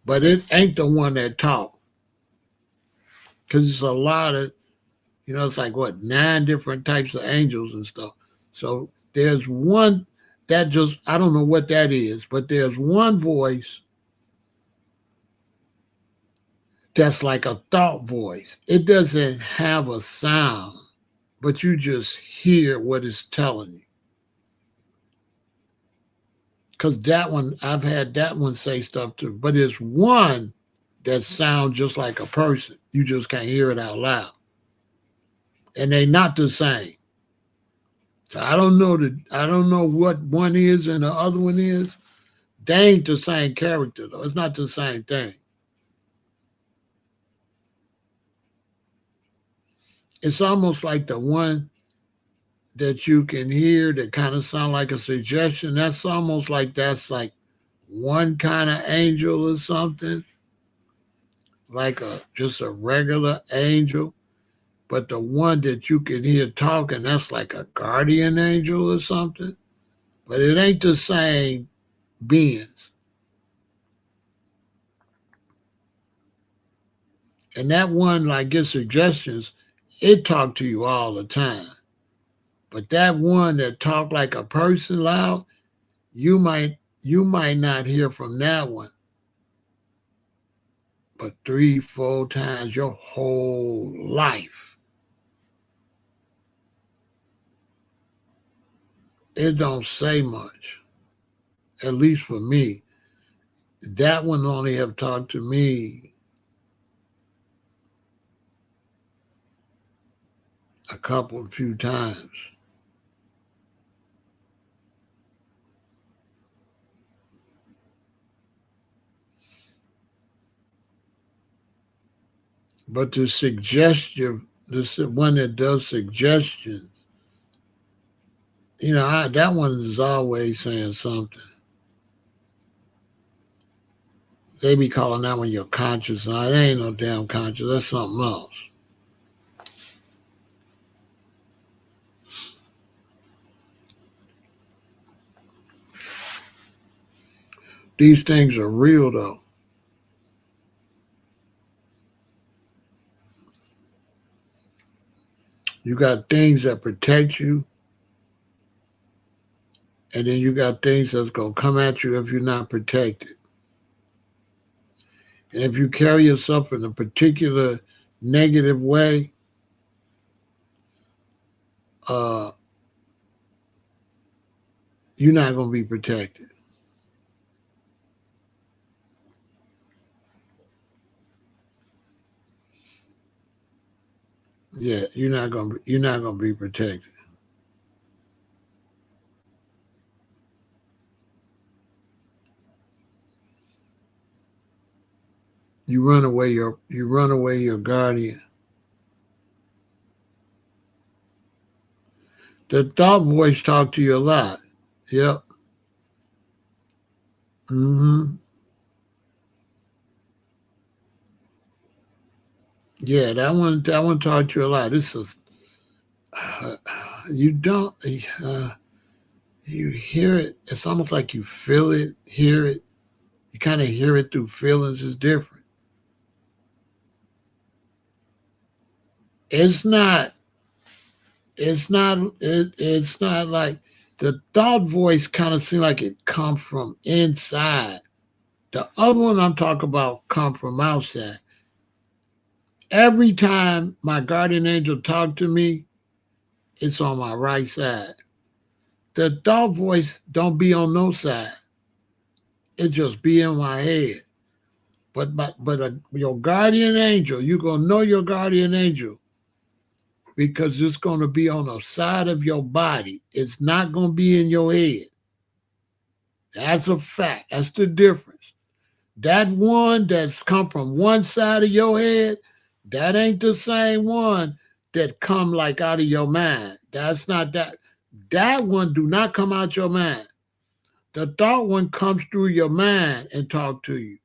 but it ain't the one that talk because it's a lot of, it's like what, 9 different types of angels and stuff. So there's one that just, I don't know what that is, but there's one voice that's like a thought voice. It doesn't have a sound, but you just hear what it's telling you. Because that one, I've had that one say stuff too. But there's one that sounds just like a person. You just can't hear it out loud. And they're not the same. So I don't know what one is and the other one is. They ain't the same character though. It's not the same thing. It's almost like the one that you can hear that kind of sound like a suggestion. That's almost like that's like one kind of angel or something, like a just a regular angel. But the one that you can hear talking, that's like a guardian angel or something. But it ain't the same beings. And that one like gives suggestions, it talk to you all the time. But that one that talk like a person loud, you might not hear from that one, but 3, 4 times your whole life. It don't say much, at least for me. That one only have talked to me few times. But the suggestion, this one that does suggestions, that one is always saying something. They be calling that one your conscious. Now, it ain't no damn conscious. That's something else. These things are real, though. You got things that protect you, and then you got things that's going to come at you if you're not protected. And if you carry yourself in a particular negative way, uh, you're not going to be protected. Yeah, you're not gonna be protected. You run away your guardian. The thought voice talk to you a lot. Yep. Mm-hmm. Yeah, that one taught you a lot. This is you don't you hear it. It's almost like you feel it, hear it. You kind of hear it through feelings. It's different. It's not. It's not. It's not like the thought voice kind of seems like it comes from inside. The other one I'm talking about come from outside. Every time my guardian angel talk to me, it's on my right side. The thought voice don't be on no side. It just be in my head. But your guardian angel, you gonna know your guardian angel because it's gonna be on the side of your body. It's not gonna be in your head. That's a fact. That's the difference. That one that's come from one side of your head, that ain't the same one that come like out of your mind. That's not that. That one do not come out your mind. The thought one comes through your mind and talk to you.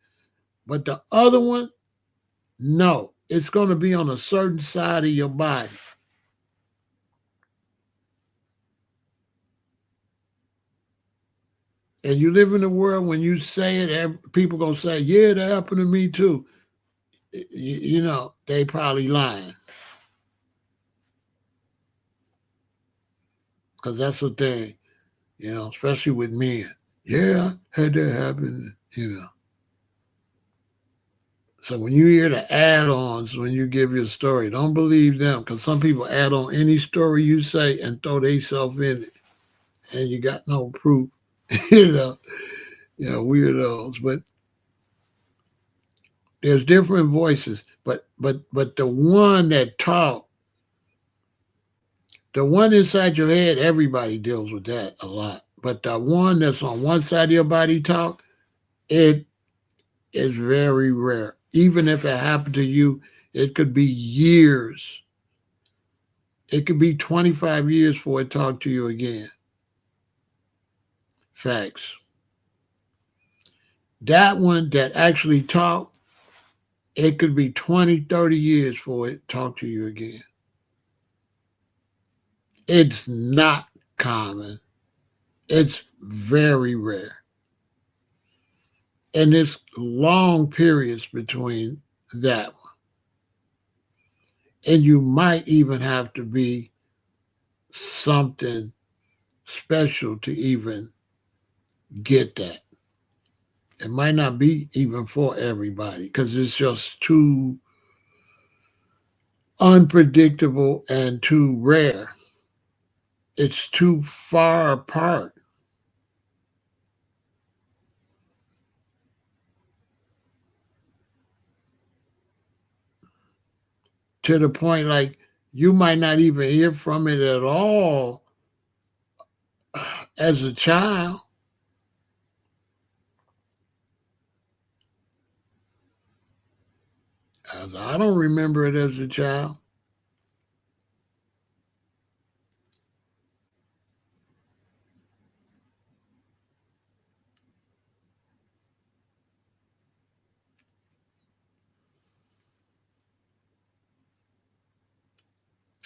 But the other one, no. It's going to be on a certain side of your body. And you live in a world when you say it, people going to say, yeah, that happened to me too. They probably lying. Because that's the thing, especially with men. Yeah, had that happen. So when you hear the add-ons when you give your story, don't believe them because some people add on any story you say and throw themselves in it, and you got no proof. you know, weirdos. But there's different voices. But the one that talk, the one inside your head, everybody deals with that a lot. But the one that's on one side of your body talk, it is very rare. Even if it happened to you, it could be years. It could be 25 years before it talk to you again. Facts. That one that actually talk, it could be 20, 30 years before it talk to you again. It's not common. It's very rare. And it's long periods between that one. And you might even have to be something special to even get that. It might not be even for everybody because it's just too unpredictable and too rare. It's too far apart to the point like You might not even hear from it at all as a child. As I don't remember it as a child.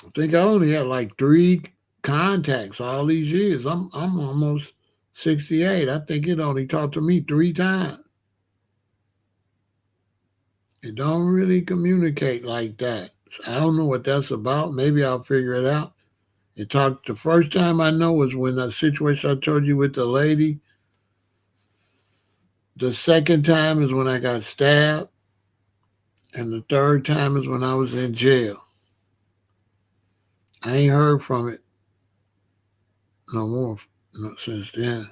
I think I only had like 3 contacts all these years. I'm almost 68. I think it only talked to me 3 times. It don't really communicate like that. I don't know what that's about. Maybe I'll figure it out. It talked the first time I know was when that situation I told you with the lady. The second time is when I got stabbed. And the third time is when I was in jail. I ain't heard from it no more since then.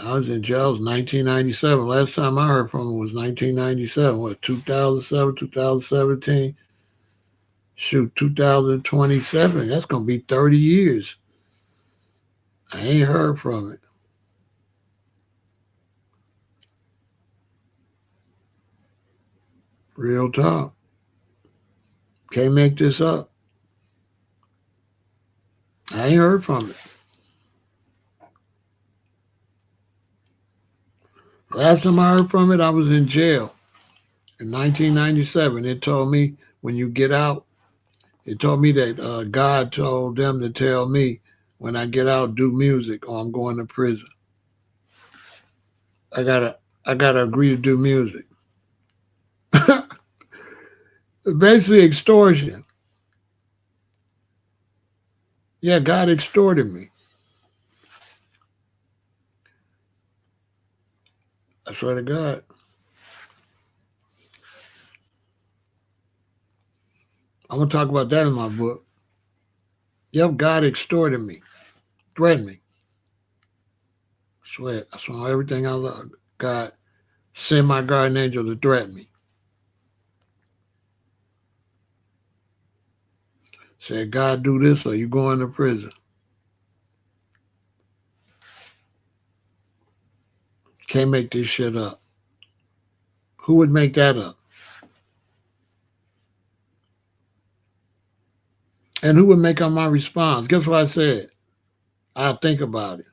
I was in jail. It was 1997. Last time I heard from it was 1997. What, 2007, 2017? Shoot, 2027. That's going to be 30 years. I ain't heard from it. Real talk. Can't make this up. I ain't heard from it. Last time I heard from it, I was in jail in 1997. It told me when you get out, it told me that God told them to tell me when I get out, do music or I'm going to prison. I gotta agree to do music. Basically extortion. Yeah, God extorted me. I swear to God. I'm gonna talk about that in my book. Yep, God extorted me, threatened me. I swear everything I love. God send my guardian angel to threaten me. Said, God, do this or you going to prison. Can't make this shit up. Who would make that up? And who would make up my response? Guess what I said? I'll think about it.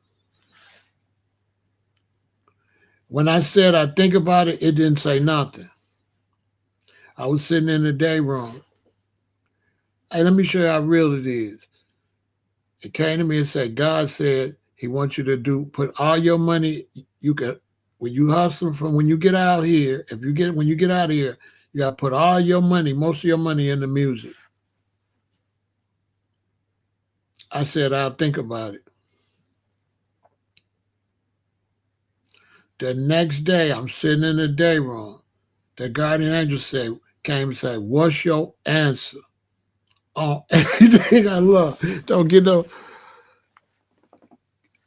When I said I think about it, it didn't say nothing. I was sitting in the day room. Hey, let me show you how real it is. It came to me and said, God said he wants you to put all your money you can, when you hustle from when you get out here, when you get out of here, you got to put all your money, most of your money into music. I said, I'll think about it. The next day, I'm sitting in the day room. The guardian angel came and said, what's your answer on everything I love? Don't get no,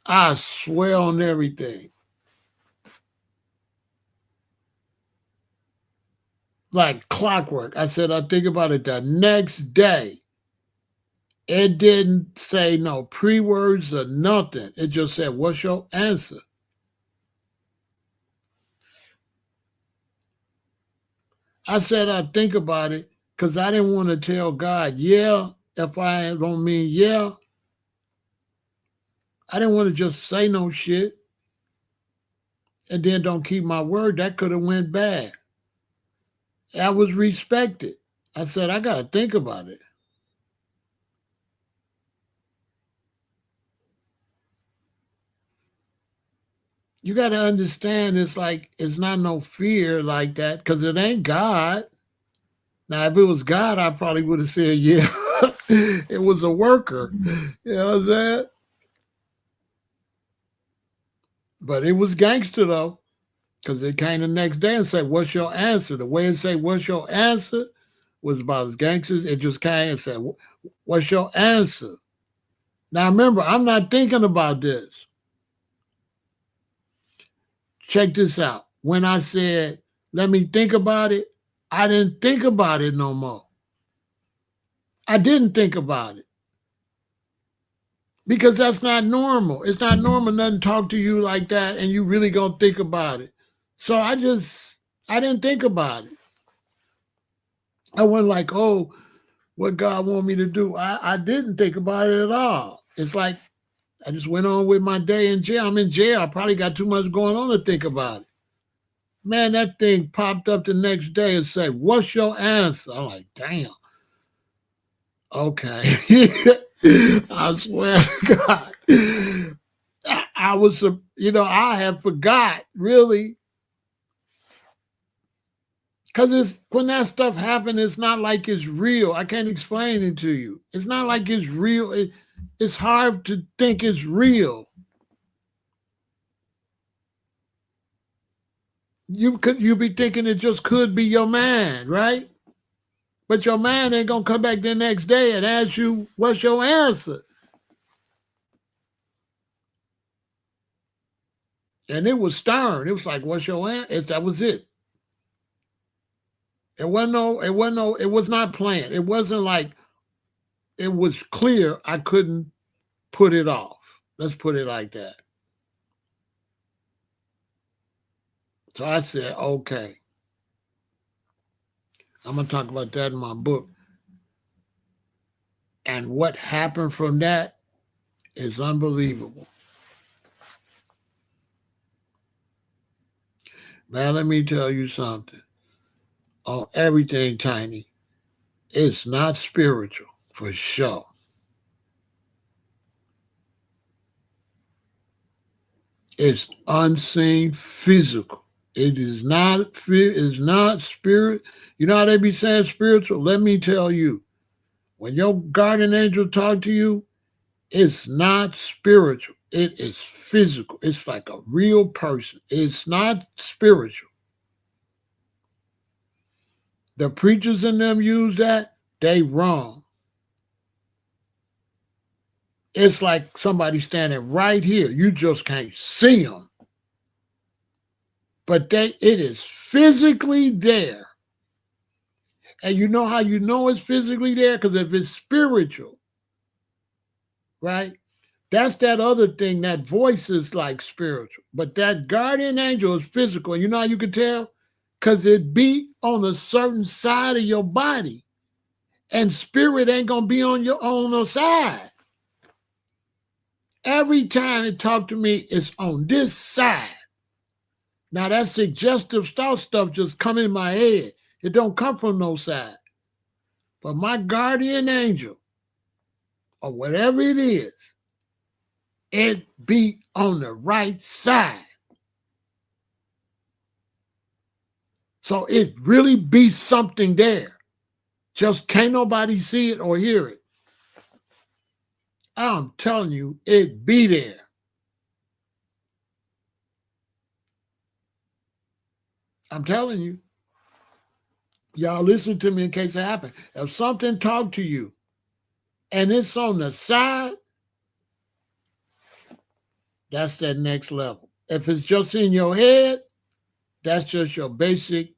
I swear on everything. Like clockwork. I said, I think about it the next day. It didn't say no pre-words or nothing. It just said, what's your answer? I said, I think about it because I didn't want to tell God, yeah, if I don't mean yeah. I didn't want to just say no shit and then don't keep my word. That could have went bad. I was respected. I said, I got to think about it. You got to understand it's like, it's not no fear like that because it ain't God. Now, if it was God, I probably would have said, yeah, it was a worker. You know what I'm saying? But it was gangster, though, because it came the next day and said, what's your answer? The way it said, what's your answer was about as gangsters. It just came and said, what's your answer? Now, remember, I'm not thinking about this. Check this out. When I said, let me think about it, I didn't think about it no more. I didn't think about it because that's not normal. It's not normal nothing talk to you like that and you really gonna think about it. So I didn't think about it. I wasn't like, oh, what God want me to do. I didn't think about it at all. It's like I just went on with my day in jail. I'm in jail. I probably got too much going on to think about it. Man, that thing popped up the next day and said, what's your answer? I'm like, damn. Okay. I swear to God. I was, I had forgot, really. Because it's when that stuff happened, it's not like it's real. I can't explain it to you. It's not like it's real. It's hard to think it's real. You be thinking it just could be your mind, right? But your mind ain't gonna come back the next day and ask you what's your answer. And it was stern. It was like, what's your answer? That was it. It was not planned. It wasn't like it was clear I couldn't put it off. Let's put it like that. So I said, okay. I'm going to talk about that in my book. And what happened from that is unbelievable. Man, let me tell you something. On everything, Tiny, it's not spiritual, for sure. It's unseen, physical. It is not spirit. You know how they be saying spiritual? Let me tell you, when your guardian angel talk to you, it's not spiritual. It is physical. It's like a real person. It's not spiritual. The preachers in them use that, they wrong. It's like somebody standing right here. You just can't see them. But it is physically there. And you know how you know it's physically there? Because if it's spiritual, right? That's that other thing. That voice is like spiritual. But that guardian angel is physical. And you know how you can tell? Because it be on a certain side of your body. And spirit ain't going to be on your own side. Every time it talk to me, it's on this side. Now that suggestive thought stuff just come in my head. It don't come from no side. But my guardian angel, or whatever it is, it be on the right side. So it really be something there. Just can't nobody see it or hear it. I'm telling you, it be there. I'm telling you. Y'all listen to me in case it happens. If something talk to you and it's on the side, that's that next level. If it's just in your head, that's just your basic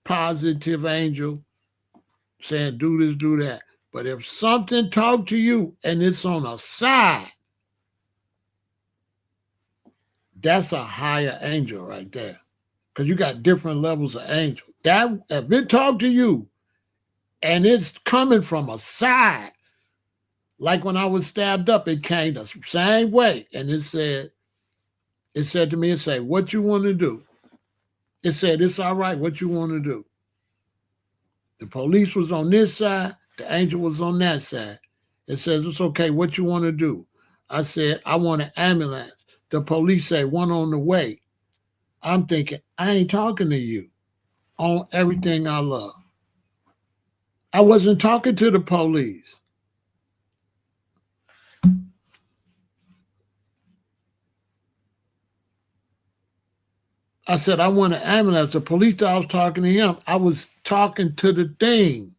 positive angel saying, do this, do that. But if something talk to you and it's on a side, that's a higher angel right there. Because you got different levels of angel. That if it talk to you and it's coming from a side, like when I was stabbed up, it came the same way. And it said to me, it said, what you want to do? It said, it's all right, what you want to do? The police was on this side, the angel was on that side. It says, it's okay, what you want to do? I said, I want an ambulance. The police say, one on the way. I'm thinking, I ain't talking to you on everything I love. I wasn't talking to the police. I said, I want an ambulance. The police thought I was talking to him. I was talking to the thing.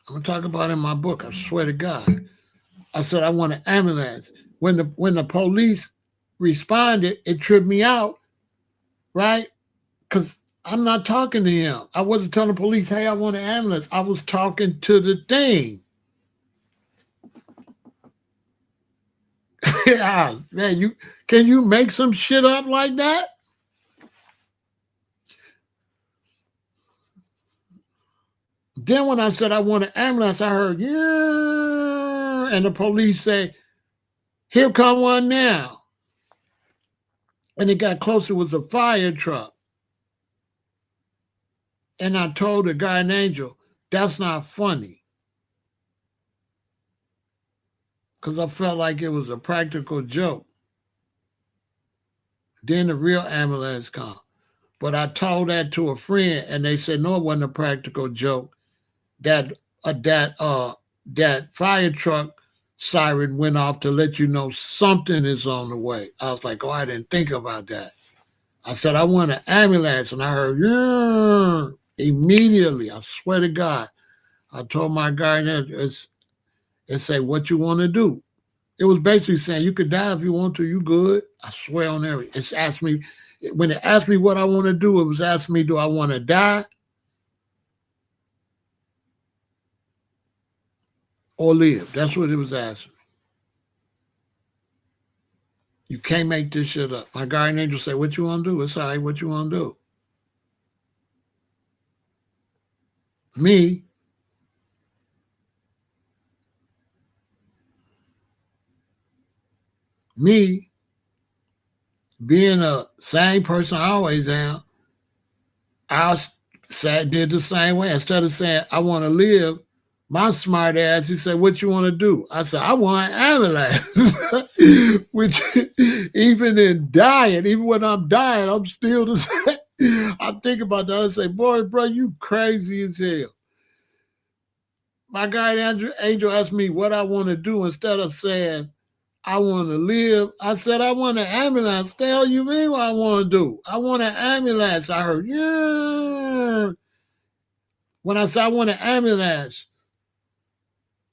I'm going to talk about it in my book. I swear to God. I said, I want an ambulance. When the police responded, it tripped me out, right? Because I'm not talking to him. I wasn't telling the police, hey, I want an ambulance. I was talking to the thing. Yeah, man, can you make some shit up like that? Then when I said I want an ambulance, I heard, yeah, and the police say, here come one now. And it got closer, it was a fire truck. And I told the guardian angel, that's not funny. Because I felt like it was a practical joke. Then the real ambulance come. But I told that to a friend, and they said, no, it wasn't a practical joke. That fire truck siren went off to let you know something is on the way. I was like, oh, I didn't think about that. I said, I want an ambulance. And I heard, yeah. Immediately, I swear to God, I told my guardian, it said, what you want to do? It was basically saying, you could die if you want to, you good. I swear on everything. It's asked me, when it asked me what I want to do, it was asking me, do I want to die or live? That's what it was asking. You can't make this shit up. My guardian angel said, what you want to do? It's all right, what you want to do? Me, being a same person I always am, did the same way. Instead of saying, I want to live, my smart ass, he said, what you want to do? I said, I want ambulance. Which, even in dying, even when I'm dying, I'm still the same. I think about that. I say, boy, bro, you crazy as hell. My guardian angel asked me what I want to do. Instead of saying, I want to live, I said, I want an ambulance. The hell you mean what I want to do? I want an ambulance. I heard, yeah. When I said I want an ambulance,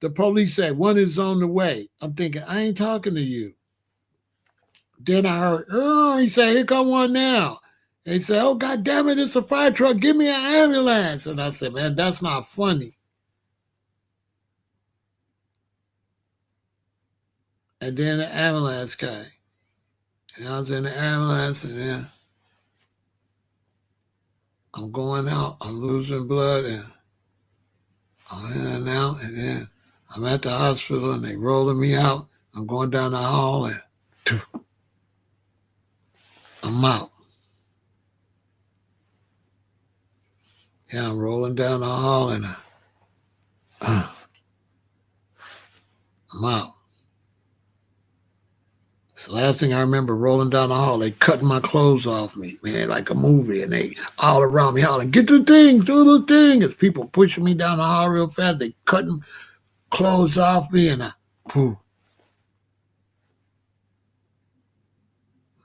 the police said, one is on the way. I'm thinking, I ain't talking to you. Then I heard, oh, he said, here come one now. And he said, oh, God damn it, it's a fire truck. Give me an ambulance. And I said, man, that's not funny. And then the ambulance came. And I was in the ambulance, and then I'm going out. I'm losing blood, and I'm in and out, and then I'm at the hospital, and they rolling me out. I'm going down the hall, and I'm out. Yeah, I'm rolling down the hall, and I'm out. The last thing I remember, rolling down the hall, they cutting my clothes off me, man, like a movie, and they all around me hollering, get the thing, do the thing. As people pushing me down the hall real fast, they cutting clothes off me, and poof.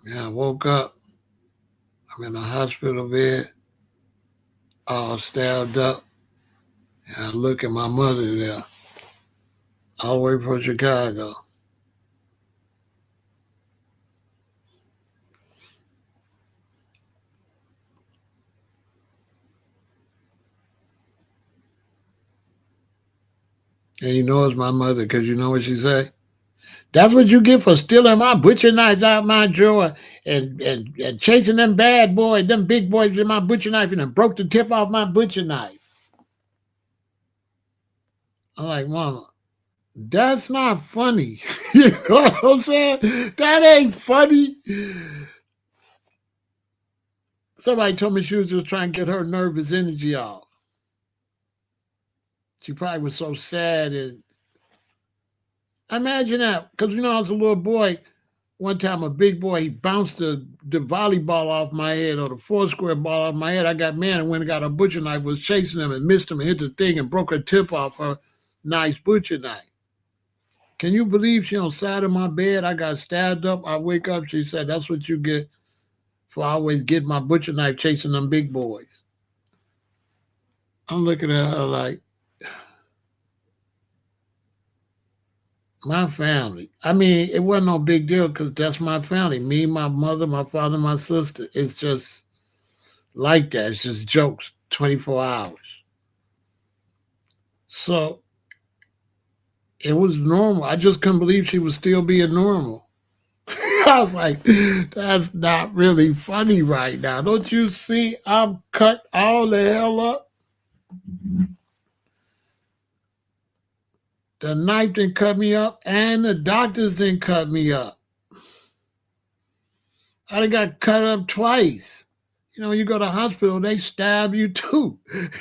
Yeah, I woke up. I'm in a hospital bed, all stabbed up. And I look at my mother there, all the way from Chicago. And you know it's my mother, because you know what she say? That's what you get for stealing my butcher knives out my drawer and chasing them bad boys, them big boys with my butcher knife, and then broke the tip off my butcher knife. I'm like, Mama, that's not funny. You know what I'm saying? That ain't funny. Somebody told me she was just trying to get her nervous energy off. She probably was so sad. And imagine that, because I was a little boy. One time, a big boy, he bounced the volleyball off my head, or the four-square ball off my head. I got mad and went and got a butcher knife, was chasing him and missed him and hit the thing and broke her tip off her nice butcher knife. Can you believe she on the side of my bed? I got stabbed up. I wake up, she said, that's what you get for always getting my butcher knife chasing them big boys. I'm looking at her like, my family. I mean, it wasn't no big deal because that's my family. Me, my mother, my father, my sister. It's just like that. It's just jokes 24 hours. So it was normal. I just couldn't believe she was still being normal. I was like, that's not really funny right now. Don't you see I'm cut all the hell up? The knife didn't cut me up, and the doctors didn't cut me up. I done got cut up twice. You know, you go to the hospital, they stab you too.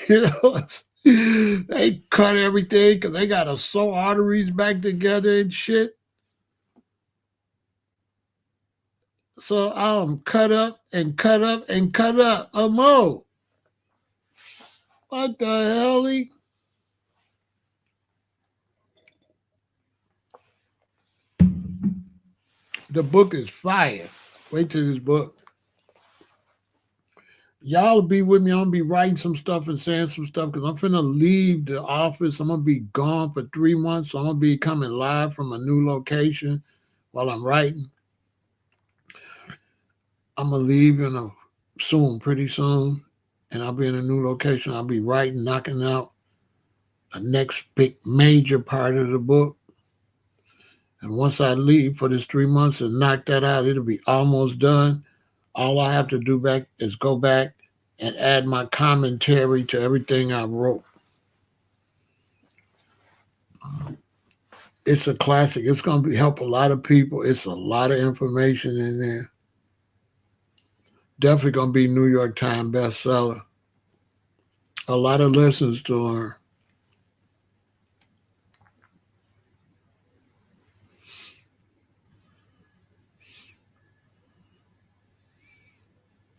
You know, they cut everything because they got to sew arteries back together and shit. So I'm cut up and cut up and cut up. Mo, what the hell? The book is fire. Wait till this book. Y'all will be with me. I'm going to be writing some stuff and saying some stuff because I'm finna leave the office. I'm going to be gone for 3 months. So I'm going to be coming live from a new location while I'm writing. I'm going to leave pretty soon. And I'll be in a new location. I'll be writing, knocking out the next big major part of the book. And once I leave for this 3 months and knock that out, it'll be almost done. All I have to do back is go back and add my commentary to everything I wrote. It's a classic. It's going to help a lot of people. It's a lot of information in there. Definitely going to be New York Times bestseller. A lot of lessons to learn.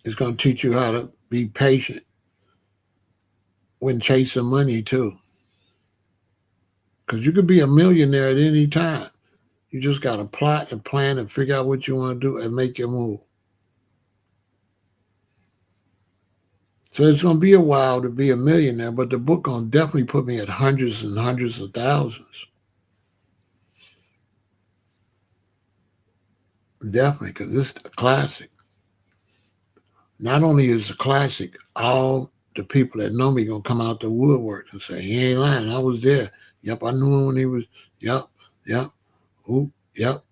It's going to teach you how to be patient when chasing money too. Because you could be a millionaire at any time. You just got to plot and plan and figure out what you want to do and make your move. So it's going to be a while to be a millionaire, but the book going to definitely put me at hundreds and hundreds of thousands. Definitely, because it's a classic. Not only is it a classic, all the people that know me going to come out the woodwork and say, he ain't lying, I was there. Yep, I knew him when he was, yep, ooh, yep.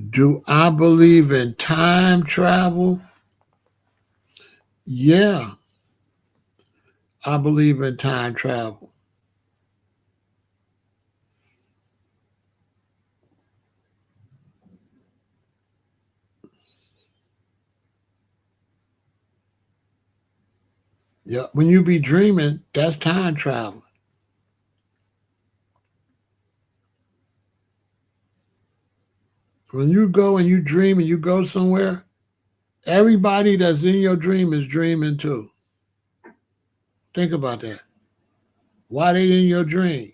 Do I believe in time travel? Yeah, I believe in time travel. Yeah, when you be dreaming, that's time travel. When you go and you dream and you go somewhere, everybody that's in your dream is dreaming too. Think about that. Why they in your dream?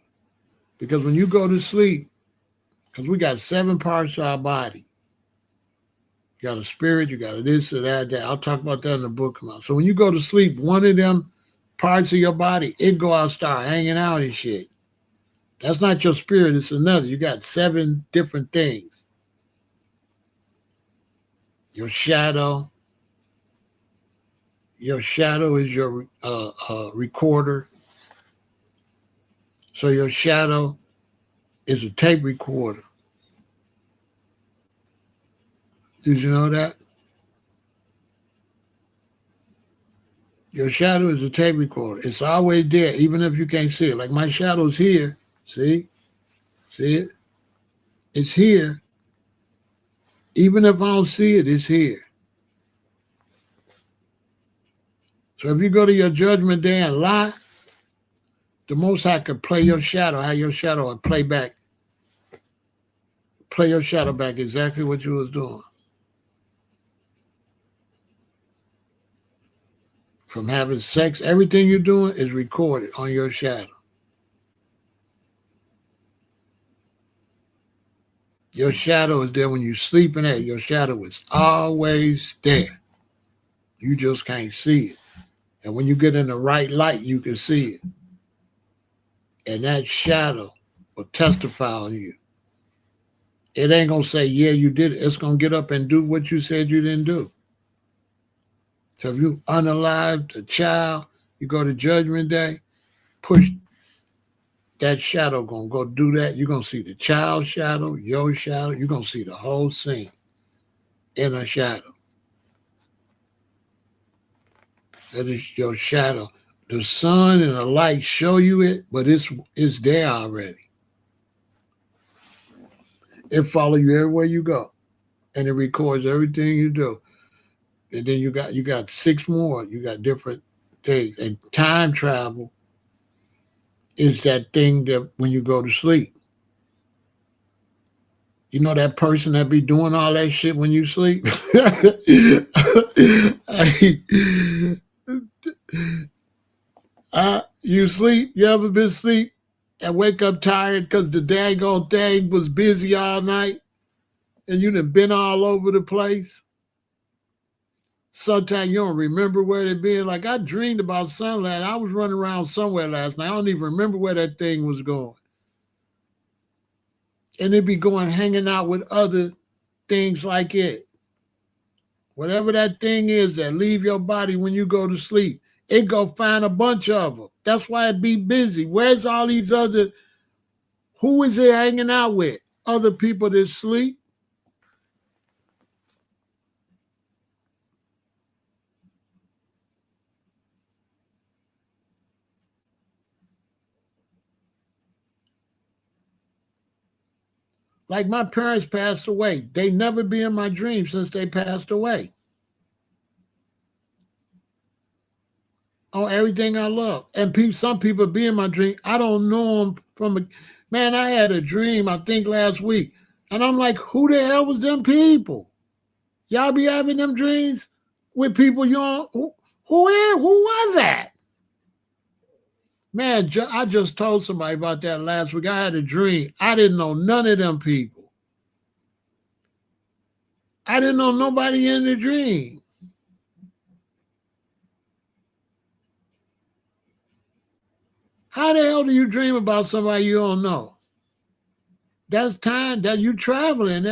Because when you go to sleep, because we got 7 parts of our body. You got a spirit, you got a this or that. I'll talk about that in the book come out. So when you go to sleep, one of them parts of your body, it go out, start hanging out and shit. That's not your spirit, it's another. You got 7 different things. Your shadow. Your shadow is your recorder. So your shadow is a tape recorder. Did you know that? Your shadow is a tape recorder. It's always there, even if you can't see it. Like my shadow's here. See? See it? It's here. Even if I don't see it, it's here. So if you go to your judgment day and lie, the Most High could play your shadow, how your shadow would play your shadow back exactly what you was doing. From having sex, everything you're doing is recorded on your shadow. Your shadow is there when you're sleeping at. Your shadow is always there. You just can't see it. And when you get in the right light, you can see it. And that shadow will testify on you. It ain't going to say, yeah, you did it. It's going to get up and do what you said you didn't do. So if you unalived a child, you go to Judgment Day, push that shadow, going to go do that. You're going to see the child's shadow, your shadow. You're going to see the whole scene in a shadow. That is your shadow. The sun and the light show you it, but it's there already. It follows you everywhere you go, and it records everything you do. And then you got 6 more. You got different things. And time travel is that thing that when you go to sleep, you know that person that be doing all that shit when you sleep. You sleep. You ever been asleep and wake up tired because the daggone thing was busy all night, and you done been all over the place? Sometimes you don't remember where they been. Like I dreamed about sunlight. I was running around somewhere last night. I don't even remember where that thing was going. And it be going hanging out with other things like it. Whatever that thing is that leave your body when you go to sleep, it go find a bunch of them. That's why it be busy. Where's all these other, who is it hanging out with? Other people that sleep? Like my parents passed away. They never be in my dreams since they passed away. On everything I love. And some people be in my dream. I don't know them from a, man, I had a dream, I think last week. And I'm like, who the hell was them people? Y'all be having them dreams with people you don't, who was that? Man, I just told somebody about that last week. I had a dream. I didn't know none of them people. I didn't know nobody in the dream. How the hell do you dream about somebody you don't know? That's time that you traveling,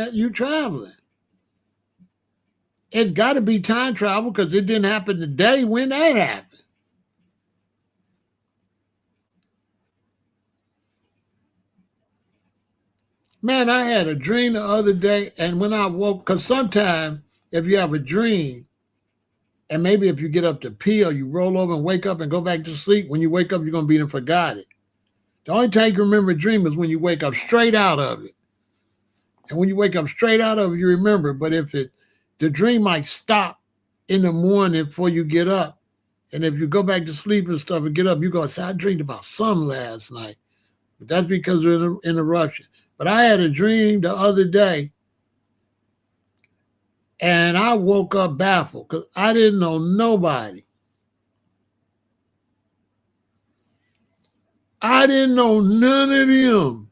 It's got to be time travel because it didn't happen the day when that happened. Man, I had a dream the other day, and when I woke, because sometimes if you have a dream, and maybe if you get up to pee or you roll over and wake up and go back to sleep, when you wake up, you're going to be forgot it. The only time you can remember a dream is when you wake up straight out of it. And when you wake up straight out of it, you remember. But if the dream might stop in the morning before you get up. And if you go back to sleep and stuff and get up, you're going to say, I dreamed about something last night. But that's because of an interruption. But I had a dream the other day, and I woke up baffled because I didn't know nobody. I didn't know none of them.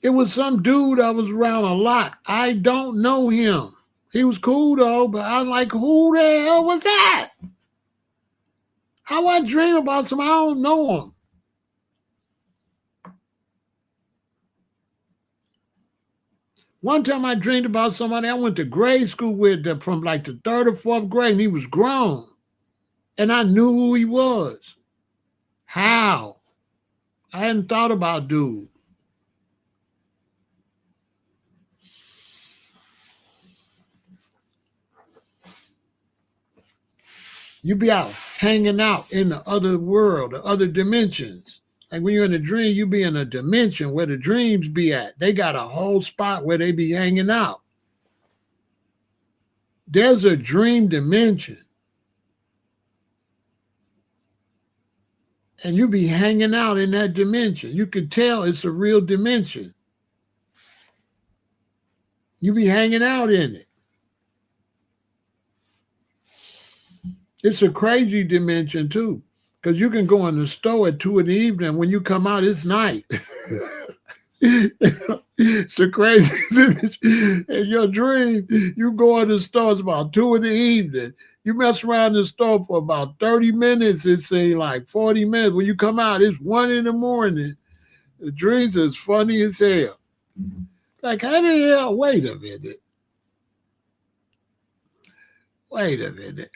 It was some dude I was around a lot. I don't know him. He was cool though, but I'm like, who the hell was that? How I dream about somebody I don't know him? One time I dreamed about somebody I went to grade school with from like the 3rd or 4th grade, and he was grown. And I knew who he was. How? I hadn't thought about dude. You be out hanging out in the other world, the other dimensions. Like when you're in a dream, you be in a dimension where the dreams be at. They got a whole spot where they be hanging out. There's a dream dimension. And you be hanging out in that dimension. You can tell it's a real dimension. You be hanging out in it. It's a crazy dimension too, because you can go in the store at 2 in the evening. When you come out, it's night. It's the craziest image. In your dream, you go in the store, it's about 2 in the evening. You mess around the store for about 30 minutes, it seems like 40 minutes. When you come out, it's 1 in the morning. The dreams is funny as hell. Like, how the hell? Wait a minute. Wait a minute.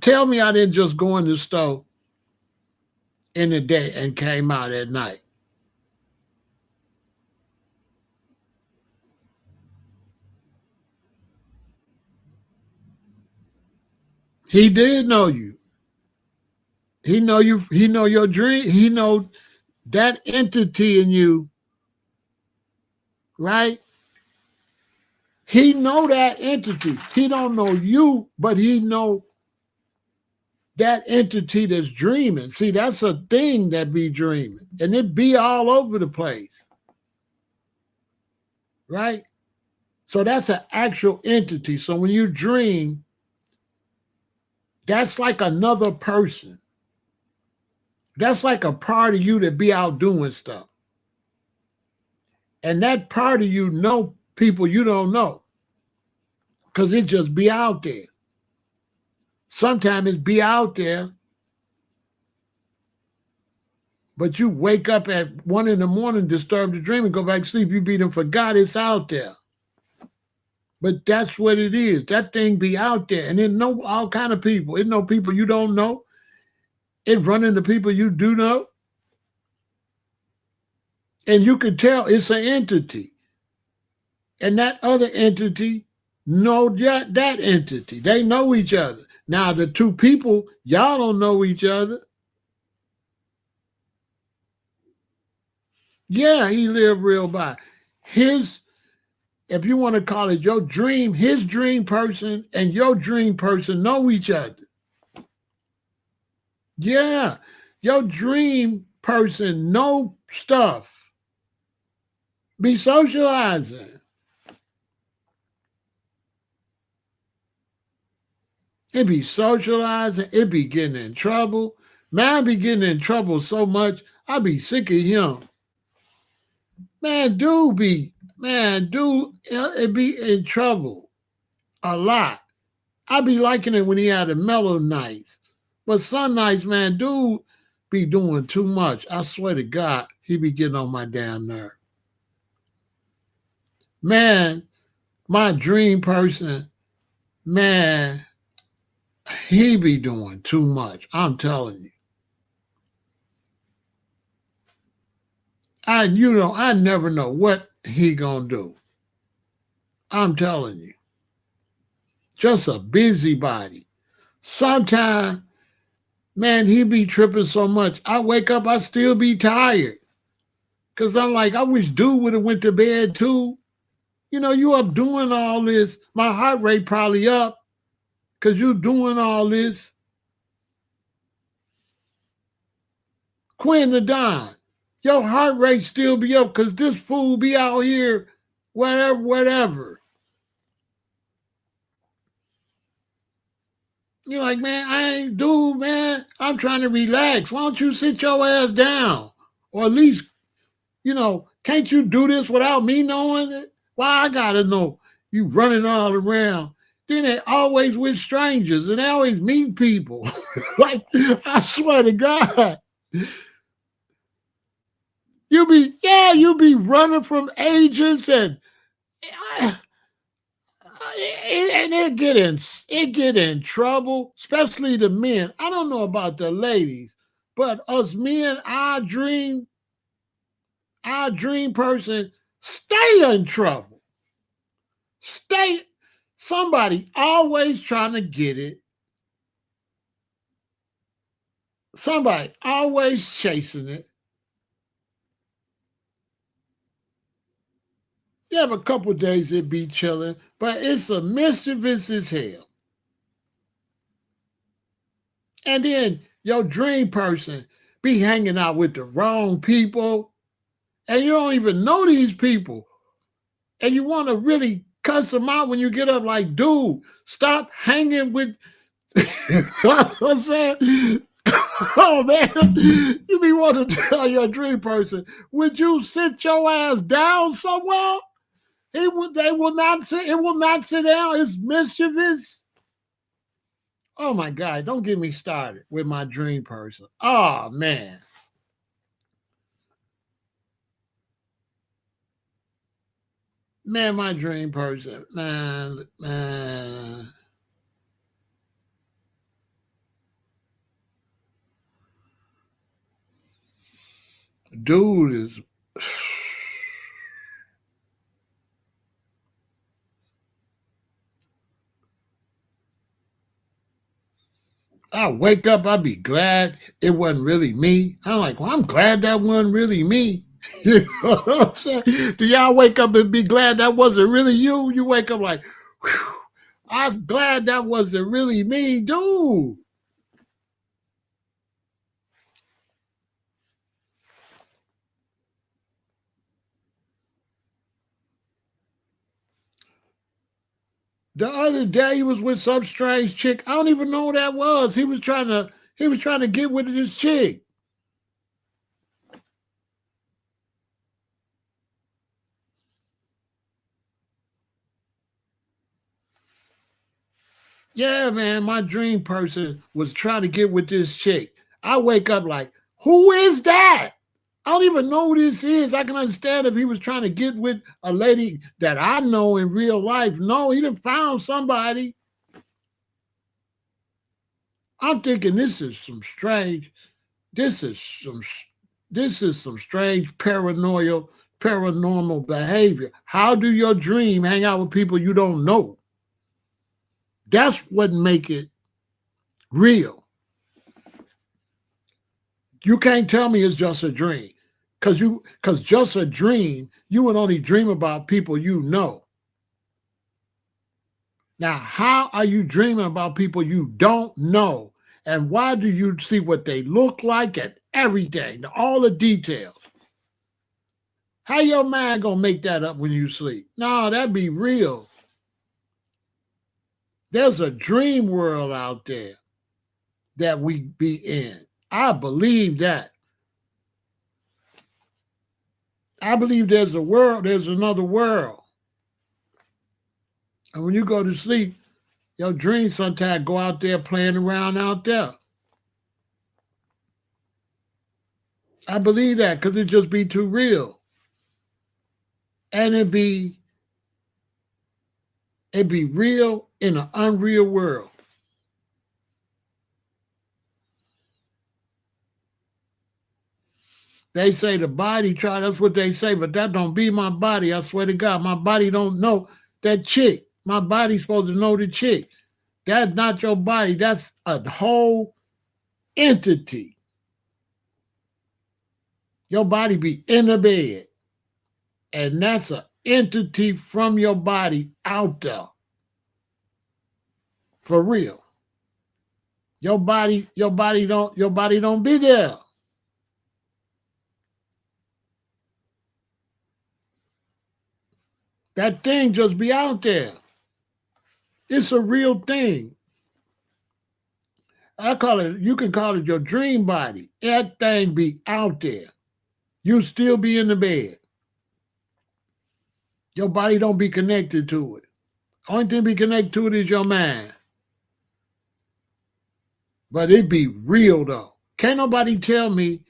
Tell me I didn't just go in the store in the day and came out at night. He did know you. He know you. He know your dream. He know that entity in you, right? He know that entity. He don't know you, but he know that entity that's dreaming. See, that's a thing that be dreaming, and it be all over the place, right? So that's an actual entity. So when you dream, that's like another person. That's like a part of you that be out doing stuff. And that part of you know people you don't know. Because it just be out there. Sometimes it be out there, but you wake up at 1 in the morning, disturb the dream, and go back to sleep. You be done forgot it's out there. But that's what it is. That thing be out there. And it know all kind of people. It know people you don't know. It run into people you do know. And you can tell it's an entity. And that other entity know that entity. They know each other. Now, the two people, y'all don't know each other. Yeah, he lived real by. His, if you want to call it your dream, his dream person and your dream person know each other. Yeah, your dream person know stuff. Be socializing. It be socializing. It be getting in trouble. Man, I be getting in trouble so much, I be sick of him. Man, dude, it be in trouble a lot. I be liking it when he had a mellow nights. But some nights, man, dude be doing too much. I swear to God, he be getting on my damn nerve. Man, my dream person, man, he be doing too much. I'm telling you. I never know what he gonna do. I'm telling you. Just a busybody. Sometimes, man, he be tripping so much. I wake up, I still be tired. Cause I'm like, I wish dude would have went to bed too. You know, you up doing all this. My heart rate probably up because you doing all this. Quinn the Don, your heart rate still be up because this fool be out here, whatever. You're like, man, I ain't dude, man. I'm trying to relax. Why don't you sit your ass down? Or at least, can't you do this without me knowing it? Why I gotta know you running all around? Then they always with strangers and they always meet people. Like, I swear to God. You be running from agents and it get in trouble, especially the men. I don't know about the ladies, but us men, our dream person, stay in trouble. Somebody always trying to get it. Somebody always chasing it. You have a couple days it be chilling, but it's a mischievous as hell. And then your dream person be hanging out with the wrong people, and you don't even know these people. And you want to really cuss them out when you get up like, dude, stop hanging with what I'm saying? Oh man, you be wanting to tell your dream person, would you sit your ass down somewhere? It will not sit down. It's mischievous. Oh my God, don't get me started with my dream person. Oh man. Man, my dream person. Man. Dude is I wake up, I'd be glad it wasn't really me. I'm like, well, I'm glad that wasn't really me. You know what I'm saying? Do y'all wake up and be glad that wasn't really you? You wake up like, whew, I'm glad that wasn't really me, dude. The other day he was with some strange chick. I don't even know who that was. He was trying to get with this chick. Yeah, man, my dream person was trying to get with this chick. I wake up like, who is that? I don't even know who this is. I can understand if he was trying to get with a lady that I know in real life. No, he done found somebody. I'm thinking this is some this is some strange paranormal behavior. How do your dream hang out with people you don't know? That's what make it real. You can't tell me it's just a dream. Cause just a dream, you would only dream about people you know. Now, how are you dreaming about people you don't know? And why do you see what they look like and everything, all the details? How your mind gonna make that up when you sleep? No, that'd be real. There's a dream world out there that we be in. I believe that. I believe there's a world, there's another world. And when you go to sleep, your dreams sometimes go out there playing around out there. I believe that because it just be too real. And it be real in an unreal world. They say the body try, that's what they say, but that don't be my body. I swear to God, my body don't know that chick. My body's supposed to know the chick. That's not your body. That's a whole entity. Your body be in the bed. And that's an entity from your body out there. For real. Your body don't be there. That thing just be out there. It's a real thing. You can call it your dream body. That thing be out there. You still be in the bed. Your body don't be connected to it. Only thing be connected to it is your mind. But it be real though. Can't nobody tell me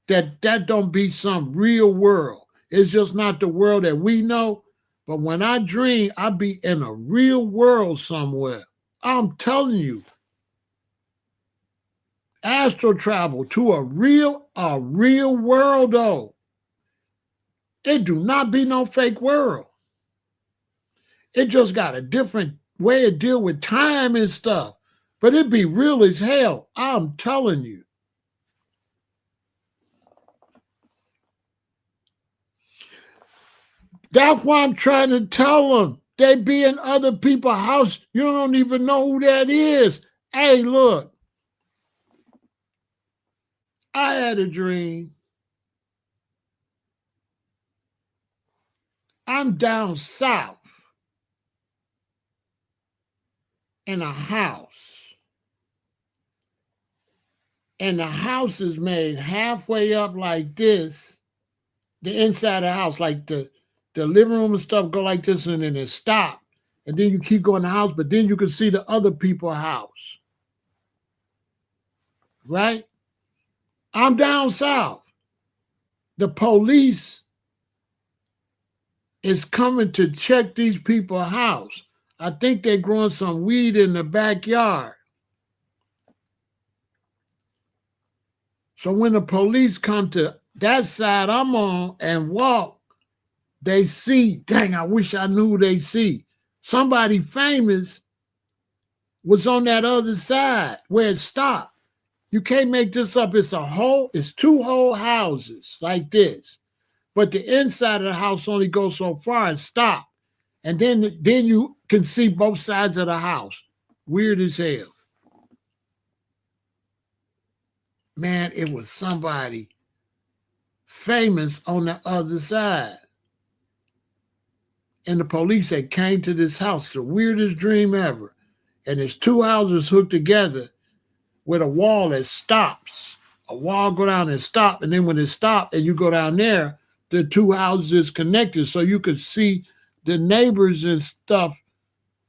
that don't be some real world. It's just not the world that we know. But when I dream, I be in a real world somewhere. I'm telling you, astral travel to a real world though. It do not be no fake world. It just got a different way to deal with time and stuff. But it be real as hell. I'm telling you. That's why I'm trying to tell them. They be in other people's house. You don't even know who that is. Hey, look. I had a dream. I'm down south in a house. And the house is made halfway up like this. The inside of the house, like the living room and stuff go like this and then it stop. And then you keep going to the house, but then you can see the other people's house. right? I'm down south. The police is coming to check these people's house. I think they're growing some weed in the backyard. So when the police come to that side I'm on and walk, they see, dang, I wish I knew who they see. Somebody famous was on that other side where it stopped. You can't make this up. It's two whole houses like this. But the inside of the house only goes so far and stop. And then you can see both sides of the house. Weird as hell. Man, it was somebody famous on the other side. And the police had came to this house, the weirdest dream ever. And there's two houses hooked together with a wall that stops. A wall go down and stop. And then when it stopped and you go down there, the two houses connected. So you could see the neighbors and stuff.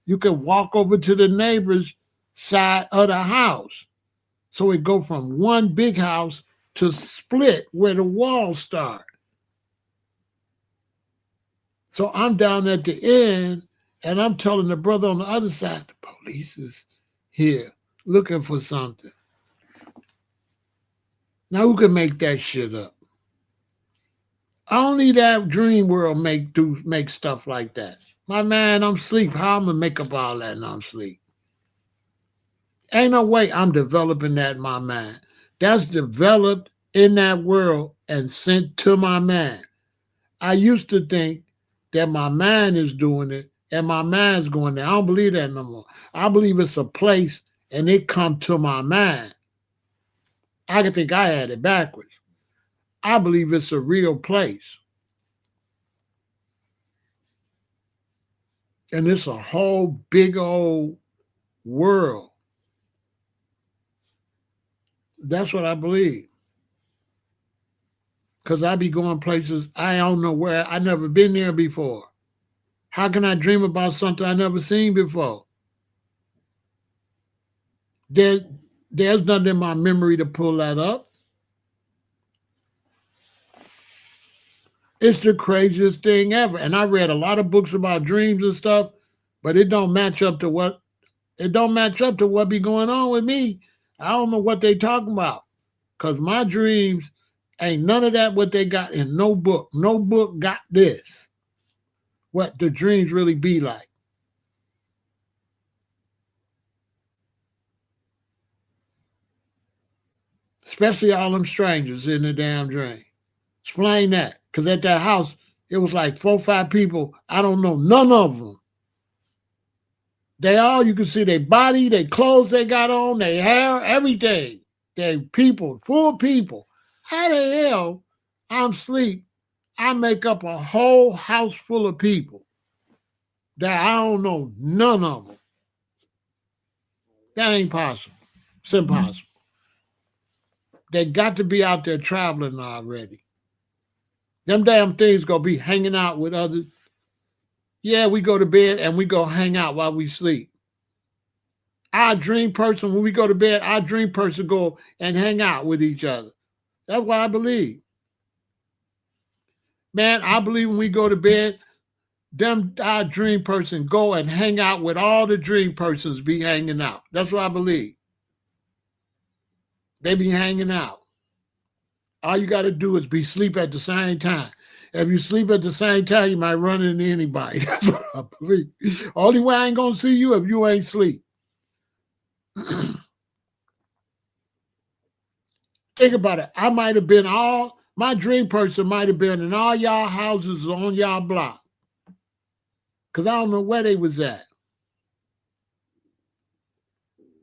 You could walk over to the neighbor's side of the house. So it go from one big house to split where the walls start. So I'm down at the end and I'm telling the brother on the other side, the police is here looking for something. Now who can make that shit up? Only that dream world make stuff like that. My man, I'm asleep. How I'm gonna make up all that and I'm asleep? Ain't no way I'm developing that in my mind. That's developed in that world and sent to my mind. I used to think that my mind is doing it and my mind's going there. I don't believe that no more. I believe it's a place and it come to my mind. I could think I had it backwards. I believe it's a real place. And it's a whole big old world. That's what I believe. Because I be going places I don't know where. I never been there before. How can I dream about something I never seen before? There's nothing in my memory to pull that up. It's the craziest thing ever. And I read a lot of books about dreams and stuff, but it don't match up to what be going on with me. I don't know what they talking about. Because my dreams ain't none of that what they got in no book. No book got this. What the dreams really be like. Especially all them strangers in the damn dream. Explain that. Because at that house, it was like 4 or 5 people. I don't know none of them. They all, you can see their body, their clothes they got on, their hair, everything. They people, full people. How the hell I'm asleep, I make up a whole house full of people that I don't know none of them. That ain't possible. It's impossible. They got to be out there traveling already. Them damn things gonna be hanging out with others. Yeah, we go to bed and we go hang out while we sleep. Our dream person, when we go to bed, our dream person go and hang out with each other. That's what I believe. Man, I believe when we go to bed, our dream person go and hang out with all the dream persons be hanging out. That's what I believe. They be hanging out. All you got to do is be sleep at the same time. If you sleep at the same time, you might run into anybody. That's what I believe. Only way I ain't going to see you if you ain't sleep. Think about it. I might have been my dream person might have been in all y'all houses on y'all block. Because I don't know where they was at.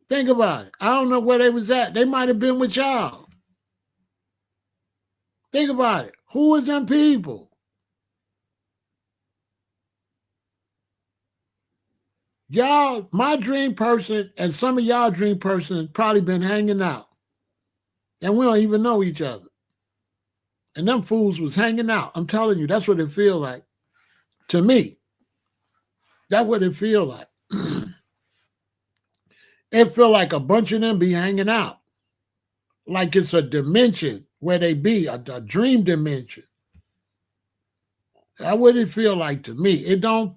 Think about it. I don't know where they was at. They might have been with y'all. Think about it. Who was them people? Y'all, my dream person and some of y'all dream persons probably been hanging out. And we don't even know each other. And them fools was hanging out. I'm telling you, that's what it feel like. To me, that's what it feel like. It feel like a bunch of them be hanging out. like it's a dimension where they be, a dream dimension. That's what it feel like to me. It don't,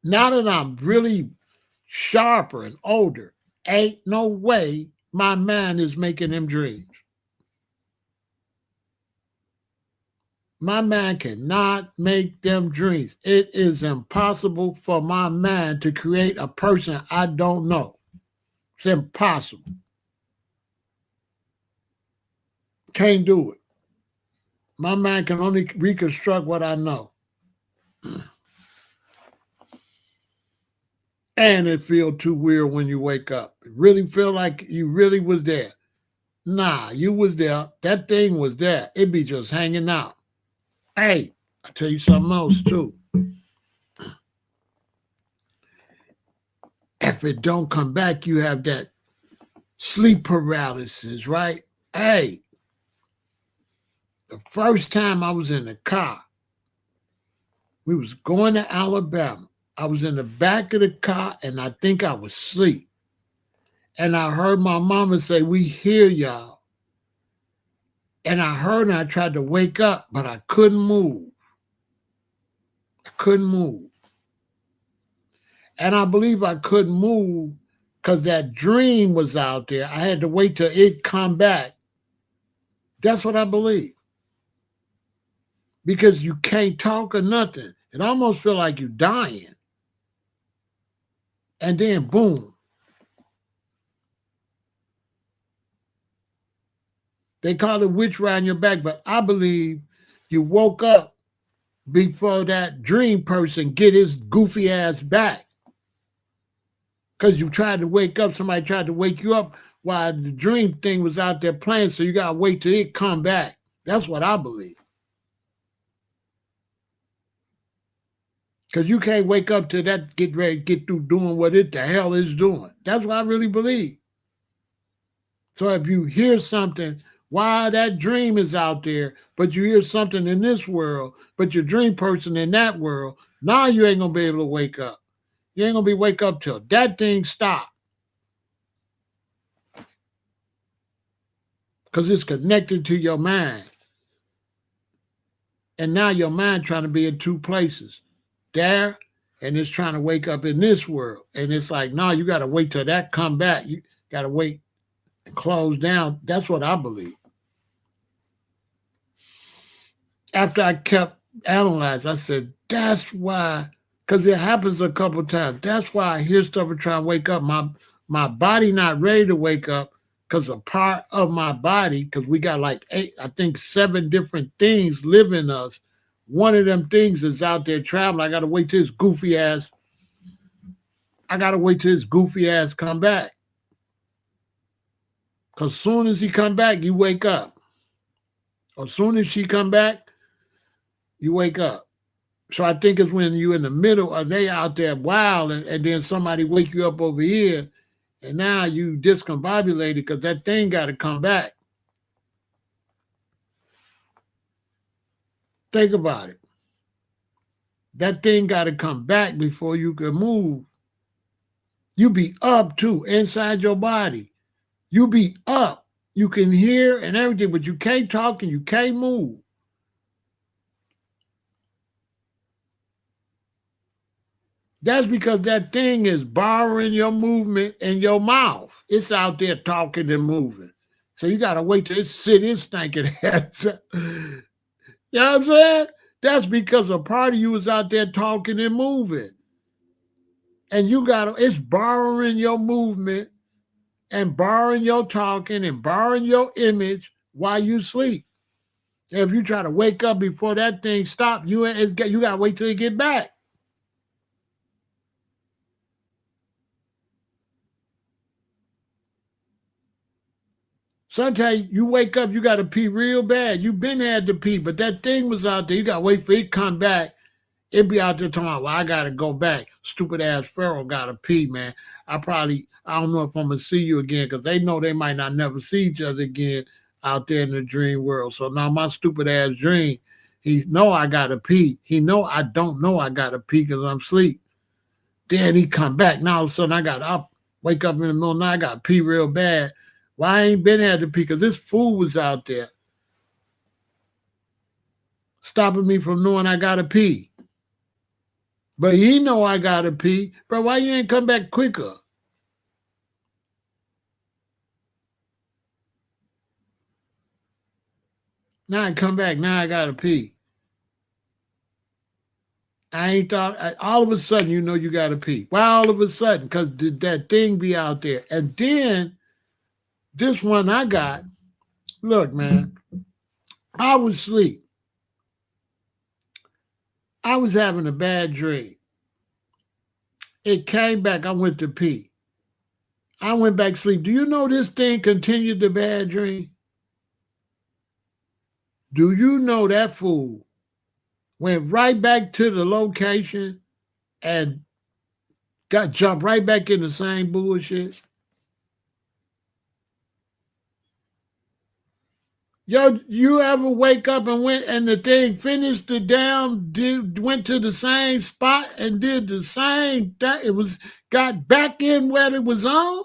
now that I'm really sharper and older, ain't no way my mind is making them dreams. My mind cannot make them dreams. It is impossible for my mind to create a person I don't know. It's impossible. Can't do it. My mind can only reconstruct what I know. And it feel too weird when you wake up. It really feel like you really was there. Nah, you was there. That thing was there. It be just hanging out. Hey, I'll tell you something else too. If it don't come back, you have that sleep paralysis, right? Hey, the first time I was in the car, we was going to Alabama. I was in the back of the car and I think I was asleep. And I heard my mama say, "We hear y'all." And I heard and I tried to wake up, but I couldn't move. I couldn't move. And I believe I couldn't move because that dream was out there. I had to wait till it come back. That's what I believe. Because you can't talk or nothing. It almost feel like you're dying. And then boom. They call it witch riding your back, but I believe you woke up before that dream person get his goofy ass back. Because you tried to wake up, somebody tried to wake you up while the dream thing was out there playing, so you got to wait till it come back. That's what I believe. Because you can't wake up till that get ready to get through doing what it the hell is doing. That's what I really believe. So if you hear something, why that dream is out there, but you hear something in this world, but your dream person in that world, now you ain't going to be able to wake up. You ain't going to be wake up till that thing stop. Because it's connected to your mind. And now your mind trying to be in two places. There, and it's trying to wake up in this world. And it's like, no, you got to wait till that come back. You got to wait and close down. That's what I believe. After I kept analyzing, I said, that's why, because it happens a couple of times. That's why I hear stuff and try to wake up. My body not ready to wake up because a part of my body, because we got like 7 different things live in us. One of them things is out there traveling. I got to wait till his goofy ass. Come back. Because soon as he come back, you wake up. As soon as she come back, you wake up. So I think it's when you're in the middle or they out there wild and then somebody wake you up over here and now you discombobulated because that thing got to come back. Think about it. That thing got to come back before you can move. You be up too, inside your body. You be up. You can hear and everything, but you can't talk and you can't move. That's because that thing is borrowing your movement and your mouth. It's out there talking and moving. So you got to wait till it sit its stinking ass. You know what I'm saying? That's because a part of you is out there talking and moving. And it's borrowing your movement and borrowing your talking and borrowing your image while you sleep. If you try to wake up before that thing stops, you got to wait till it get back. Sometimes you wake up, you got to pee real bad. You been had to pee, but that thing was out there. You got to wait for it to come back. It be out there talking about, well, I got to go back. Stupid ass Pharaoh got to pee, man. I don't know if I'm going to see you again because they know they might not never see each other again out there in the dream world. So now my stupid ass dream, he know I got to pee. He know I don't know I got to pee because I'm asleep. Then he come back. Now all of a sudden I got up, wake up in the middle of the night, I got to pee real bad. Why I ain't been had to pee? Because this fool was out there stopping me from knowing I gotta pee. But he know I gotta pee. Bro, why you ain't come back quicker? Now I come back, now I gotta pee. I ain't thought, all of a sudden you know you gotta pee. Why all of a sudden? Because that thing be out there. And then this one I got, look, man, I was asleep. I was having a bad dream. It came back, I went to pee. I went back to sleep. Do you know this thing continued the bad dream? Do you know that fool went right back to the location and got jumped right back in the same bullshit? Yo, you ever wake up and went and the thing finished the down, went to the same spot and did the same thing? It was got back in where it was on.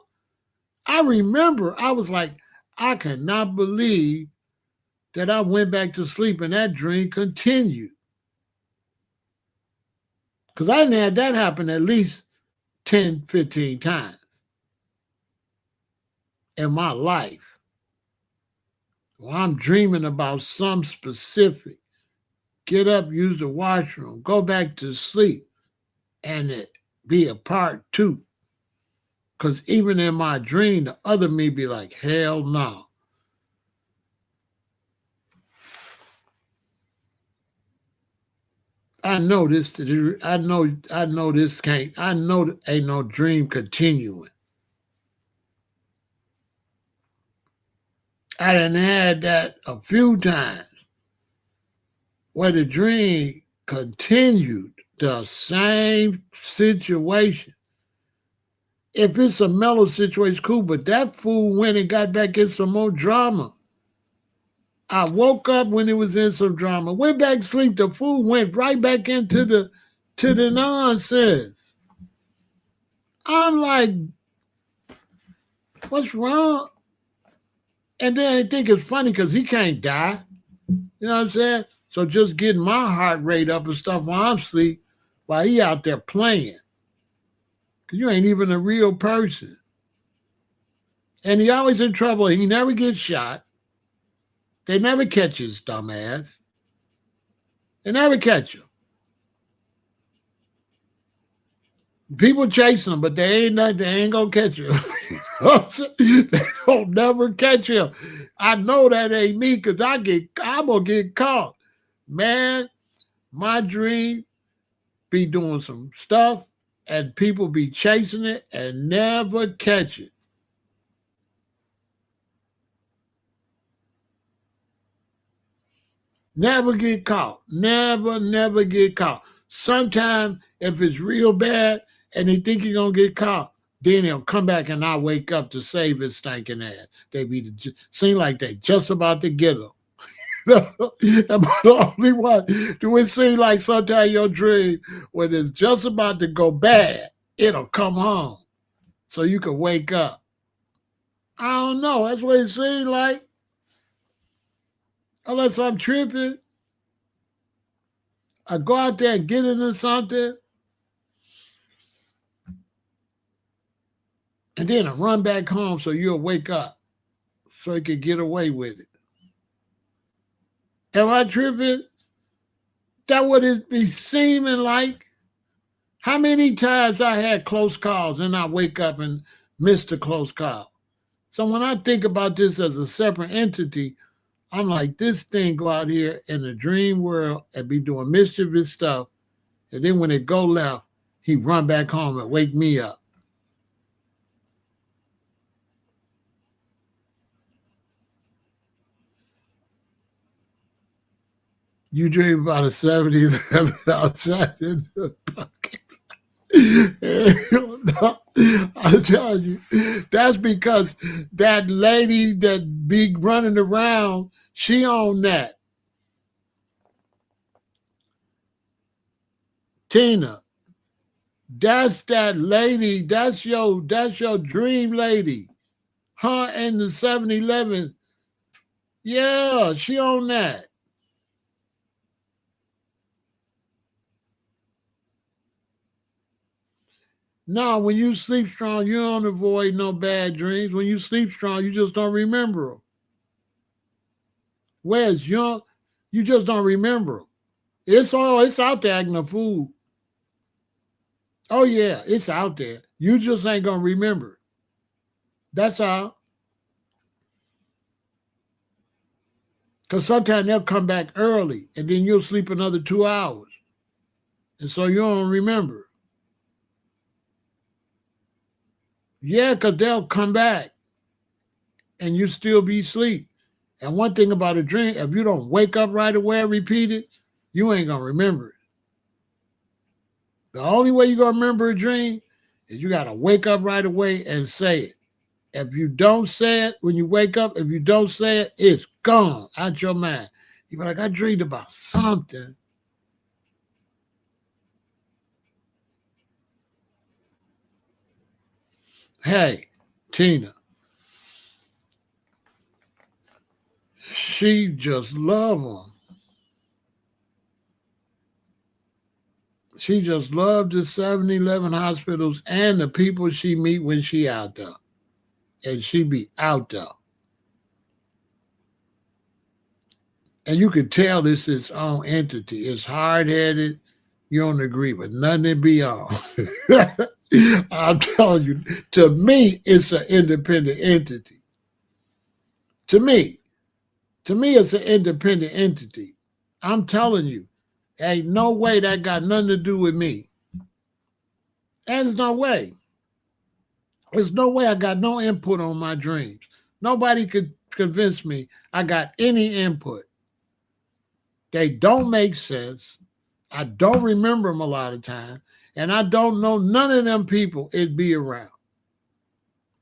I remember I was like, I cannot believe that I went back to sleep and that dream continued. Because I didn't had that happen at least 10, 15 times in my life. Well, I'm dreaming about some specific. Get up, use the washroom, go back to sleep, and it be a part two. Because even in my dream, the other me be like, hell no. I know this. I know this can't. I know ain't no dream continuing. I done had that a few times where the dream continued the same situation. If it's a mellow situation, cool, but that fool went and got back in some more drama. I woke up when it was in some drama, went back to sleep. The fool went right back into the nonsense. I'm like, what's wrong? And then I think it's funny because he can't die. You know what I'm saying? So just getting my heart rate up and stuff while I'm asleep, while he out there playing. Because you ain't even a real person. And he always in trouble. He never gets shot. They never catch his dumb ass. They never catch him. People chasing him, but they ain't gonna catch him. They don't never catch him. I know that ain't me because I'm gonna get caught. Man, my dream be doing some stuff and people be chasing it and never catch it. Never get caught. Never get caught. Sometimes if it's real bad and they think you're gonna get caught, then he'll come back and I wake up to save his stinking ass. They be seem like they just about to get him. But the only one do it seem like sometimes your dream when it's just about to go bad, it'll come home so you can wake up. I don't know. That's what it seems like. Unless I'm tripping, I go out there and get into something, and then I run back home so you'll wake up so you can get away with it. Am I tripping? That would it be seeming like? How many times I had close calls and I wake up and miss the close call? So when I think about this as a separate entity, I'm like, this thing go out here in the dream world and be doing mischievous stuff. And then when it go left, he run back home and wake me up. You dream about a 77 outside in the bucket. I'm telling you, that's because that lady that be running around, she on that. Tina, that's that lady. That's your dream lady. Her and the 7-Eleven. Yeah, she on that. No, when you sleep strong, you don't avoid no bad dreams. When you sleep strong, you just don't remember them. Whereas you just don't remember them. It's out there acting a fool. Oh yeah, it's out there. You just ain't gonna remember. That's all. Because sometimes they'll come back early and then you'll sleep another 2 hours. And so you don't remember. Yeah, because they'll come back and you still be asleep. And one thing about a dream, if you don't wake up right away and repeat it, you ain't going to remember it. The only way you're going to remember a dream is you got to wake up right away and say it. If you don't say it when you wake up, if you don't say it, it's gone out your mind. You're like, I dreamed about something. Hey, Tina, she just love them. She just loved the 7-Eleven hospitals and the people she meet when she out there. And she be out there. And you could tell this is its own entity. It's hard-headed. You don't agree with nothing it be on. I'm telling you, to me, it's an independent entity. To me, it's an independent entity. I'm telling you, ain't no way that got nothing to do with me. And there's no way. There's no way I got no input on my dreams. Nobody could convince me I got any input. They don't make sense. I don't remember them a lot of times. And I don't know none of them people it be around.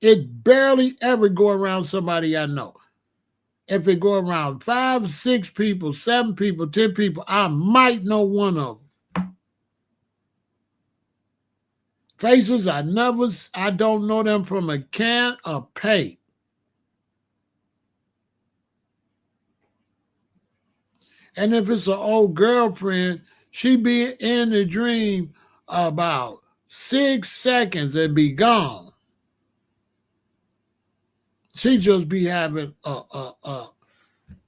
It barely ever go around somebody I know. If it go around 5, 6 people, 7 people, 10 people, I might know one of them. Faces I don't know them from a can of paint. And if it's an old girlfriend, she be in the dream about 6 seconds and be gone. She just be having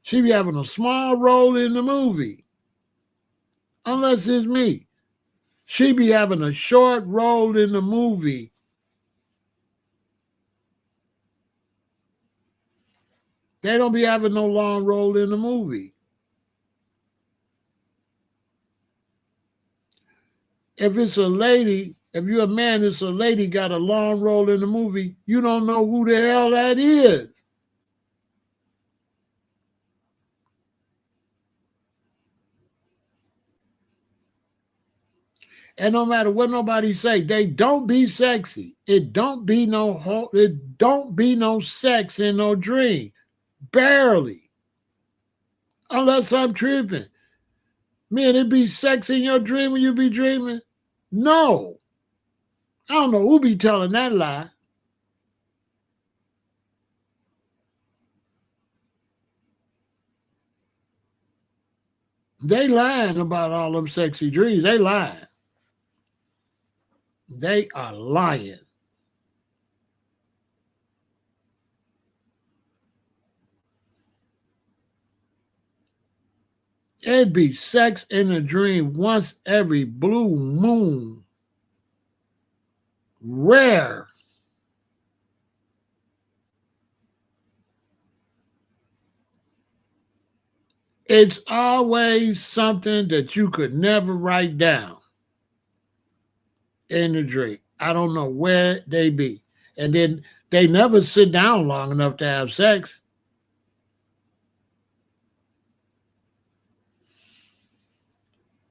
she be having a small role in the movie. Unless it's me. She be having a short role in the movie. They don't be having no long role in the movie. If it's a lady, if you're a man, it's a lady got a long role in the movie, you don't know who the hell that is. And no matter what nobody say, they don't be sexy. It don't be no sex in no dream. Barely. Unless I'm tripping. Man, it be sex in your dream when you be dreaming? No. I don't know who be telling that lie. They lying about all them sexy dreams. They lying. They are lying. It'd be sex in a dream once every blue moon. Rare. It's always something that you could never write down in the dream. I don't know where they be. And then they never sit down long enough to have sex.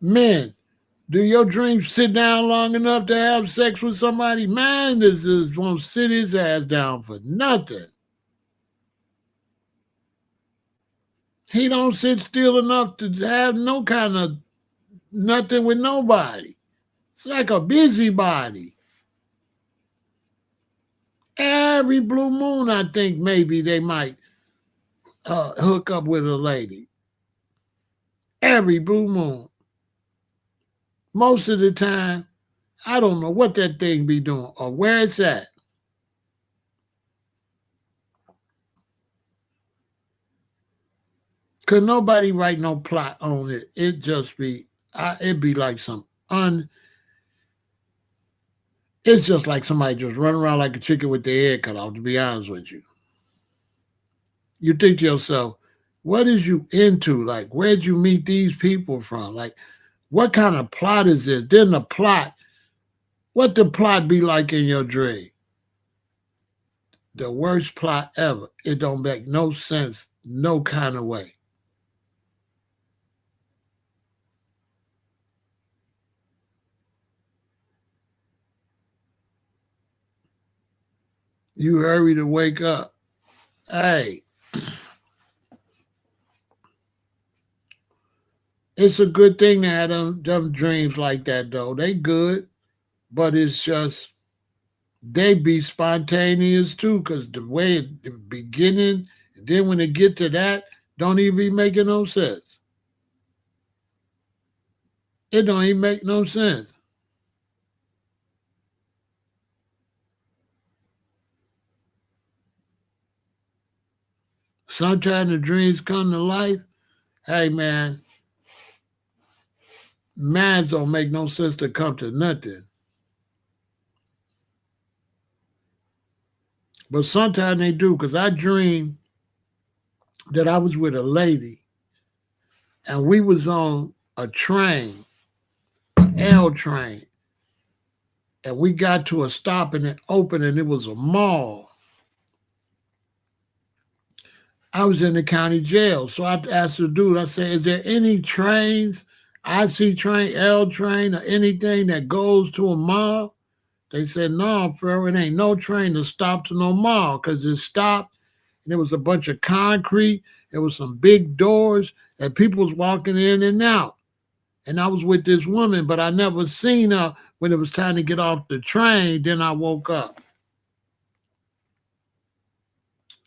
Men, do your dreams sit down long enough to have sex with somebody? Man, this just won't sit his ass down for nothing. He don't sit still enough to have no kind of nothing with nobody. It's like a busybody. Every blue moon, I think maybe they might hook up with a lady. Every blue moon. Most of the time, I don't know what that thing be doing or where it's at. Could nobody write no plot on it. It just be, it'd be like it's just like somebody just running around like a chicken with their head cut off, to be honest with you. You think to yourself, what is you into? Like, where'd you meet these people from? Like, what kind of plot is this? Then the plot, what the plot be like in your dream? The worst plot ever. It don't make no sense, no kind of way. You hurry to wake up. Hey, it's a good thing to have them dreams like that, though. They good, but it's just they be spontaneous too, because the way the beginning, then when they get to that, don't even be making no sense. It don't even make no sense. Sometimes the dreams come to life. Hey man, minds don't make no sense to come to nothing. But sometimes they do, because I dreamed that I was with a lady and we was on a train, an L train, and we got to a stop and it opened and it was a mall. I was in the county jail. So I asked the dude, I said, is there any trains, IC train, L train, or anything that goes to a mall? They said, no, Pharaoh, it ain't no train to stop to no mall, because it stopped and there was a bunch of concrete. There was some big doors and people was walking in and out. And I was with this woman, but I never seen her when it was time to get off the train. Then I woke up.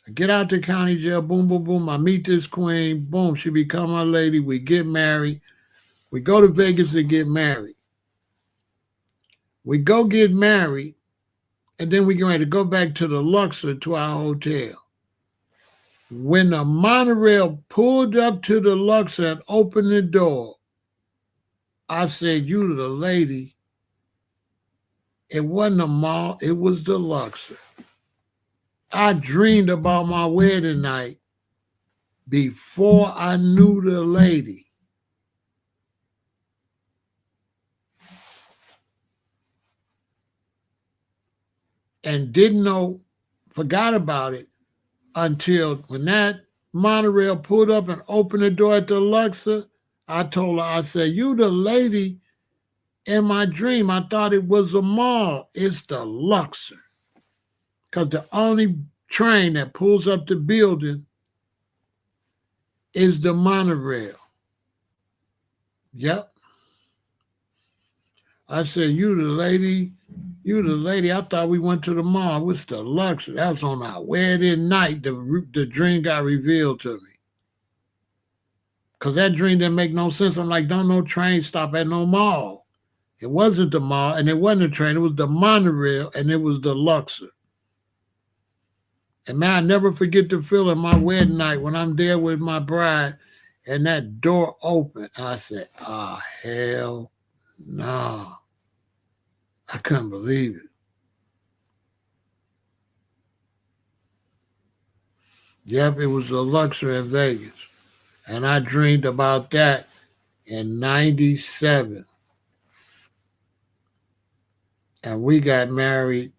I get out the county jail, boom, boom, boom. I meet this queen, boom, she become my lady. We get married. We go to Vegas to get married. We go get married, and then we get ready to go back to the Luxor to our hotel. When the monorail pulled up to the Luxor and opened the door, I said, you the lady. It wasn't a mall, it was the Luxor. I dreamed about my wedding night before I knew the lady. And didn't know, forgot about it until when that monorail pulled up and opened the door at the Luxor. I told her, I said, you the lady in my dream. I thought it was a mall. It's the Luxor. Because the only train that pulls up the building is the monorail. Yep. I said, you the lady. You the lady. I thought we went to the mall. What's the Luxor? That was on our wedding night. The dream got revealed to me. Because that dream didn't make no sense. I'm like, don't no train stop at no mall. It wasn't the mall, and it wasn't a train. It was the monorail, and it was the Luxor. And man, I never forget the feeling my wedding night when I'm there with my bride, and that door opened. I said, oh, hell no. I couldn't believe it. Yep, it was the Luxor in Vegas. And I dreamed about that in 97. And we got married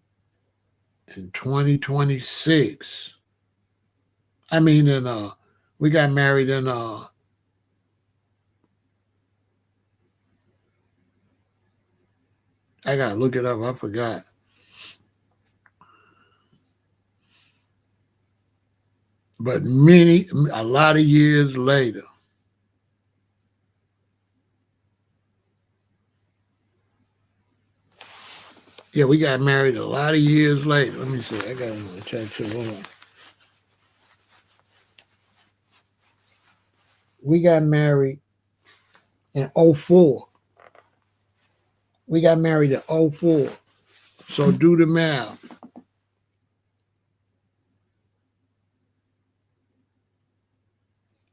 in 2026. I mean, we got married in I gotta look it up. I forgot. But a lot of years later. Yeah, we got married a lot of years later. Let me see. I got another tattoo. Hold on. We got married in '04. We got married in '04. So do the math.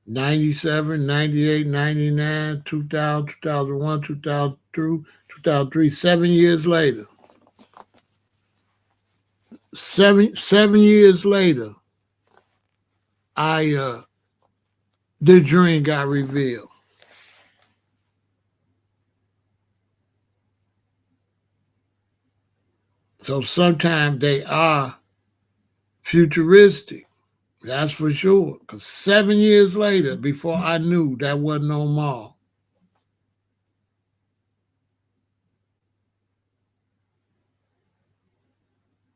97, 98, 99, 2000, 2001, 2002, 2003, 7 years later. 7 years later, I the dream got revealed. So sometimes they are futuristic. That's for sure. Because 7 years later, before I knew, that wasn't no more.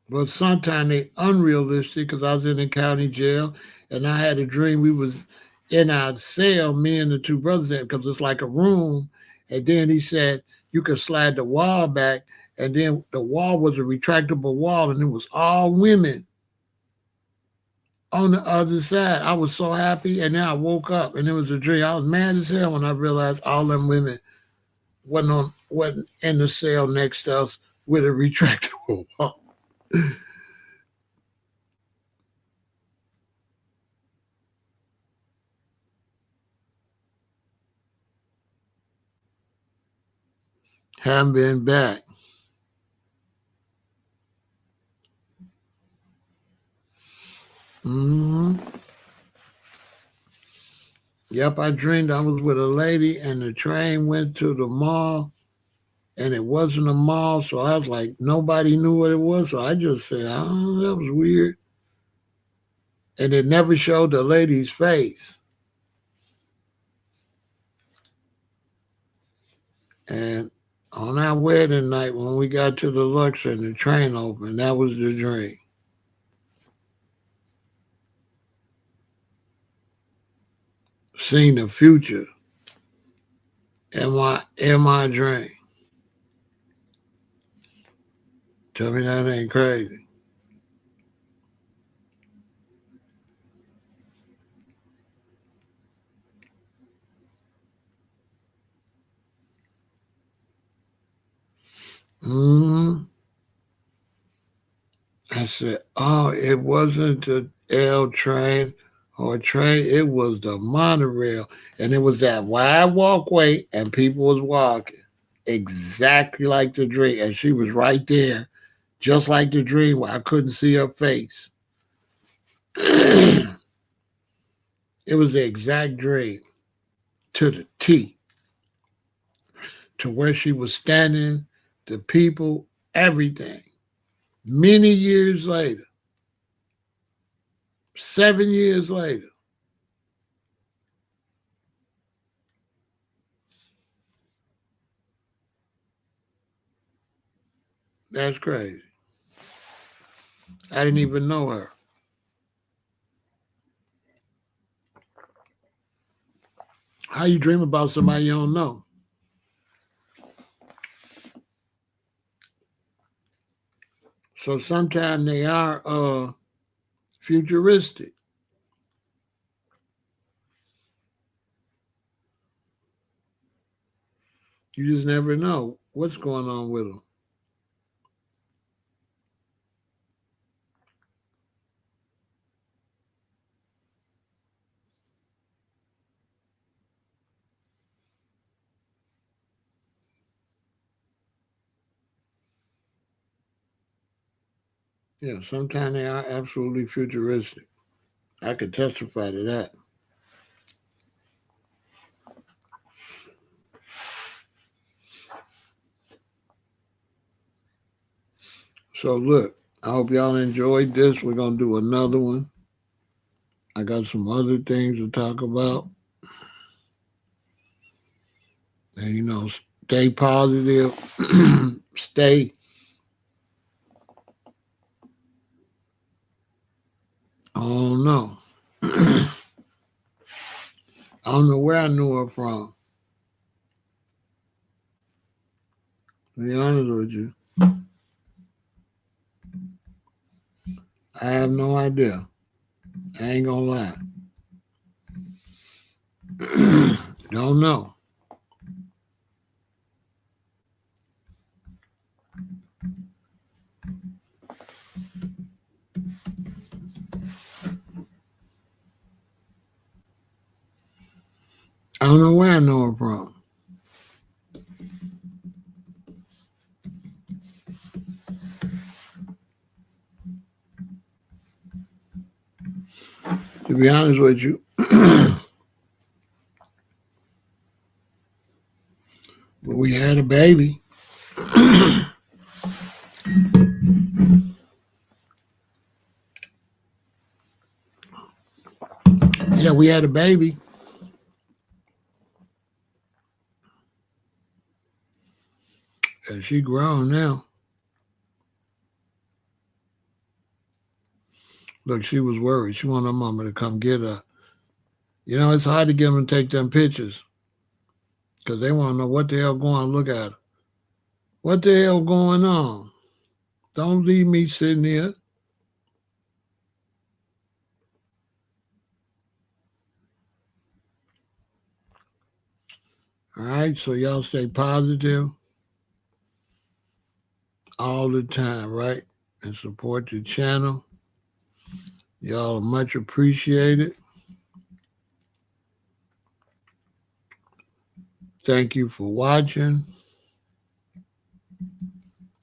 But sometimes they unrealistic because I was in the county jail and I had a dream we was in our cell, me and the two brothers, because it's like a room. And then he said you could slide the wall back, and then the wall was a retractable wall, and it was all women on the other side. I was so happy, and then I woke up and it was a dream. I was mad as hell when I realized all them women wasn't in the cell next to us with a retractable wall. Haven't been back. hmm Yep, I dreamed I was with a lady and the train went to the mall and it wasn't a mall. So I was like, nobody knew what it was. So I just said, oh, that was weird. And it never showed the lady's face. And on our wedding night, when we got to the Luxor and the train opened, that was the dream. Seeing the future in my dream. Tell me that ain't crazy. hmm I said, oh, it wasn't the L train or train, it was the monorail. And it was that wide walkway and people was walking. Exactly like the dream. And she was right there, just like the dream where I couldn't see her face. It was the exact dream to the T, to where she was standing, the people, everything. Many years later, 7 years later, that's crazy. I didn't even know her. How you dream about somebody you don't know? So sometimes they are futuristic. You just never know what's going on with them. Yeah, sometimes they are absolutely futuristic. I could testify to that. So look, I hope y'all enjoyed this. We're gonna do another one. I got some other things to talk about. And stay positive. Stay Oh no. I don't know where I knew her from, to be honest with you. I have no idea. I ain't gonna lie. Don't know. I don't know where I know her from. To be honest with you, but we had a baby. Yeah, we had a baby. And she grown now. Look, she was worried. She wanted her mama to come get her. You know, it's hard to get them to take them pictures because they want to know what the hell going on. Look at her. What the hell going on? Don't leave me sitting here. All right, so y'all stay positive all the time, right? And support the channel. Y'all are much appreciated. Thank you for watching.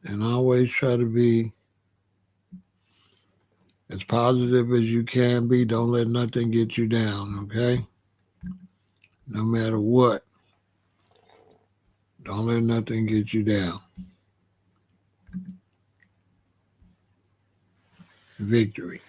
And always try to be as positive as you can be. Don't let nothing get you down, okay? No matter what. Don't let nothing get you down. Victory.